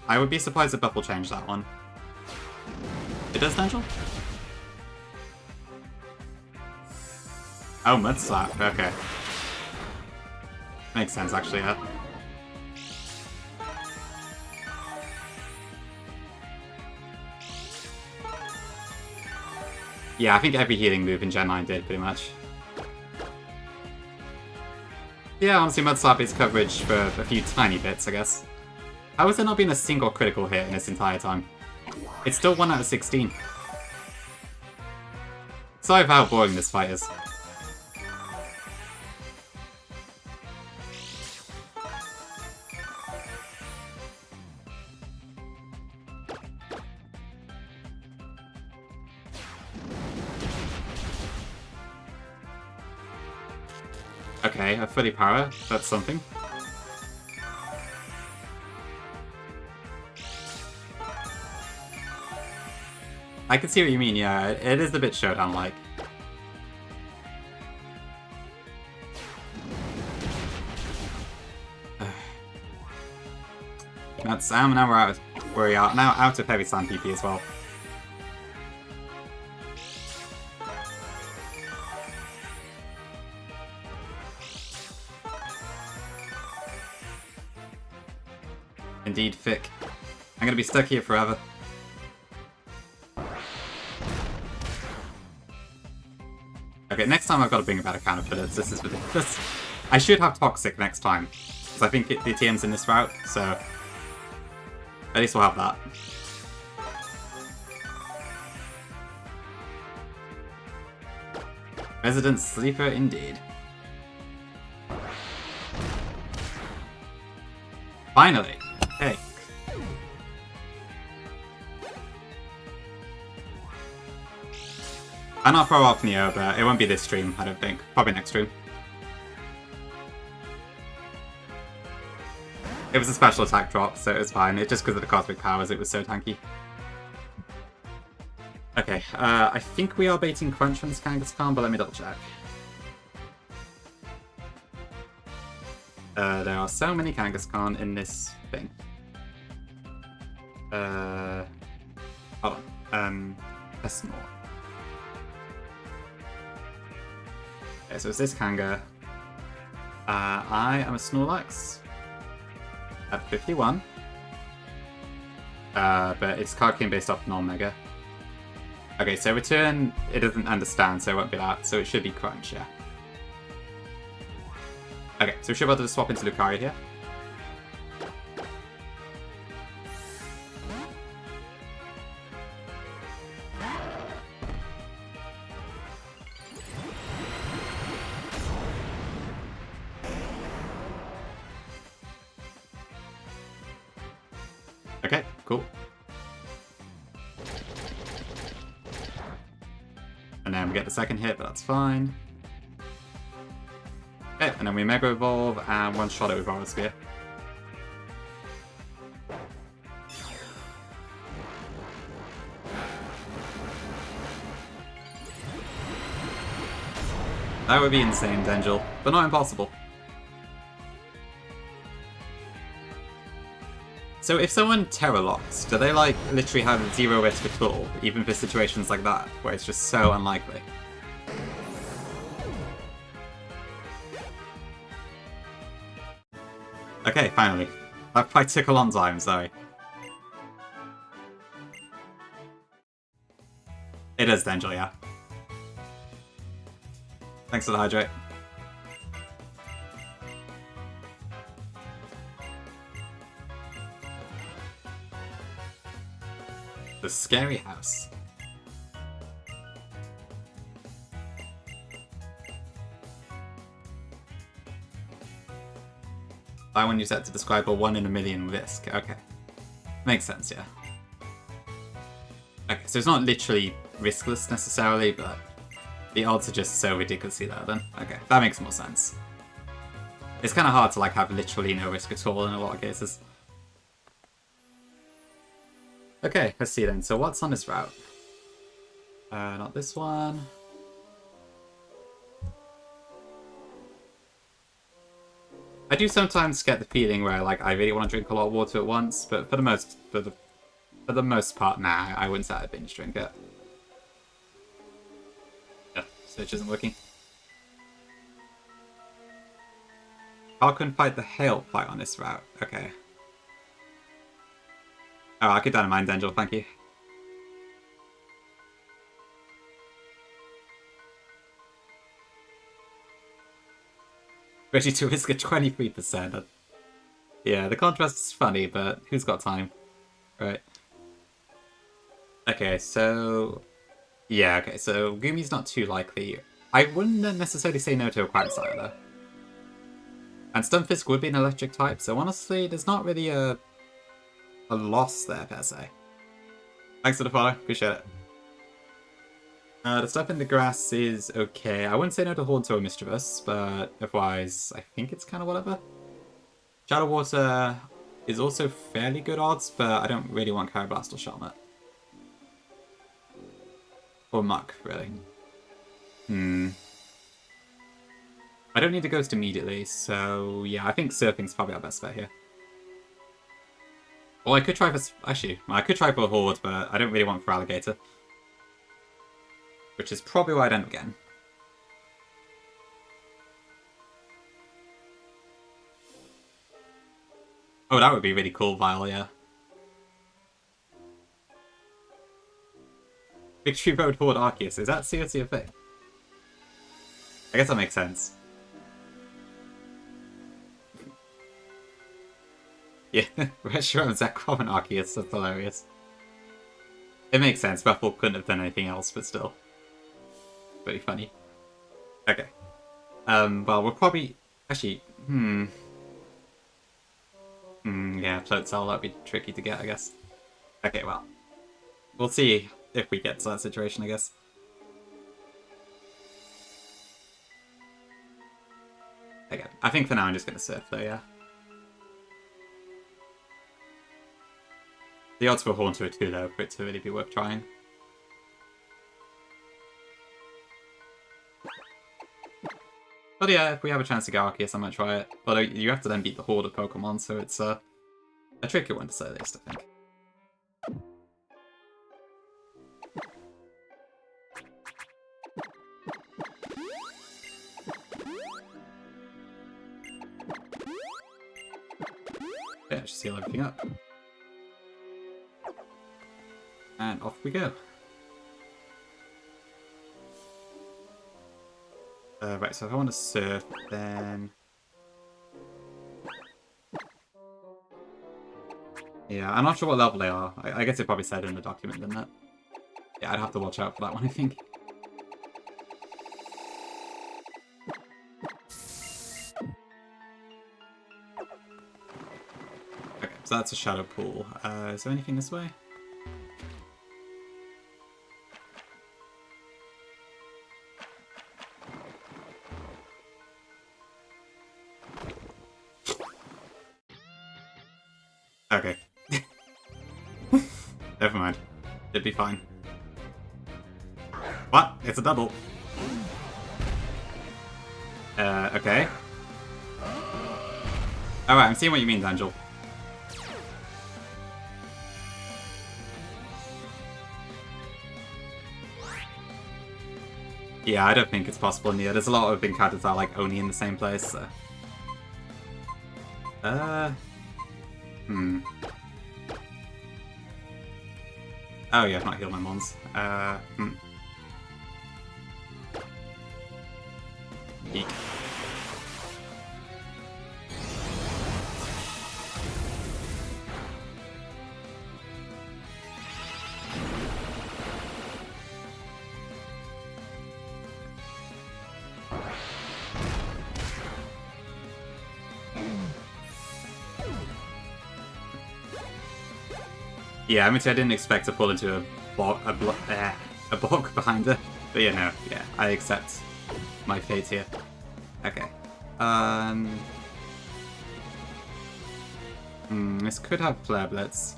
I would be surprised if Buff will change that one. It does, Nigel? Oh, Mud Slap, okay. Makes sense, actually, yeah. Yeah, I think every healing move in Gen 9 did, pretty much. Yeah, honestly, Mud Slap is coverage for a few tiny bits, I guess. How has there not been a single critical hit in this entire time? It's still 1 out of 16. Sorry for how boring this fight is. Okay, a fully power. That's something. I can see what you mean, yeah. It is a bit Showdown-like. That's now we're out of where we are. Now out of heavy sand PP as well. Indeed, thick. I'm gonna be stuck here forever. Okay, next time I've got to bring a better counter for this. This is ridiculous. I should have Toxic next time, because I think the TM's in this route, so at least we'll have that. Resident Sleeper indeed. Finally! Okay. I'm not throw off Neo, but it won't be this stream, I don't think. Probably next stream. It was a special attack drop, so it was fine. It just because of the cosmic powers, it was so tanky. Okay, I think we are baiting Crunch from this Kangaskhan, but let me double check. There are so many Kangaskhan in this thing. Hold on. A Snore. Okay, so it's this Kanga. I am a Snorlax. At 51. But it's card game based off non-mega. Okay, so return, it doesn't understand, so it won't be that. So it should be Crunch, yeah. Okay, so we should be able to swap into Lucario here. Okay, cool. And then we get the second hit, but that's fine. Okay, and then we Mega Evolve and one-shot it with Aura Sphere. That would be insane, Dengel, but not impossible. So if someone Terra locks, do they like literally have zero risk at all, even for situations like that, where it's just so unlikely? Okay, finally. That probably took a long time, sorry. It is Dengel, yeah. Thanks for the hydrate. The scary house. Buy one you set to describe a 1 in a million risk. Okay. Makes sense, yeah. Okay, so it's not literally riskless necessarily, but the odds are just so ridiculously low then. Okay, that makes more sense. It's kind of hard to like have literally no risk at all in a lot of cases. Okay, let's see then. So what's on this route? Not this one. I do sometimes get the feeling where like I really want to drink a lot of water at once, but for the most part, nah, I wouldn't say I'd binge drink it. Yeah, Switch isn't working. I couldn't fight the hail fight on this route. Okay. Oh, I could Dynamite Dengel, thank you. Ready to risk a 23%. Yeah, the contrast is funny, but who's got time? Right. Okay, so... Yeah, okay, so Gumi's not too likely. I wouldn't necessarily say no to a Quagsire, though. And Stunfisk would be an electric type, so honestly, there's not really a loss there, per se. Thanks for the follow, appreciate it. The stuff in the grass is okay. I wouldn't say no to Hordes or Mischievous, but otherwise, I think it's kind of whatever. Shadow Water is also fairly good odds, but I don't really want Pyroblast or Shelmet. Or Muck, really. I don't need a Ghost immediately, so yeah, I think Surfing's probably our best bet here. Well, I could try for... Actually, I could try for a Horde, but I don't really want for Alligator. Which is probably what I'd end up getting. Oh, that would be really cool, Vile, yeah. Victory Road Horde Arceus, is that seriously a thing? I guess that makes sense. Yeah, Reshiram, Zekrom, and Arceus, that's hilarious. It makes sense, Buffalo couldn't have done anything else, but still. Pretty funny. Okay. Well, we're probably... Actually, yeah, Float Cell, that'd be tricky to get, I guess. Okay, well. We'll see if we get to that situation, I guess. Okay, I think for now I'm just going to Surf, though, yeah. The odds for Haunter are too low for it to really be worth trying. But yeah, if we have a chance to get Arceus, I might try it. Although you have to then beat the Horde of Pokemon, so it's a tricky one to say at least, I think. Yeah, just heal everything up. And off we go. Right, so if I want to Surf, then... Yeah, I'm not sure what level they are. I guess it probably said in the document, didn't it? Yeah, I'd have to watch out for that one, I think. Okay, so that's a Shadow Pool. Is there anything this way? Okay. Never mind. It'd be fine. What? It's a double. Okay. Alright, I'm seeing what you mean, Angel. Yeah, I don't think it's possible in here. There's a lot of encounters that are like only in the same place, so... Oh yeah, I've not healed my mons. Eek. Yeah, I mean, I didn't expect to pull into a block behind her. But yeah, no, yeah, I accept my fate here. Okay. This could have Flare Blitz.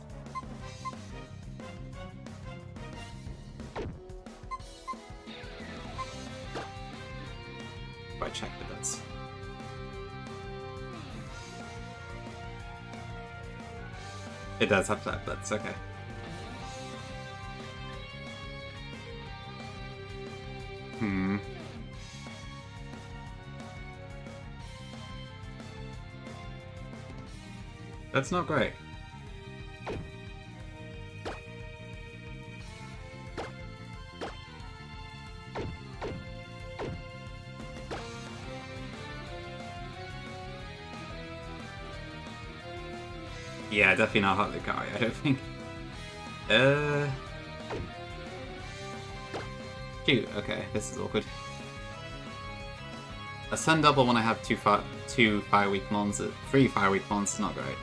I check the bits. It does have Flare Blitz, okay. That's not great. Yeah, definitely not Hot Lucario, I don't think. Shoot, okay, this is awkward. A Sun Double when I have two Fire Weak Mons, 3 Fire Weak Mons is not great.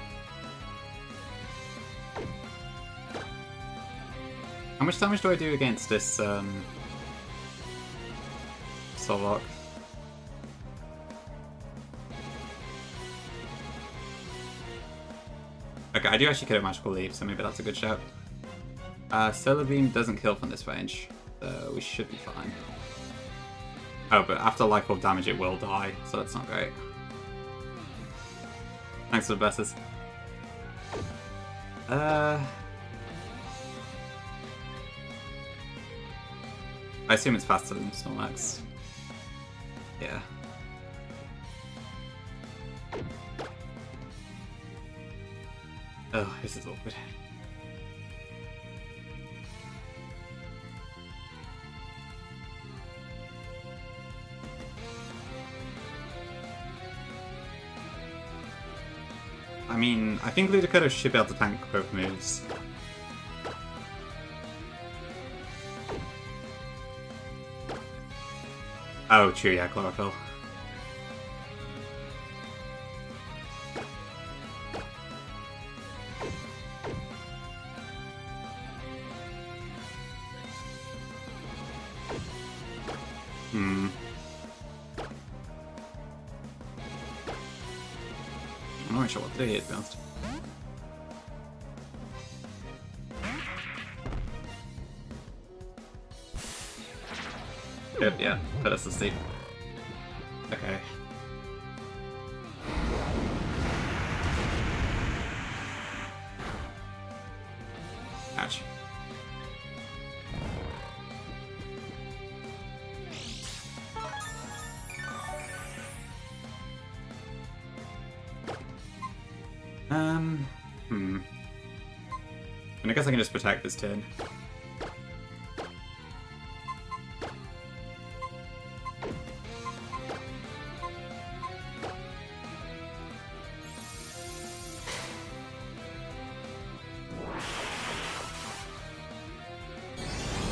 How much damage do I do against this Nuzlocke. Okay, I do actually get a Magical Leap, so maybe that's a good shout. Solar Beam doesn't kill from this range, so we should be fine. Oh, but after Life Orb damage it will die, so that's not great. Thanks for the blesses. I assume it's faster than Snorlax. Yeah. Oh, this is awkward. I mean, I think Ludicolo should be able to tank both moves. Oh, true, yeah, Chlorophyll. I'm not really sure what to do here, to be honest. Good, yeah, put us to sleep. Okay. Ouch. And I guess I can just protect this turn.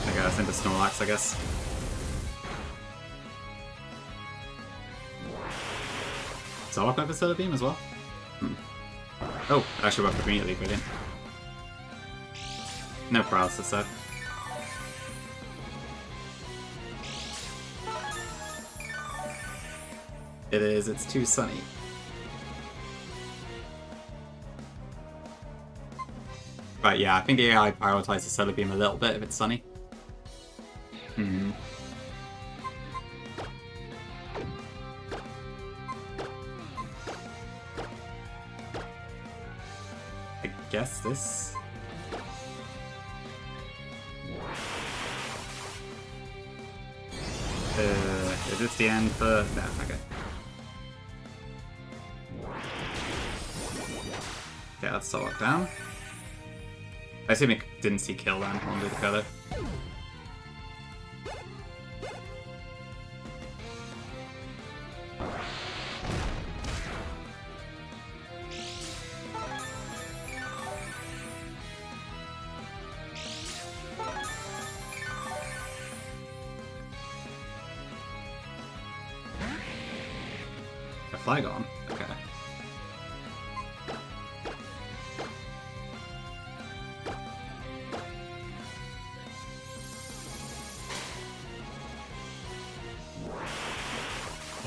Okay, that's into Snorlax, I guess. So I'll up a Solar Beam as well? Oh, it actually worked immediately, brilliant. No paralysis though. It is, it's too sunny. Right, yeah, I think AI prioritizes Solar Beam a little bit if it's sunny. I guess this... is this the end for... No, okay. Yeah, let's start locked down. I assume it didn't see kill then on Ludicolo. A Flygon? Okay.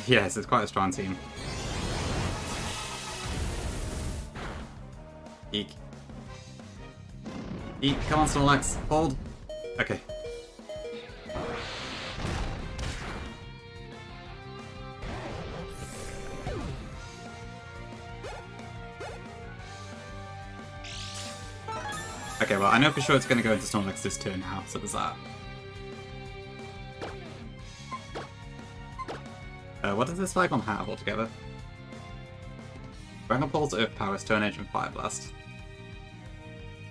Yes, it's quite a strong team. Eek. Eek, come on, Snorlax. Hold. Okay. Okay, well, I know for sure it's going to go into Snorlax this turn now, so there's that. What does this Flygon have altogether? Dragon Pulse, Earth Power, Stone Edge, and Fire Blast.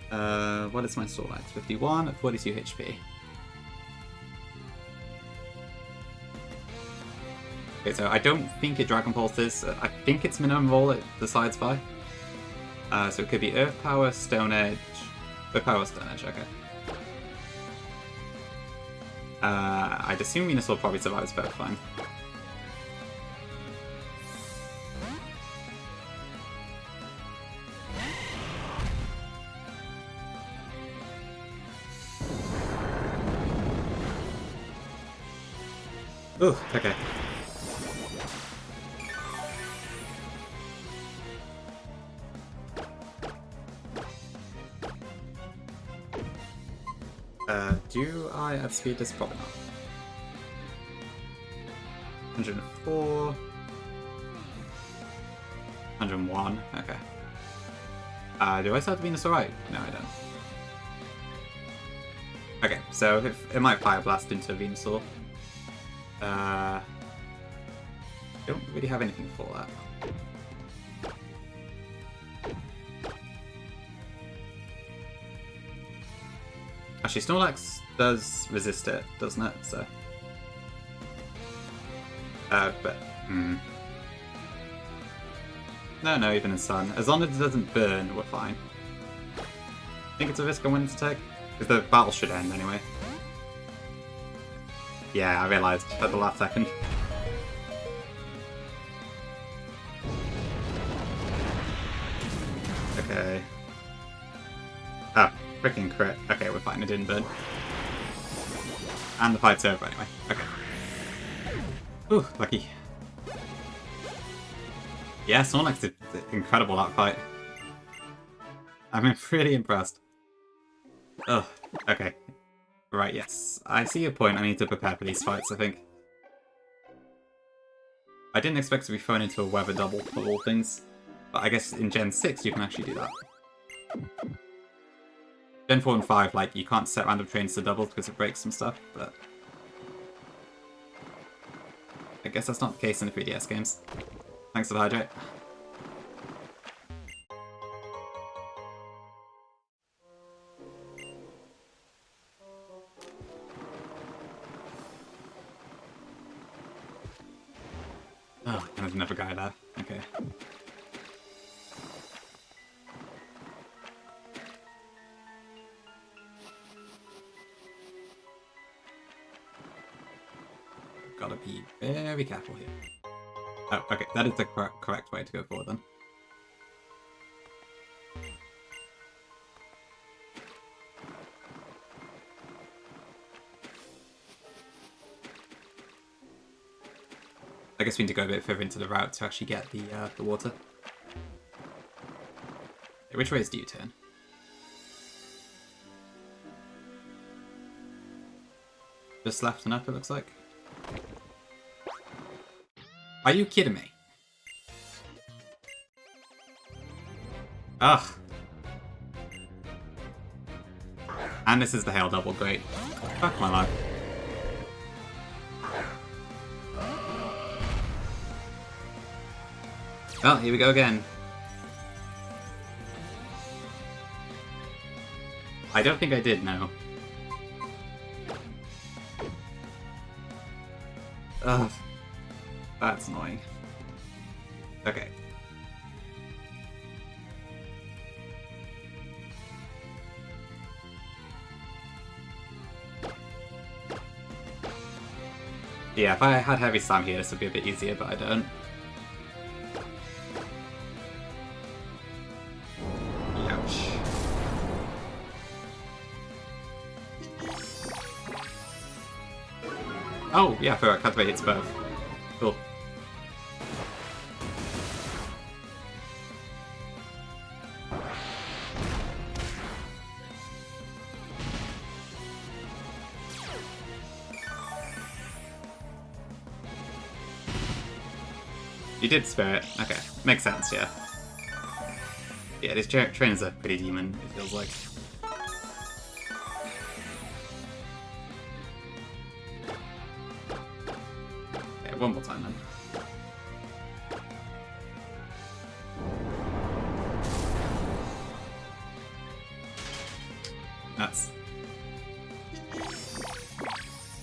What is my Snorlax? 51 at 42 HP. Okay, so I don't think it Dragon Pulses. I think its minimum roll it decides by. So it could be Earth Power, Stone Edge. Earth Power, Stone Edge, okay. I'd assume Venusaur probably survives both fine. Ooh, okay. Do I add speed? This probably not. 104. 101. Okay. Do I start Venusaur right? No, I don't. Okay, so it might Fire Blast into Venusaur. Don't really have anything for that. Actually, Snorlax does resist it, doesn't it? So, but no, even in Sun. As long as it doesn't burn, we're fine. I think it's a risk I'm willing to take, because the battle should end anyway. Yeah, I realised at the last second. Okay. Oh, freaking crit. Okay, we're fine, it didn't burn. And the fight's over anyway. Okay. Ooh, lucky. Yeah, Snorlax did incredible that fight. I'm pretty impressed. Ugh, okay. Right, yes. I see your point. I need to prepare for these fights, I think. I didn't expect to be thrown into a weather double, of all things. But I guess in Gen 6 you can actually do that. Gen 4 and 5, like, you can't set random trains to doubles because it breaks some stuff, but... I guess that's not the case in the 3DS games. Thanks for the hydrate. Oh, there's another guy there. Okay. Gotta be very careful here. Oh, okay, that is the correct way to go forward then. I guess we need to go a bit further into the route to actually get the water. Okay, which ways do you turn? Just left and up, it looks like. Are you kidding me? Ugh. And this is the hail double, great. Fuck my life. Well, here we go again. I don't think I did, no. Ugh. That's annoying. Okay. Yeah, if I had Heavy Slam here, this would be a bit easier, but I don't. Ouch. Oh, yeah, I forgot Cultivate hits both. Cool. You did Spirit. Okay. Makes sense, yeah. Yeah, these trainers are pretty demon, it feels like. Okay, one more time then. Nuts.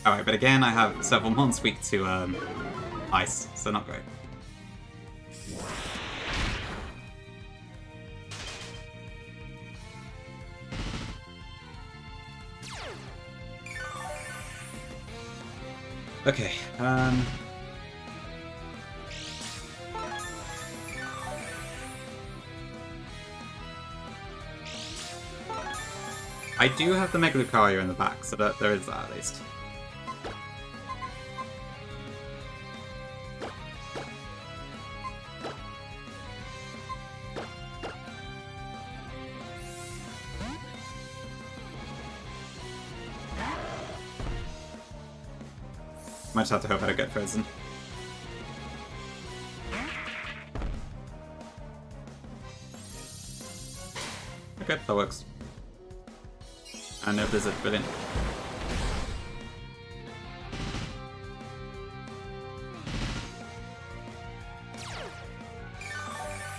Alright, but again, I have several months weak to ice, so not great. Okay, I do have the Mega Lucario in the back, so that there is that at least. Might just have to hope I don't get frozen. Okay, that works. And no blizzard, brilliant.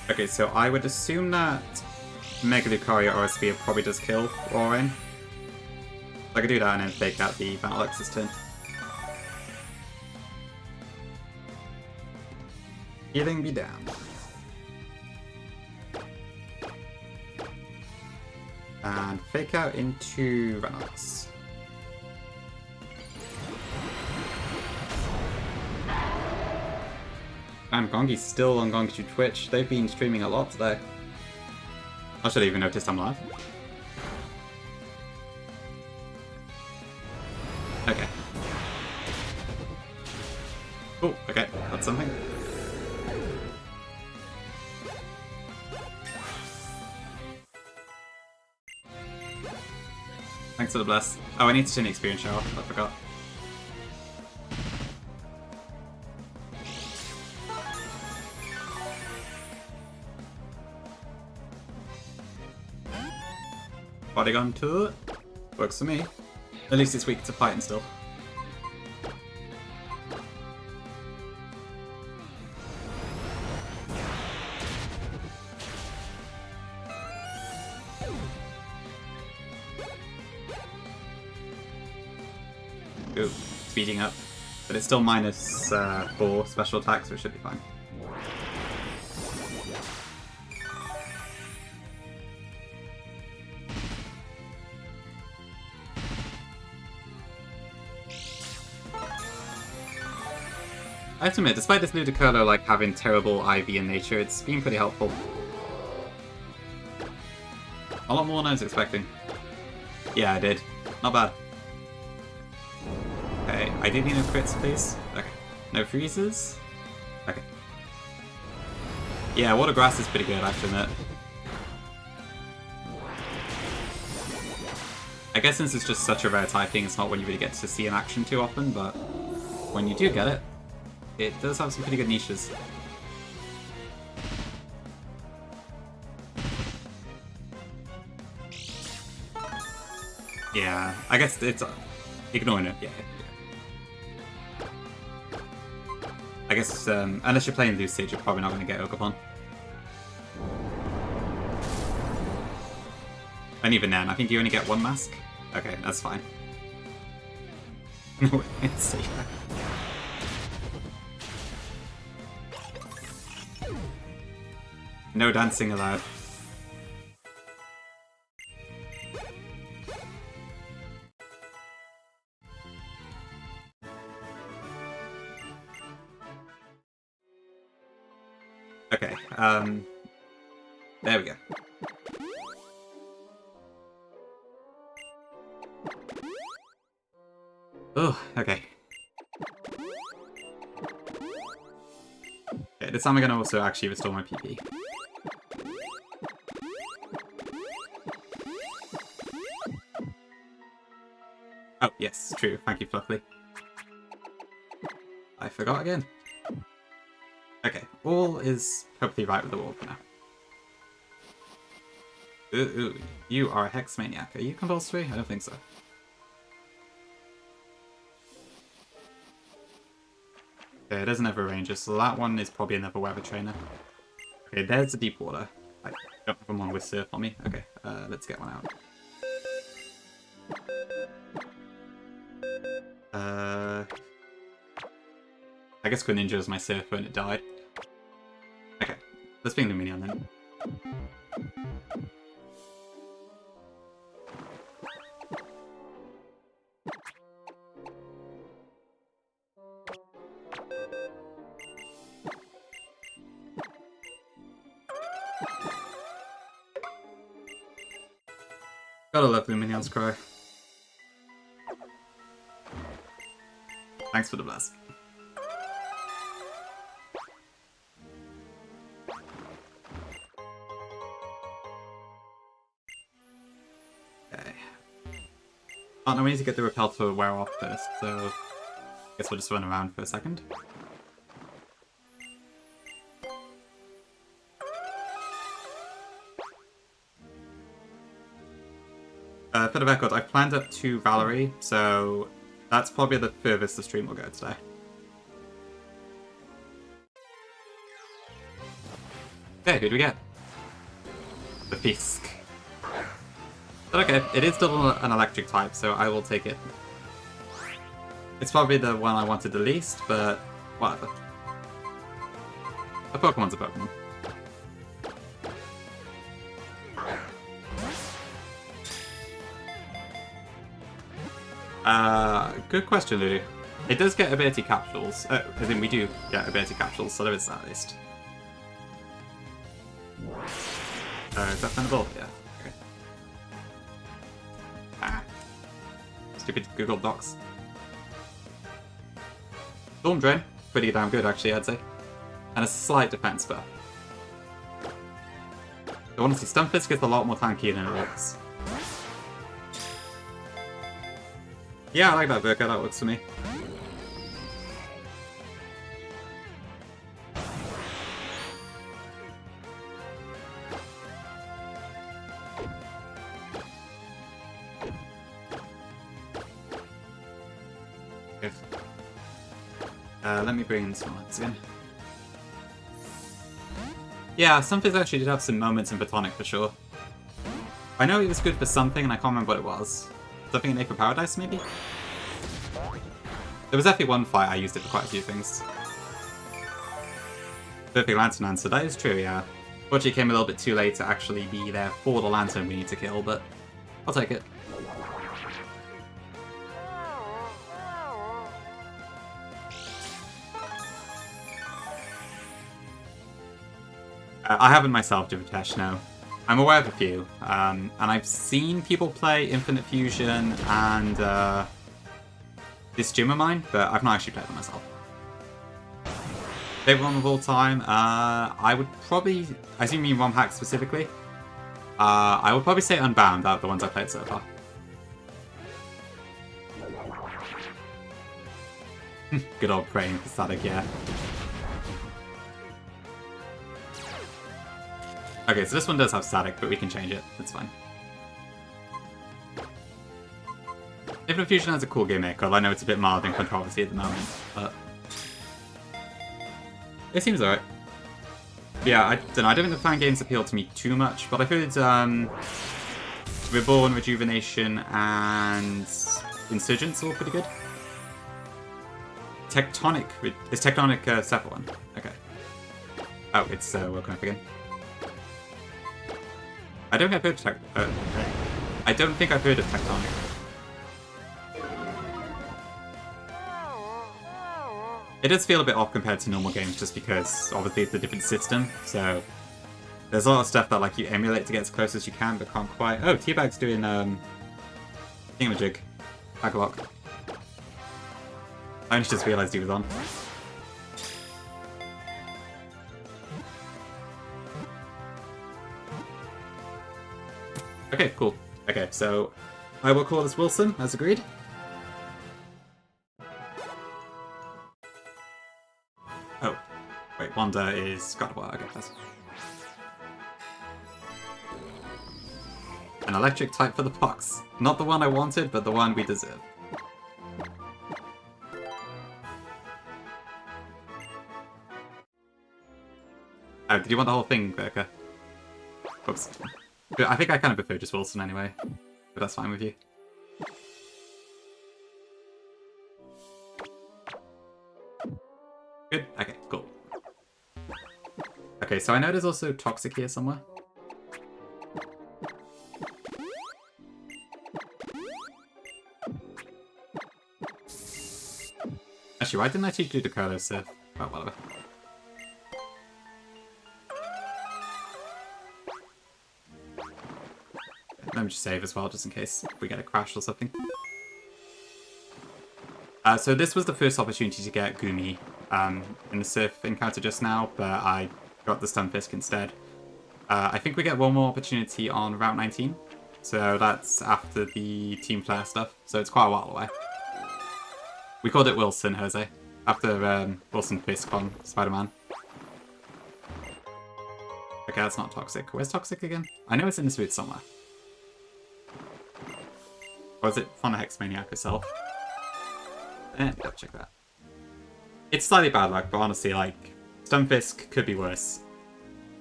Okay, so I would assume that Mega Lucario or Sphere probably does kill Orion. I could do that and then fake out the Battle Axis turn. Healing me down. And fake out into Ranox. And Gongi's still on Gongi Twitch. They've been streaming a lot today. I should have even noticed I'm live. Okay. Oh, okay. That's something. Thanks for the bless. Oh, I need to turn the experience show off. I forgot. Bodygun 2. Works for me. At least it's weak to fighting still. Ooh, speeding up. But it's still minus 4 special attack, so it should be fine. I have to admit, despite this Ludicolo like having terrible IV in nature, it's been pretty helpful. A lot more than I was expecting. Yeah, I did. Not bad. Okay, I did need no crits, please. Okay. No freezes? Okay. Yeah, Water Grass is pretty good, I have to admit. I guess since it's just such a rare typing, it's not one you really get to see in action too often, but when you do get it, it does have some pretty good niches. Yeah, I guess it's ignoring it, yeah. I guess, unless you're playing Loose Stage, you're probably not going to get Ogerpon. And even then, I think you only get one mask. Okay, that's fine. No, it's safer. No dancing allowed. Okay, there we go. Oh, okay. Okay, this time I'm gonna also actually restore my PP. Oh, yes, true. Thank you, Fluffy. I forgot again. Okay, all is perfectly right with the wall for now. Ooh, you are a Hex Maniac. Are you compulsory? I don't think so. Okay, there's another Ranger, so that one is probably another Weather Trainer. Okay, there's the Deep Water. I don't have one with Surf on me. Okay, let's get one out. I guess Greninja was my Surf when it died. Okay, let's bring Luminion then. Gotta love Luminion's cry. Thanks for the blast. Okay. Oh no, we need to get the repel to wear off first, so Guess we'll just run around for a second. For the record, I've planned up to Valerie, so that's probably the furthest the stream will go today. Okay, who do we get? The Fisk. But okay, it is still an electric type, so I will take it. It's probably the one I wanted the least, but whatever. A Pokemon's a Pokemon. Good question, Lulu. It does get ability capsules. As in, we do get ability capsules, so there is that at least. Is that finnable? Yeah. Okay. Ah. Stupid Google Docs. Storm Drain. Pretty damn good, actually, I'd say. And a slight defense buff. So honestly, Stunfisk is a lot more tanky than it looks. Yeah, I like that Burka, that works for me. Okay. Let me bring in some lights in. Yeah, Stunfisk actually did have some moments in Botanic for sure. I know it was good for something, and I can't remember what it was. Something in Ape of Paradise, maybe? There was definitely one fight I used it for quite a few things. Perfect Lantern answer, that is true, yeah. Fortunately, it came a little bit too late to actually be there for the Lantern we need to kill, but I'll take it. I haven't myself, Jivitesh, no. I'm aware of a few, and I've seen people play Infinite Fusion and this gym of mine, but I've not actually played them myself. Favorite one of all time? I would probably, I assume you mean ROM hack specifically. I would probably say Unbound out of the ones I played so far. Good old praying for static, yeah. Okay, so this one does have static, but we can change it. It's fine. Infinite Fusion has a cool gimmick, although I know it's a bit mild in controversy at the moment, but it seems alright. Yeah, I don't know, I don't think the fan games appeal to me too much, but I've heard Reborn, Rejuvenation, and Insurgents all pretty good. Tectonic, is Tectonic a separate one? Okay. Oh, it's woken up again. I don't think I've heard of I don't think I've heard of Tectonic. It does feel a bit off compared to normal games just because obviously it's a different system, so there's a lot of stuff that like you emulate to get as close as you can but can't quite. Oh, Teabag's doing thingamajig. Baglock. I only just realised he was on. Okay, cool. Okay, so I will call this Wilson, as agreed. Oh, wait, Wanda is God of War. Okay, that's an electric type for the Pox. Not the one I wanted, but the one we deserve. Oh, did you want the whole thing, Berka? Oops. I think I kind of prefer just Wilson anyway, but that's fine with you. Good? Okay, cool. Okay, so I know there's also Toxic here somewhere. Actually, why didn't I teach you to Curlo Surf? Oh, whatever. Let me just save as well, just in case we get a crash or something. So this was the first opportunity to get Gumi in the Surf encounter just now, but I got the Stunfisk instead. I think we get one more opportunity on Route 19, so that's after the Team Flare stuff, so it's quite a while away. We called it Wilson, Jose. After Wilson Fisk on Spider-Man. Okay, that's not Toxic. Where's Toxic again? I know it's in this boot somewhere. Or is it Fauna Hexmaniac herself? Double check that. It's slightly bad luck, but honestly, like, Stunfisk could be worse.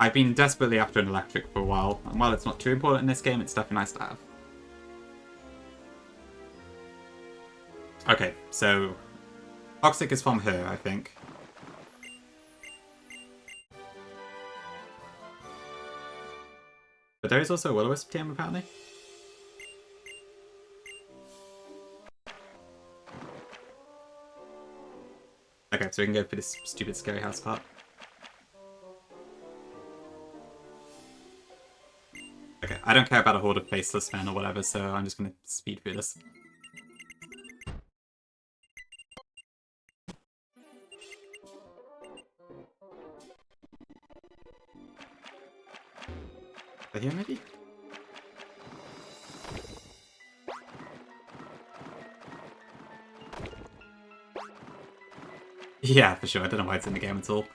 I've been desperately after an electric for a while, and while it's not too important in this game, it's definitely nice to have. Okay, so Toxic is from her, I think. But there is also a Will-O-Wisp TM, apparently. Okay, so we can go for this stupid scary house part. Okay, I don't care about a horde of faceless men or whatever, so I'm just gonna speed through this. Are here, maybe? Yeah, for sure. I don't know why it's in the game at all.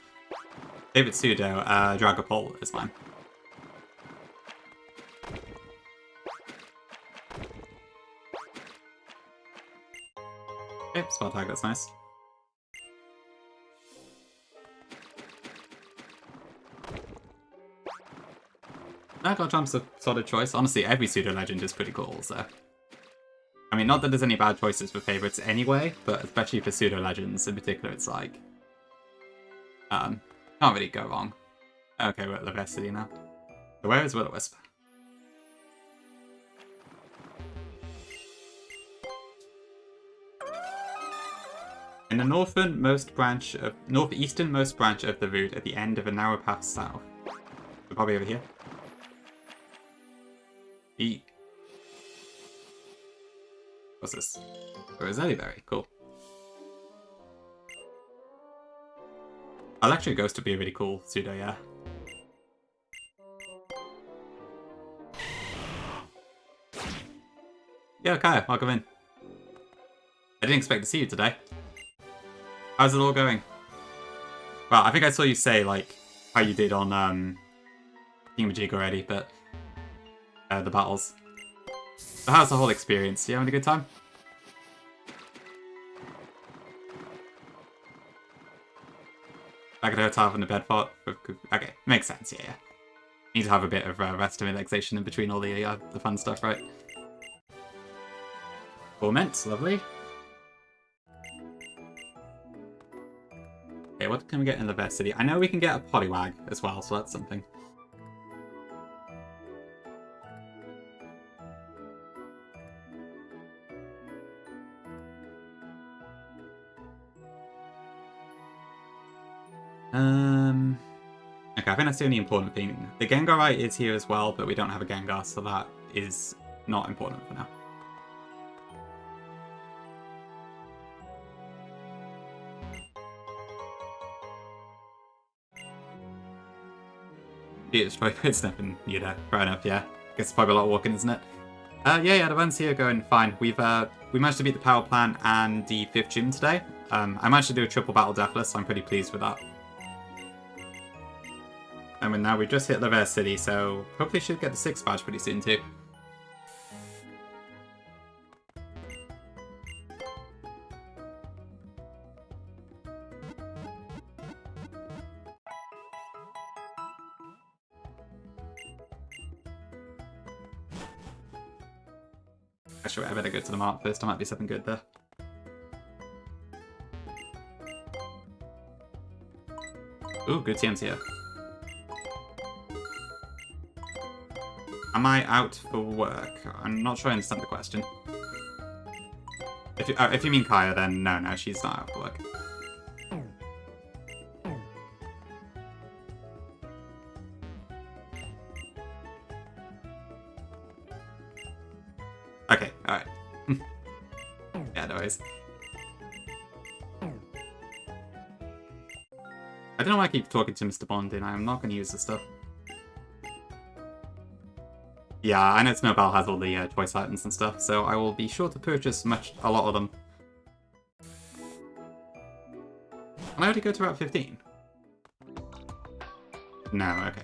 Favorite pseudo, Dragapult is mine. Okay, spell tag, that's nice. Jump's a solid choice. Honestly, every pseudo legend is pretty cool, so. I mean, not that there's any bad choices for favorites anyway, but especially for pseudo legends in particular, it's like, can't really go wrong. Okay, we're at Laver City now. So where is Will-O-Wisp? In the northeasternmost branch of the route at the end of a narrow path south. So probably over here. What's this? Oh, Roselli Berry. Cool. Electric Ghost would be a really cool pseudo, yeah. Yeah, okay, welcome in. I didn't expect to see you today. How's it all going? Well, I think I saw you say, like, how you did on, Thingamajig already, but... the battles. So how's the whole experience? You having a good time? Back at the hotel having a bed fart? Okay, makes sense, yeah. Need to have a bit of rest and relaxation in between all the fun stuff, right? Torment, lovely. Okay, what can we get in Laver City? I know we can get a Poliwag as well, so that's something. Okay, I think that's the only important thing. The Gengarite is here as well, but we don't have a Gengar, so that is not important for now. Yeah, it's probably it's nothing new there. Fair enough, yeah. Guess it's probably a lot of walking, isn't it? Yeah, the runs here are going fine. We managed to beat the power plant and the 5th gym today. I managed to do a triple battle deathless, so I'm pretty pleased with that. And now we've just hit Laver City, so hopefully should get the 6th badge pretty soon too. Actually, I better go to the mart first. There might be something good there. Ooh, good TMs here. Am I out for work? I'm not sure I understand the question. If you mean Kaya, then no, she's not out for work. Okay, alright. Yeah, no worries. I don't know why I keep talking to Mr. Bond, and I'm not going to use this stuff. Yeah, I know Snowbell has all the choice items and stuff, so I will be sure to purchase a lot of them. Can I already go to Route 15? No, okay.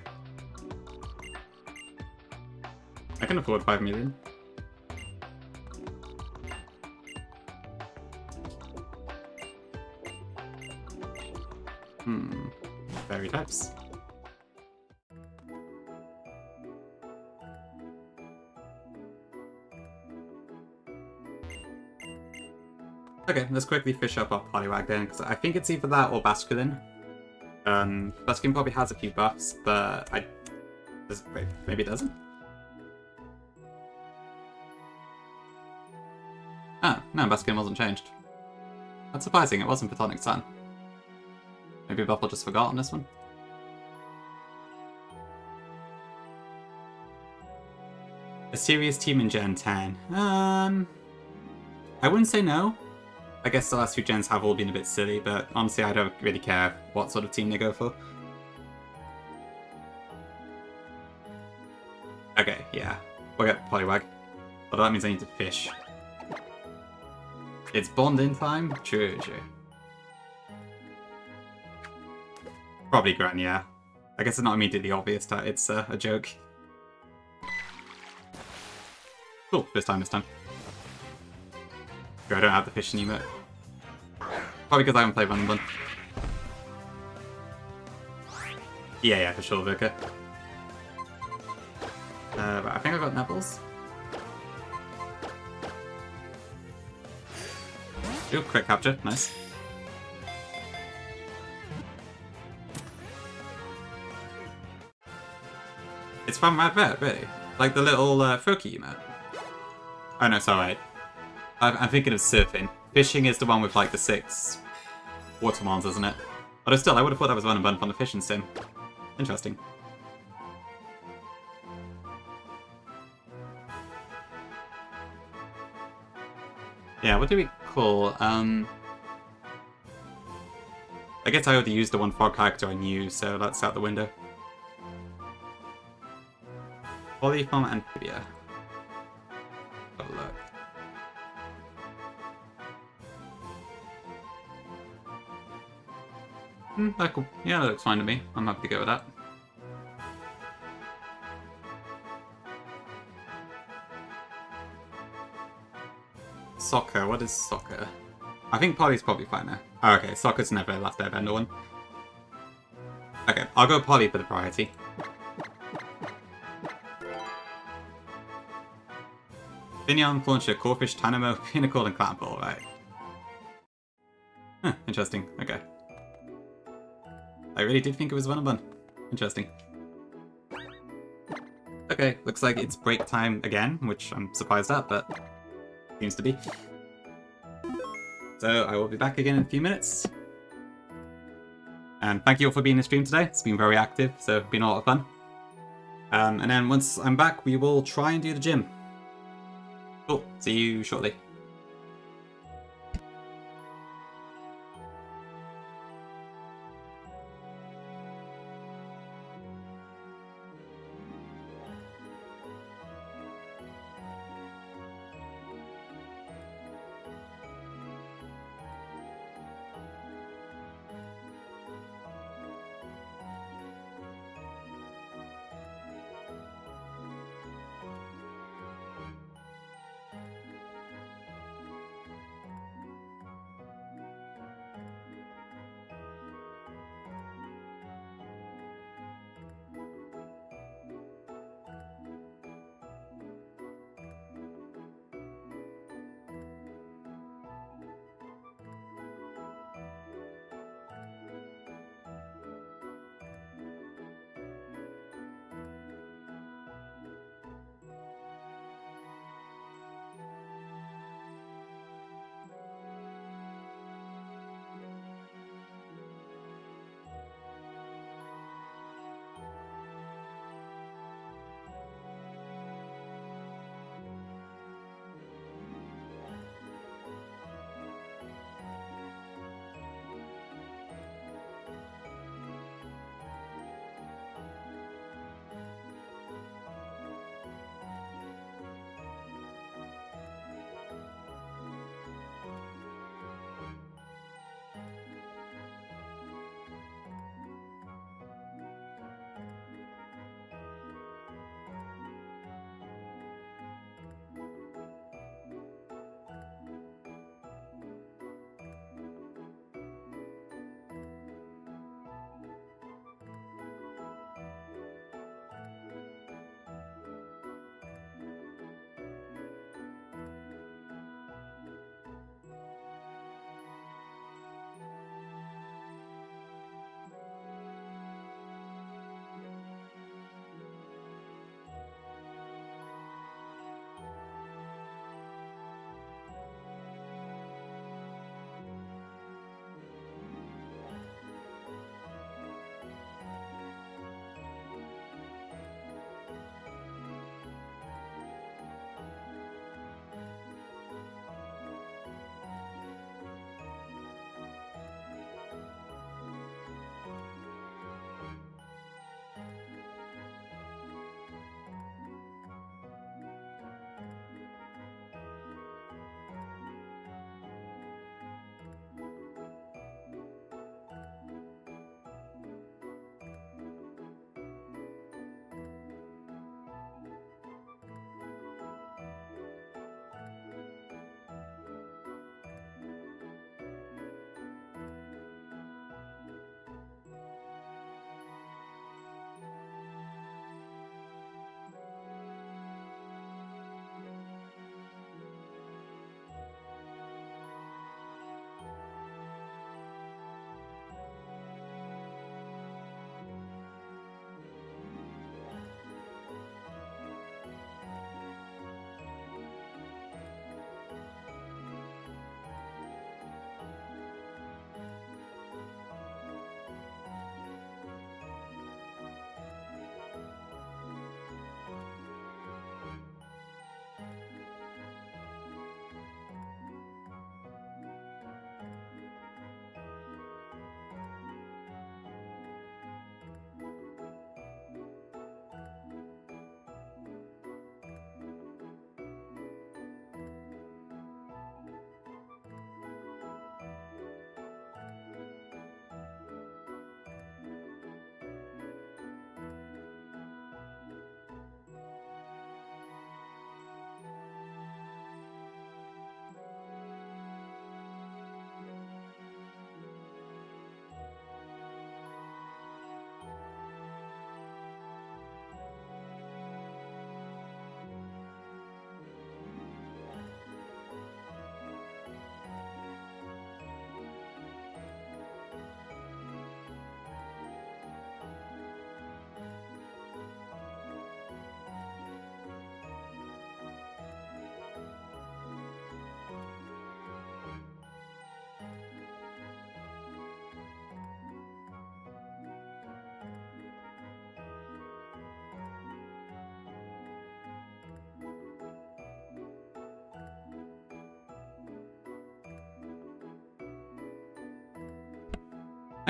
I can afford 5 million. Fairy types. Okay, let's quickly fish up our Poliwag then, because I think it's either that or Basculin. Basculin probably has a few buffs, but wait, maybe it doesn't? Ah, no, Basculin wasn't changed. That's surprising, it wasn't Photonic Sun. Maybe Buffalo just forgot on this one? A serious team in Gen 10. I wouldn't say no. I guess the last few gens have all been a bit silly, but honestly I don't really care what sort of team they go for. Okay, yeah. We'll get Poliwag. Although that means I need to fish. It's bond-in time? True. Probably Gran, yeah. I guess it's not immediately obvious that it's a joke. Cool, this time. Sure, I don't have the fishing emote. Probably because I haven't played Run. Yeah, for sure, Virka. But I think I got Neville's. Ooh, quick capture, nice. It's from Mad Vet, really? Like the little Froakie emote? Oh no, sorry. I'm thinking of surfing. Fishing is the one with like the 6 watermons, isn't it? Although still, I would have thought that was Run and Bun from the fishing sim. Interesting. Yeah, what do we call? I guess I already used the one frog character I knew, so that's out the window. Polyform Amphibia. Have a look. Yeah, that looks fine to me. I'm happy to go with that. Soccer, what is soccer? I think Polly's probably fine now. Oh, okay, soccer's never last airbender one. Okay, I'll go Polly for the priority. Finyon, Plauncher, Corfish, Tanamo, Pinnacle, and Clample, right. Huh, interesting, okay. I really did think it was Run and Bun. Interesting. Okay, looks like it's break time again, which I'm surprised at, but seems to be. So I will be back again in a few minutes. And thank you all for being in the stream today. It's been very active, so it's been a lot of fun. And then once I'm back, we will try and do the gym. Cool, see you shortly.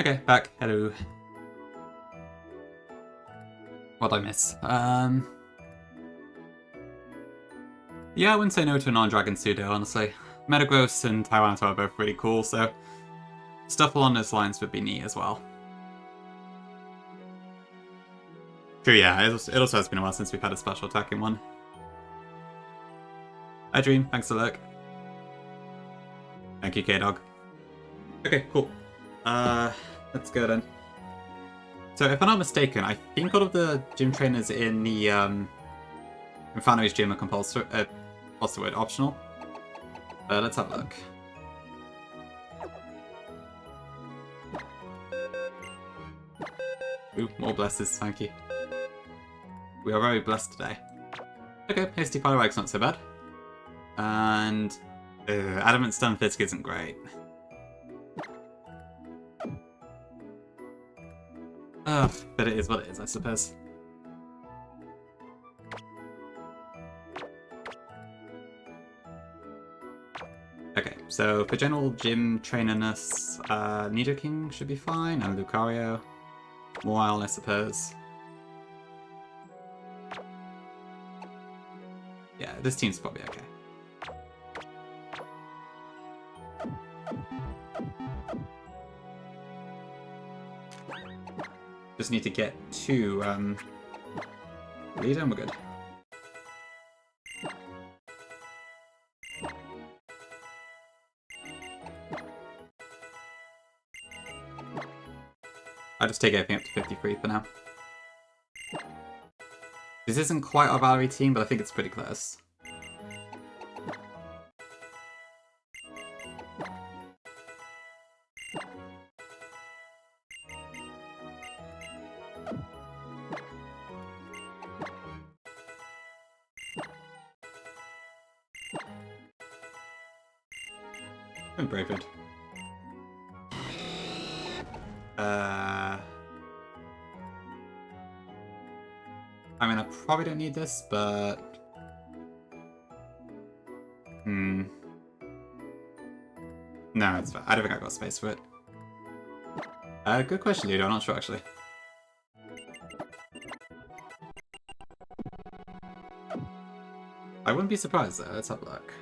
Okay, back. Hello. What'd I miss? Yeah, I wouldn't say no to a non-dragon pseudo, honestly. Metagross and Tyranitar are both really cool, so stuff along those lines would be neat as well. True, yeah, it also has been a while since we've had a special attacking one. Hi Dream, thanks for the look. Thank you, K-Dog. Okay, cool. Let's go then. So if I'm not mistaken, I think all of the gym trainers in the Infano's gym are compulsory. What's the word? Optional. Let's have a look. Ooh, more blesses, thank you. We are very blessed today. Okay, Hasty Firework's not so bad. And Adamant Stunfisk isn't great. Ugh, but it is what it is, I suppose. Okay, so for general gym trainerness, Nidoking should be fine, and Lucario. Moyle, I suppose. Yeah, this team's probably okay. Just need to get to leader and we're good. I'll just take everything up to 53 for now. This isn't quite our Valerie team, but I think it's pretty close. I'm very good. I mean, I probably don't need this, but... No, it's fine. I don't think I've got space for it. Good question, Ludo. I'm not sure, actually. I wouldn't be surprised, though. Let's have a look.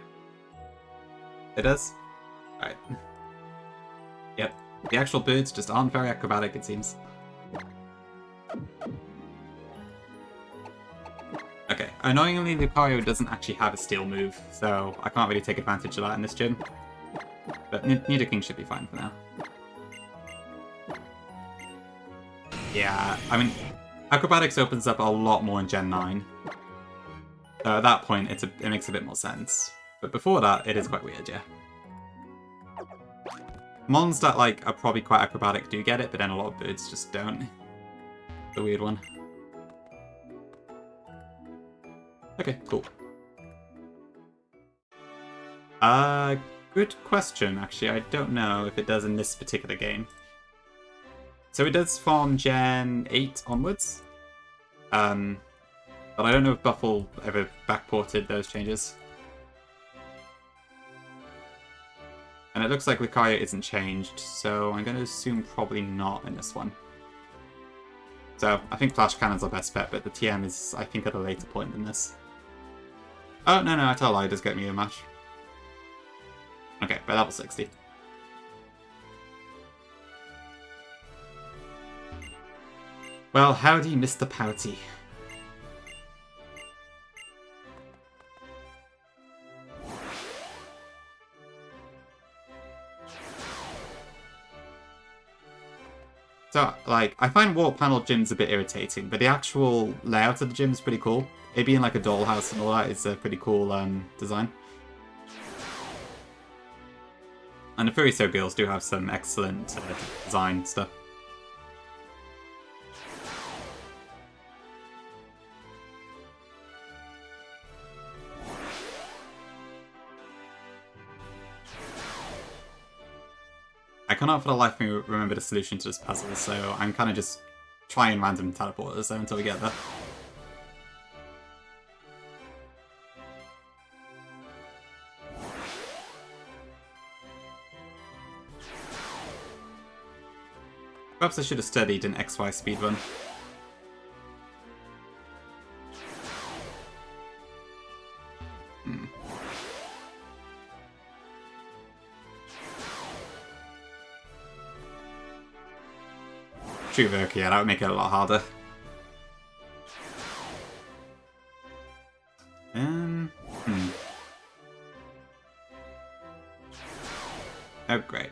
It does? Alright. Yep. The actual birds just aren't very acrobatic, it seems. Okay. Annoyingly, Lucario doesn't actually have a steel move, so I can't really take advantage of that in this gym. But Nidoking should be fine for now. Yeah, I mean, acrobatics opens up a lot more in Gen 9. So at that point, it makes a bit more sense. But before that, it is quite weird, yeah. Mons that like are probably quite acrobatic do get it, but then a lot of birds just don't. The weird one. Okay, cool. Good question, actually. I don't know if it does in this particular game. So it does from Gen 8 onwards. But I don't know if Buffle ever backported those changes. And it looks like Lucario isn't changed, so I'm going to assume probably not in this one. So I think Flash Cannon's our best bet, but the TM is, I think, at a later point than this. Oh, no, I tell a lie, it does get me a match. Okay, by level 60. Well, howdy, Mr. Pouty. So, like, I find wall panel gyms a bit irritating, but the actual layout of the gym is pretty cool. It being like a dollhouse and all that is a pretty cool design. And the Furry So girls do have some excellent design stuff. I cannot for the life of me remember the solution to this puzzle, so I'm kind of just trying random teleporters there until we get there. Perhaps I should have studied an XY speedrun. True Verk, yeah, that would make it a lot harder. Oh, great.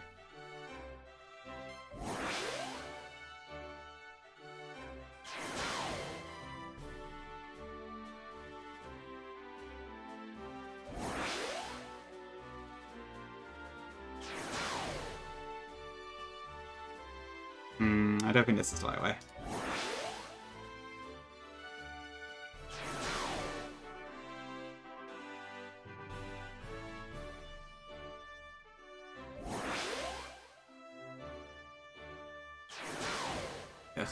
I don't think this is the right way. Ugh.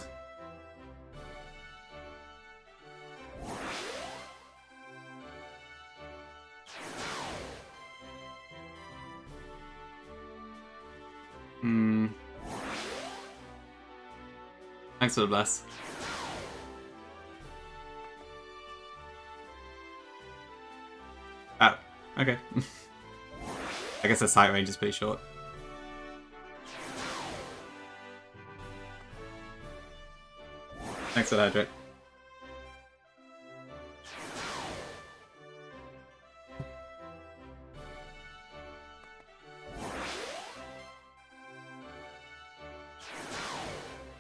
Thanks for the bless. Oh, okay. I guess the sight range is pretty short. Thanks for that, Drake.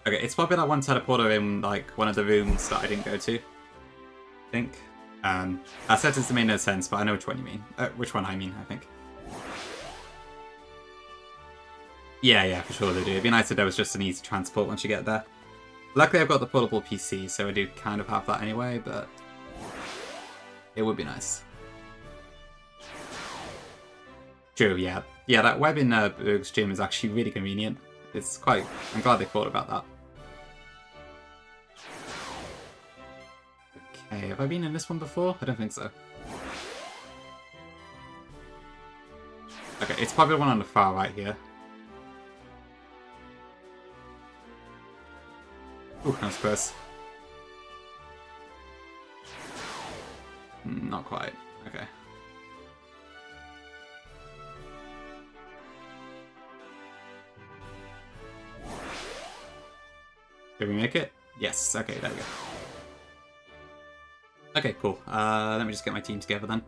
Okay, it's probably that one teleporter in like one of the rooms that I didn't go to. I think. That sentence made no sense, but I know which one you mean. Which one I mean, I think. Yeah, for sure they do. It'd be nice if there was just an easy transport once you get there. Luckily I've got the portable PC, so I do kind of have that anyway, but it would be nice. True, yeah. Yeah, that web in Berg's gym is actually really convenient. It's quite... I'm glad they thought about that. Okay, have I been in this one before? I don't think so. Okay, it's probably the one on the far right here. Ooh, that was close. Not quite. Okay. Did we make it? Yes. Okay, there we go. Okay, cool. Let me just get my team together then.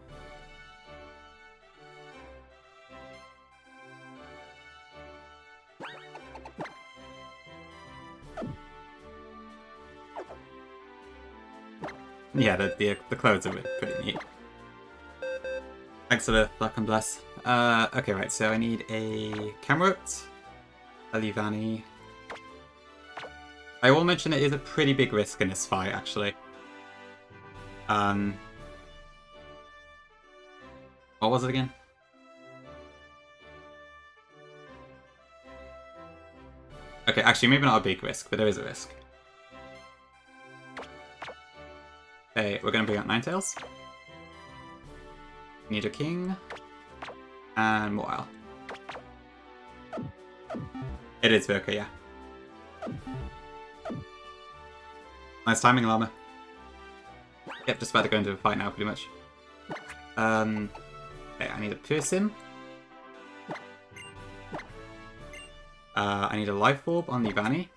Yeah, the clothes are pretty neat. Thanks for the luck and bless. Okay, right, so I need a Camerot, a Livani. I will mention it is a pretty big risk in this fight, actually. What was it again? Okay, actually, maybe not a big risk, but there is a risk. Okay, we're going to bring out Ninetales. Need a king. And Moyle. It is Verka, yeah. Nice timing, Llama. Yep, just about to go into a fight now, pretty much. Okay, I need a Piercing. I need a Life Orb on the Vanny.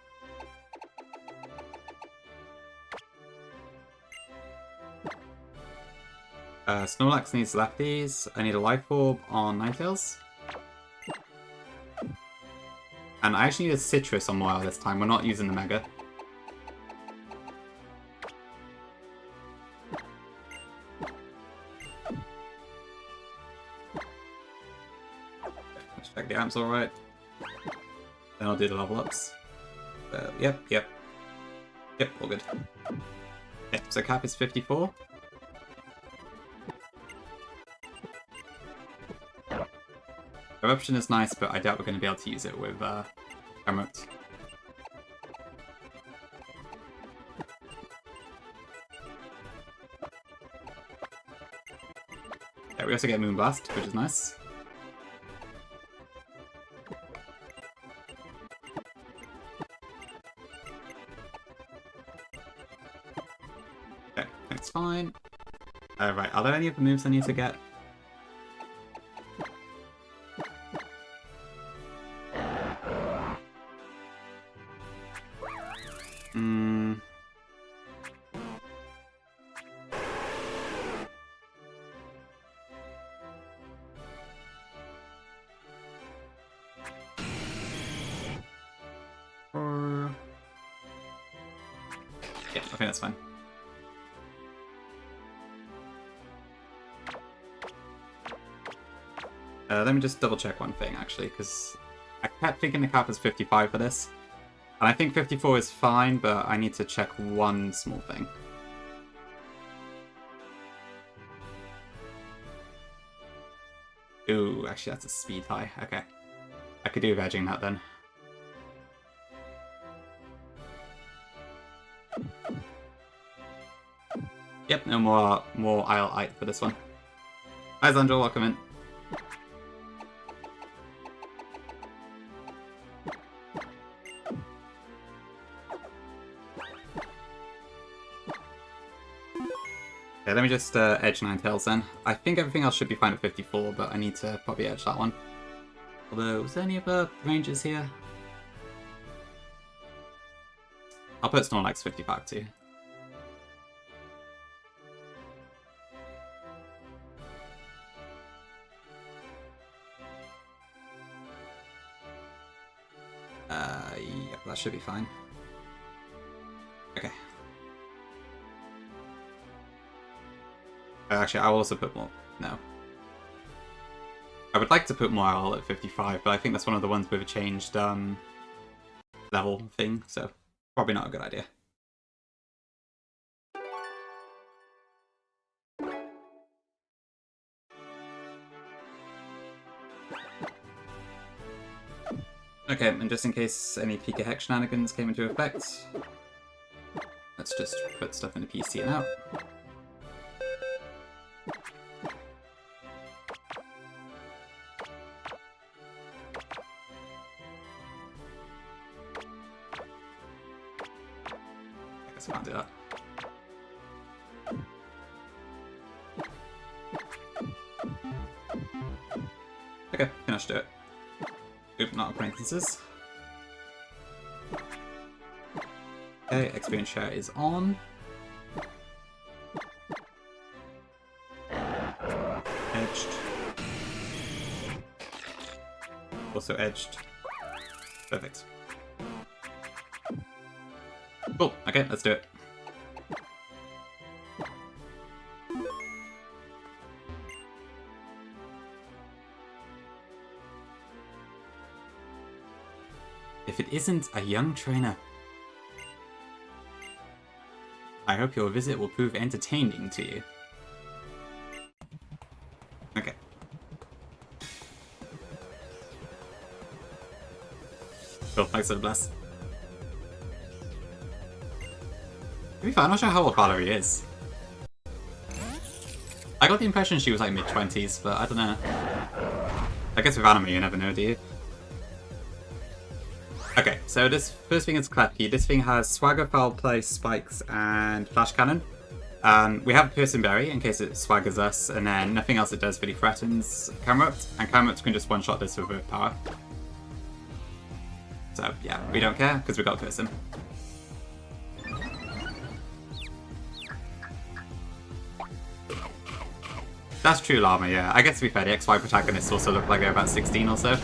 Snorlax needs lefties. I need a Life Orb on Ninetales. And I actually need a Citrus on Moyle this time. We're not using the Mega. Let's check the amp's alright. Then I'll do the level ups. Yep. Yep, all good. Yep, so cap is 54. Eruption is nice, but I doubt we're going to be able to use it with Camerot. Yeah, we also get Moonblast, which is nice. Okay, that's fine. Right, are there any other moves I need to get? Yeah, I think that's fine. Let me just double check one thing, actually, because I kept thinking the cap is 55 for this. And I think 54 is fine, but I need to check one small thing. Ooh, actually that's a speed high. Okay. I could do with edging that then. Yep, no more Isle for this one. Hi Zandra, welcome in. Okay, let me just edge Ninetales then. I think everything else should be fine at 54, but I need to probably edge that one. Although, was there any other ranges here? I'll put Snorlax 55 too. Yep, that should be fine. Okay. Actually, I will also put more. No. I would like to put more Owl at 55, but I think that's one of the ones with a changed level thing, so probably not a good idea. Okay, and just in case any Pika Hex shenanigans came into effect, let's just put stuff in the PC now. I guess I can't do that. Okay, finish do it. Oop, not acquaintances. Okay, experience share is on. Edged. Also edged. Perfect. Cool, okay, let's do it. If it isn't a young trainer. I hope your visit will prove entertaining to you. Okay. Cool, thanks for the bless. To be fair, I'm not sure how old Valerie is. I got the impression she was like mid-20s, but I don't know. I guess with anime you never know, do you? Okay, so this first thing is Klefki. This thing has Swagger, Foul Play, Spikes, and Flash Cannon. We have Piercing Berry in case it swaggers us, and then nothing else it does really threatens Camerupt, and Camerupt can just one-shot this with Earth Power. So yeah, we don't care, because we got Piercing. That's true Llama, yeah. I guess to be fair, the XY protagonists also look like they're about 16 or so.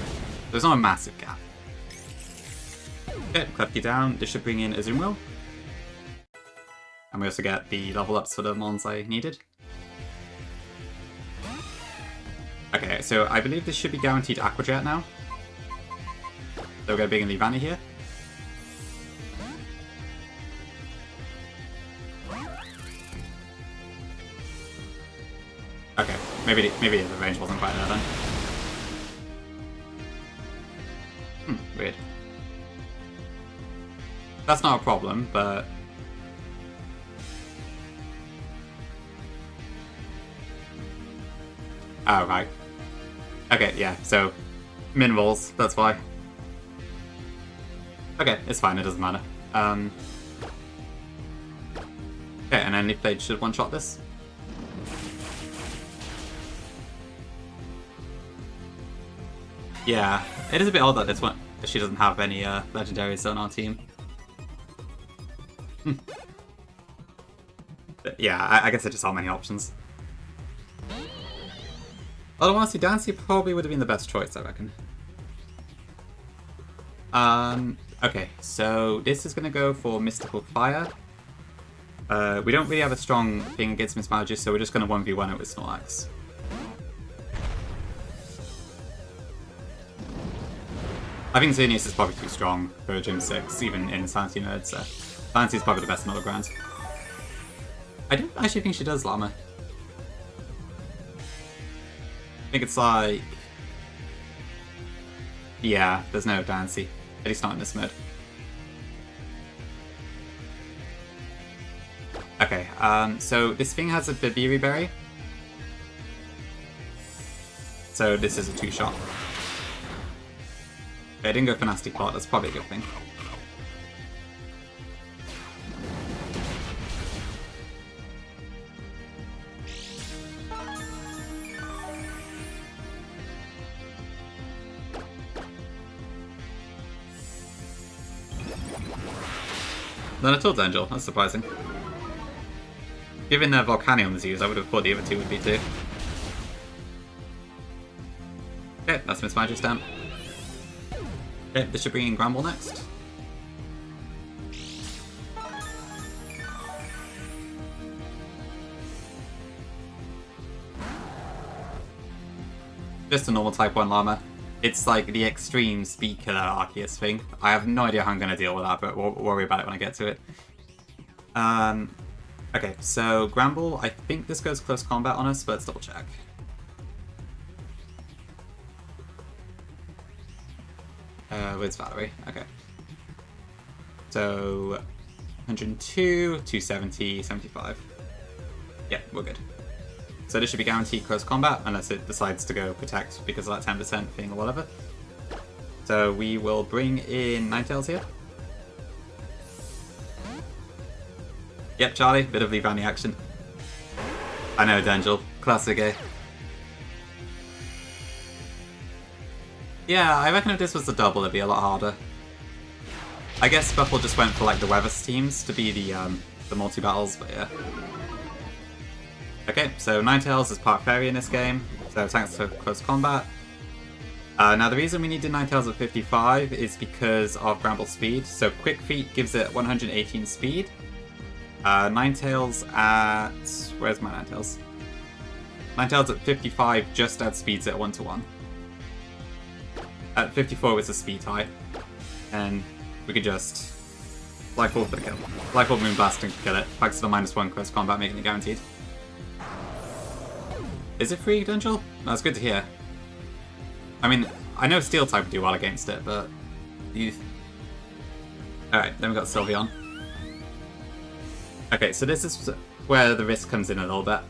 There's not a massive gap. Okay, Klefki down. This should bring in Azumarill. And we also get the level ups for the mons I needed. Okay, so I believe this should be guaranteed Aqua Jet now. So we're going to bring in Leavanny here. Okay, maybe the range wasn't quite there then. Weird. That's not a problem, but... Oh, right. Okay, yeah, so... min rolls, that's why. Okay, it's fine, it doesn't matter. Okay, and then Leaf Blade should one-shot this. Yeah, it is a bit odd that this one she doesn't have any legendaries on our team. But yeah, I guess there just aren't many options. Although honestly, Dancy probably would have been the best choice, I reckon. Okay, so this is gonna go for Mystical Fire. We don't really have a strong thing against Mismanagers, so we're just gonna 1v1 it with Snorlax. I think Xerneas is probably too strong for Gym 6, even in Sanity mode, so Sanity is probably the best in all the ground. I don't actually think she does Llama. I think it's like... yeah, there's no Dancy. At least not in this mode. Okay, so this thing has a Bibiri Berry. So this is a 2-shot. Okay, I didn't go for Nasty Plot, that's probably a good thing. None at all, Angel. That's surprising. Given Volcanion was used, I would have thought the other two would be too. Okay, that's Miss Magic Stamp. Okay, this should bring in Gramble next. Just a normal Type 1 Llama. It's like the extreme Speed Killer Arceus thing. I have no idea how I'm going to deal with that, but we'll worry about it when I get to it. Okay, so Gramble, I think this goes close combat on us, but let's double check. Where's Valerie? Okay. So, 102, 270, 75. Yeah, we're good. So this should be guaranteed close combat, unless it decides to go Protect because of that 10% thing or whatever. So we will bring in Ninetales here. Yep, Charlie, bit of Leaf Annie action. I know, Dangel. Classic, eh? Yeah, I reckon if this was the double, it'd be a lot harder. I guess Buffle just went for like the Weathers teams to be the multi-battles, but yeah. Okay, so Ninetales is part Fairy in this game, so thanks to close combat. Now the reason we needed Ninetales at 55 is because of Gramble's speed. So Quick Feet gives it 118 speed. Ninetales at... where's my Ninetales? Ninetales at 55 just adds speeds at 1-to-1. At 54 it's a speed tie. And we could just... Life Orb for the kill. Life Orb Moonblast and kill it. Thanks to the -1 close combat, making it guaranteed. Is it free, Dungel? That's good to hear. I mean, I know Steel type would do well against it, but... Alright, then we got Sylveon. Okay, so this is where the risk comes in a little bit.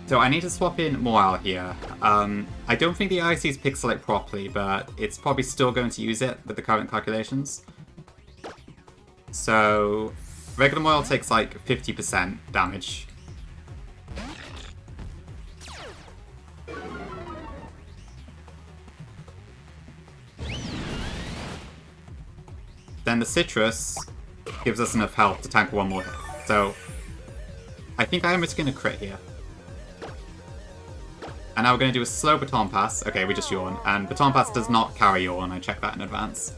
So I need to swap in Moral here. I don't think the IC's pixelate properly, but it's probably still going to use it with the current calculations. So regular Moral takes like 50% damage. Then the Citrus gives us enough health to tank one more hit. So I think I am risking a crit here. And now we're going to do a slow Baton Pass. Okay, we just yawn. And Baton Pass does not carry yawn. I checked that in advance.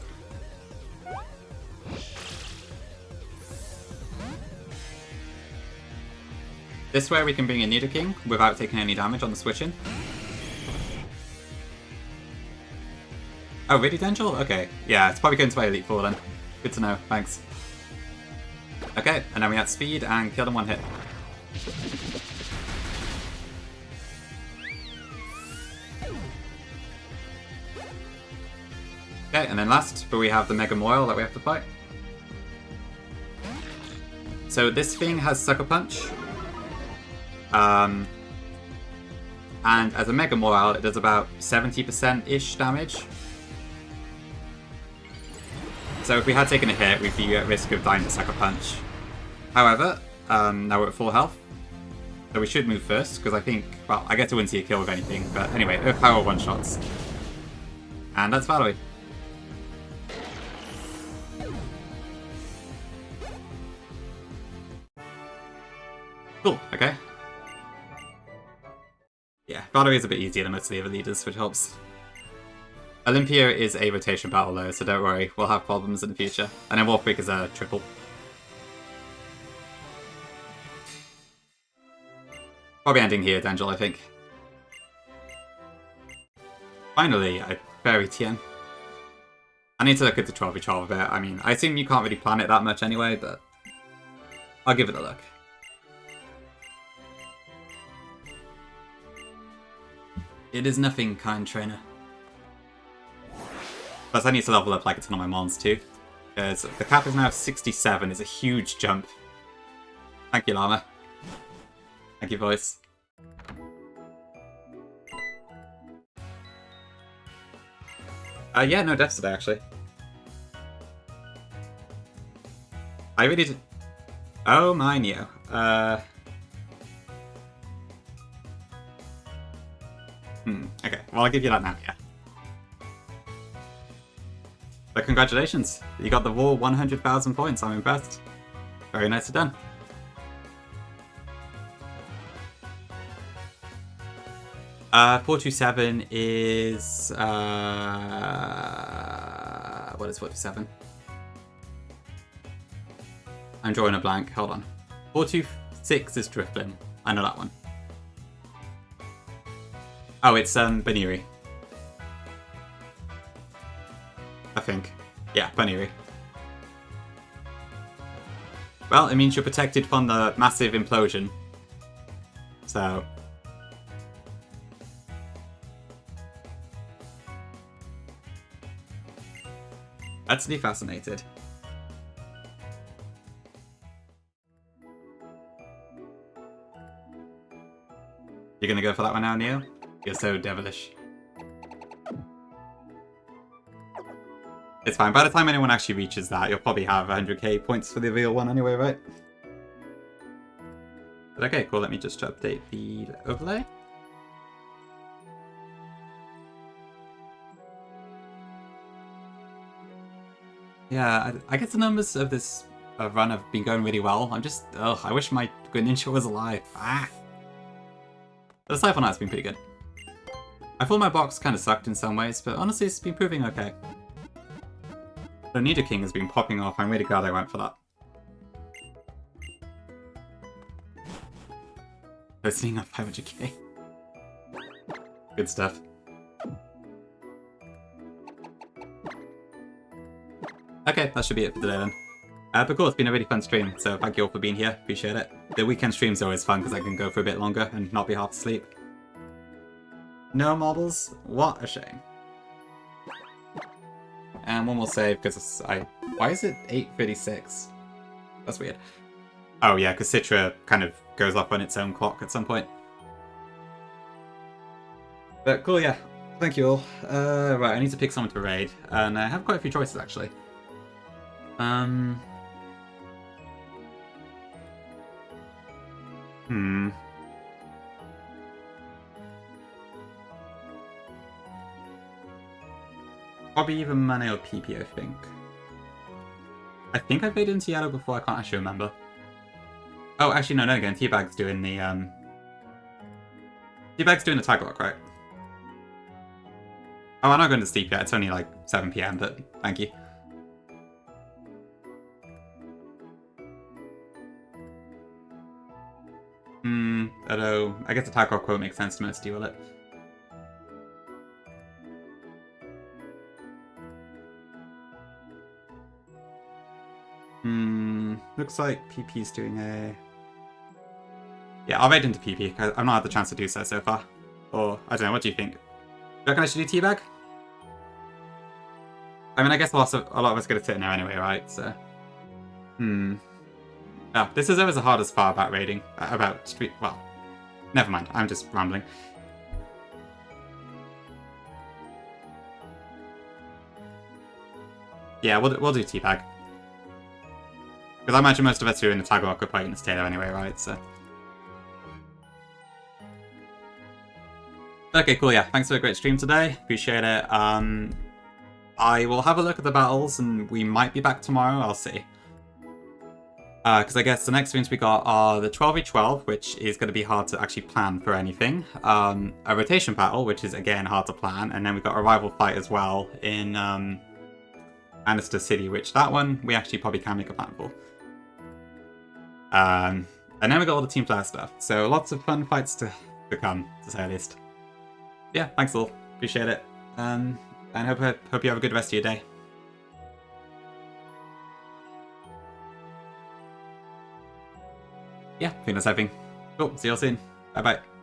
This way we can bring in Nidoking without taking any damage on the switch-in. Oh, really, Dangel? Okay. Yeah, it's probably going to my Elite Four then. Good to know. Thanks. Okay, and then we add speed and kill in one hit. Okay, and then last, but we have the Mega Moil that we have to fight. So this thing has Sucker Punch. And as a Mega Moil, it does about 70%-ish damage. So if we had taken a hit, we'd be at risk of dying to Sucker Punch. However, Now we're at full health. So we should move first, because I think, well, I guess I wouldn't see a kill with anything, but anyway, Earth Power one-shots. And that's Valerie. Cool, okay. Yeah, Valerie is a bit easier than most of the other leaders, which helps. Olympia is a rotation battle though, so don't worry, we'll have problems in the future. And then Wolfbreak is a triple. Probably ending here, Dangel, I think. Finally, I bury Tien. I need to look at the 12v12 a bit. I mean, I assume you can't really plan it that much anyway, but I'll give it a look. It is nothing, kind trainer. Plus, I need to level up like a ton of my mons too. Because the cap is now 67, it's a huge jump. Thank you, Llama. Thank you, voice. Yeah, no deaths today, actually. I really did. Oh, my Neo. Okay, well, I'll give you that now, yeah. But congratulations, you got the raw 100,000 points, I'm impressed. Very nicely done. Uh, 427 is, what is 427? I'm drawing a blank, hold on. 426 is Drifblim, I know that one. Oh, it's, Baniri. I think. Yeah, Baniri. Well, it means you're protected from the massive implosion. So... Let's be fascinated. You're gonna go for that one now, Neo? You're so devilish. It's fine. By the time anyone actually reaches that, you'll probably have 100k points for the real one anyway, right? But okay, cool. Let me just update the overlay. Yeah, I guess the numbers of this run have been going really well. I'm just... Ugh, I wish my Greninja was alive. Ah! But aside from that, it's been pretty good. I thought my box kind of sucked in some ways, but honestly, it's been proving okay. The Nidoking has been popping off. I'm really glad I went for that. Listening up 500k. Good stuff. Okay, that should be it for today then. But cool, it's been a really fun stream, so thank you all for being here. Appreciate it. The weekend streams are always fun because I can go for a bit longer and not be half asleep. No models? What a shame. And one more save because why is it 8:36? That's weird. Oh yeah, because Citra kind of goes off on its own clock at some point. But cool, yeah. Thank you all. Right, I need to pick someone to raid, and I have quite a few choices actually. Probably either Mane or PP, I think. I think I've played into Yellow before, I can't actually remember. Oh, actually, no, again, Teabag's doing the, Teabag's doing the tag lock, right? Oh, I'm not going to sleep yet, it's only like 7 PM, but thank you. Although, I guess the tag lock won't make sense to most of you, will it? Looks like PP's doing a... Yeah, I'll raid into PP. I've not had the chance to do so far. Or, I don't know, what do you think? Do you reckon I should do Teabag? I mean, I guess a lot of us are going to sit in there anyway, right? So... Oh, this is always the hardest part about raiding. About street... Well, never mind. I'm just rambling. Yeah, we'll do Teabag. Because I imagine most of us who are in the tag lock are playing this Taylor anyway, right? So. Okay, cool, yeah. Thanks for a great stream today. Appreciate it. I will have a look at the battles, and we might be back tomorrow. I'll see. Because I guess the next streams we got are the 12v12, which is going to be hard to actually plan for anything. A rotation battle, which is, again, hard to plan. And then we've got a rival fight as well in Annister City, which that one we actually probably can make a plan for. And then we got all the team player stuff. So lots of fun fights to come, to say the least. Yeah, thanks all. Appreciate it. And hope you have a good rest of your day. Yeah, I think that's everything. Cool, see you all soon. Bye-bye.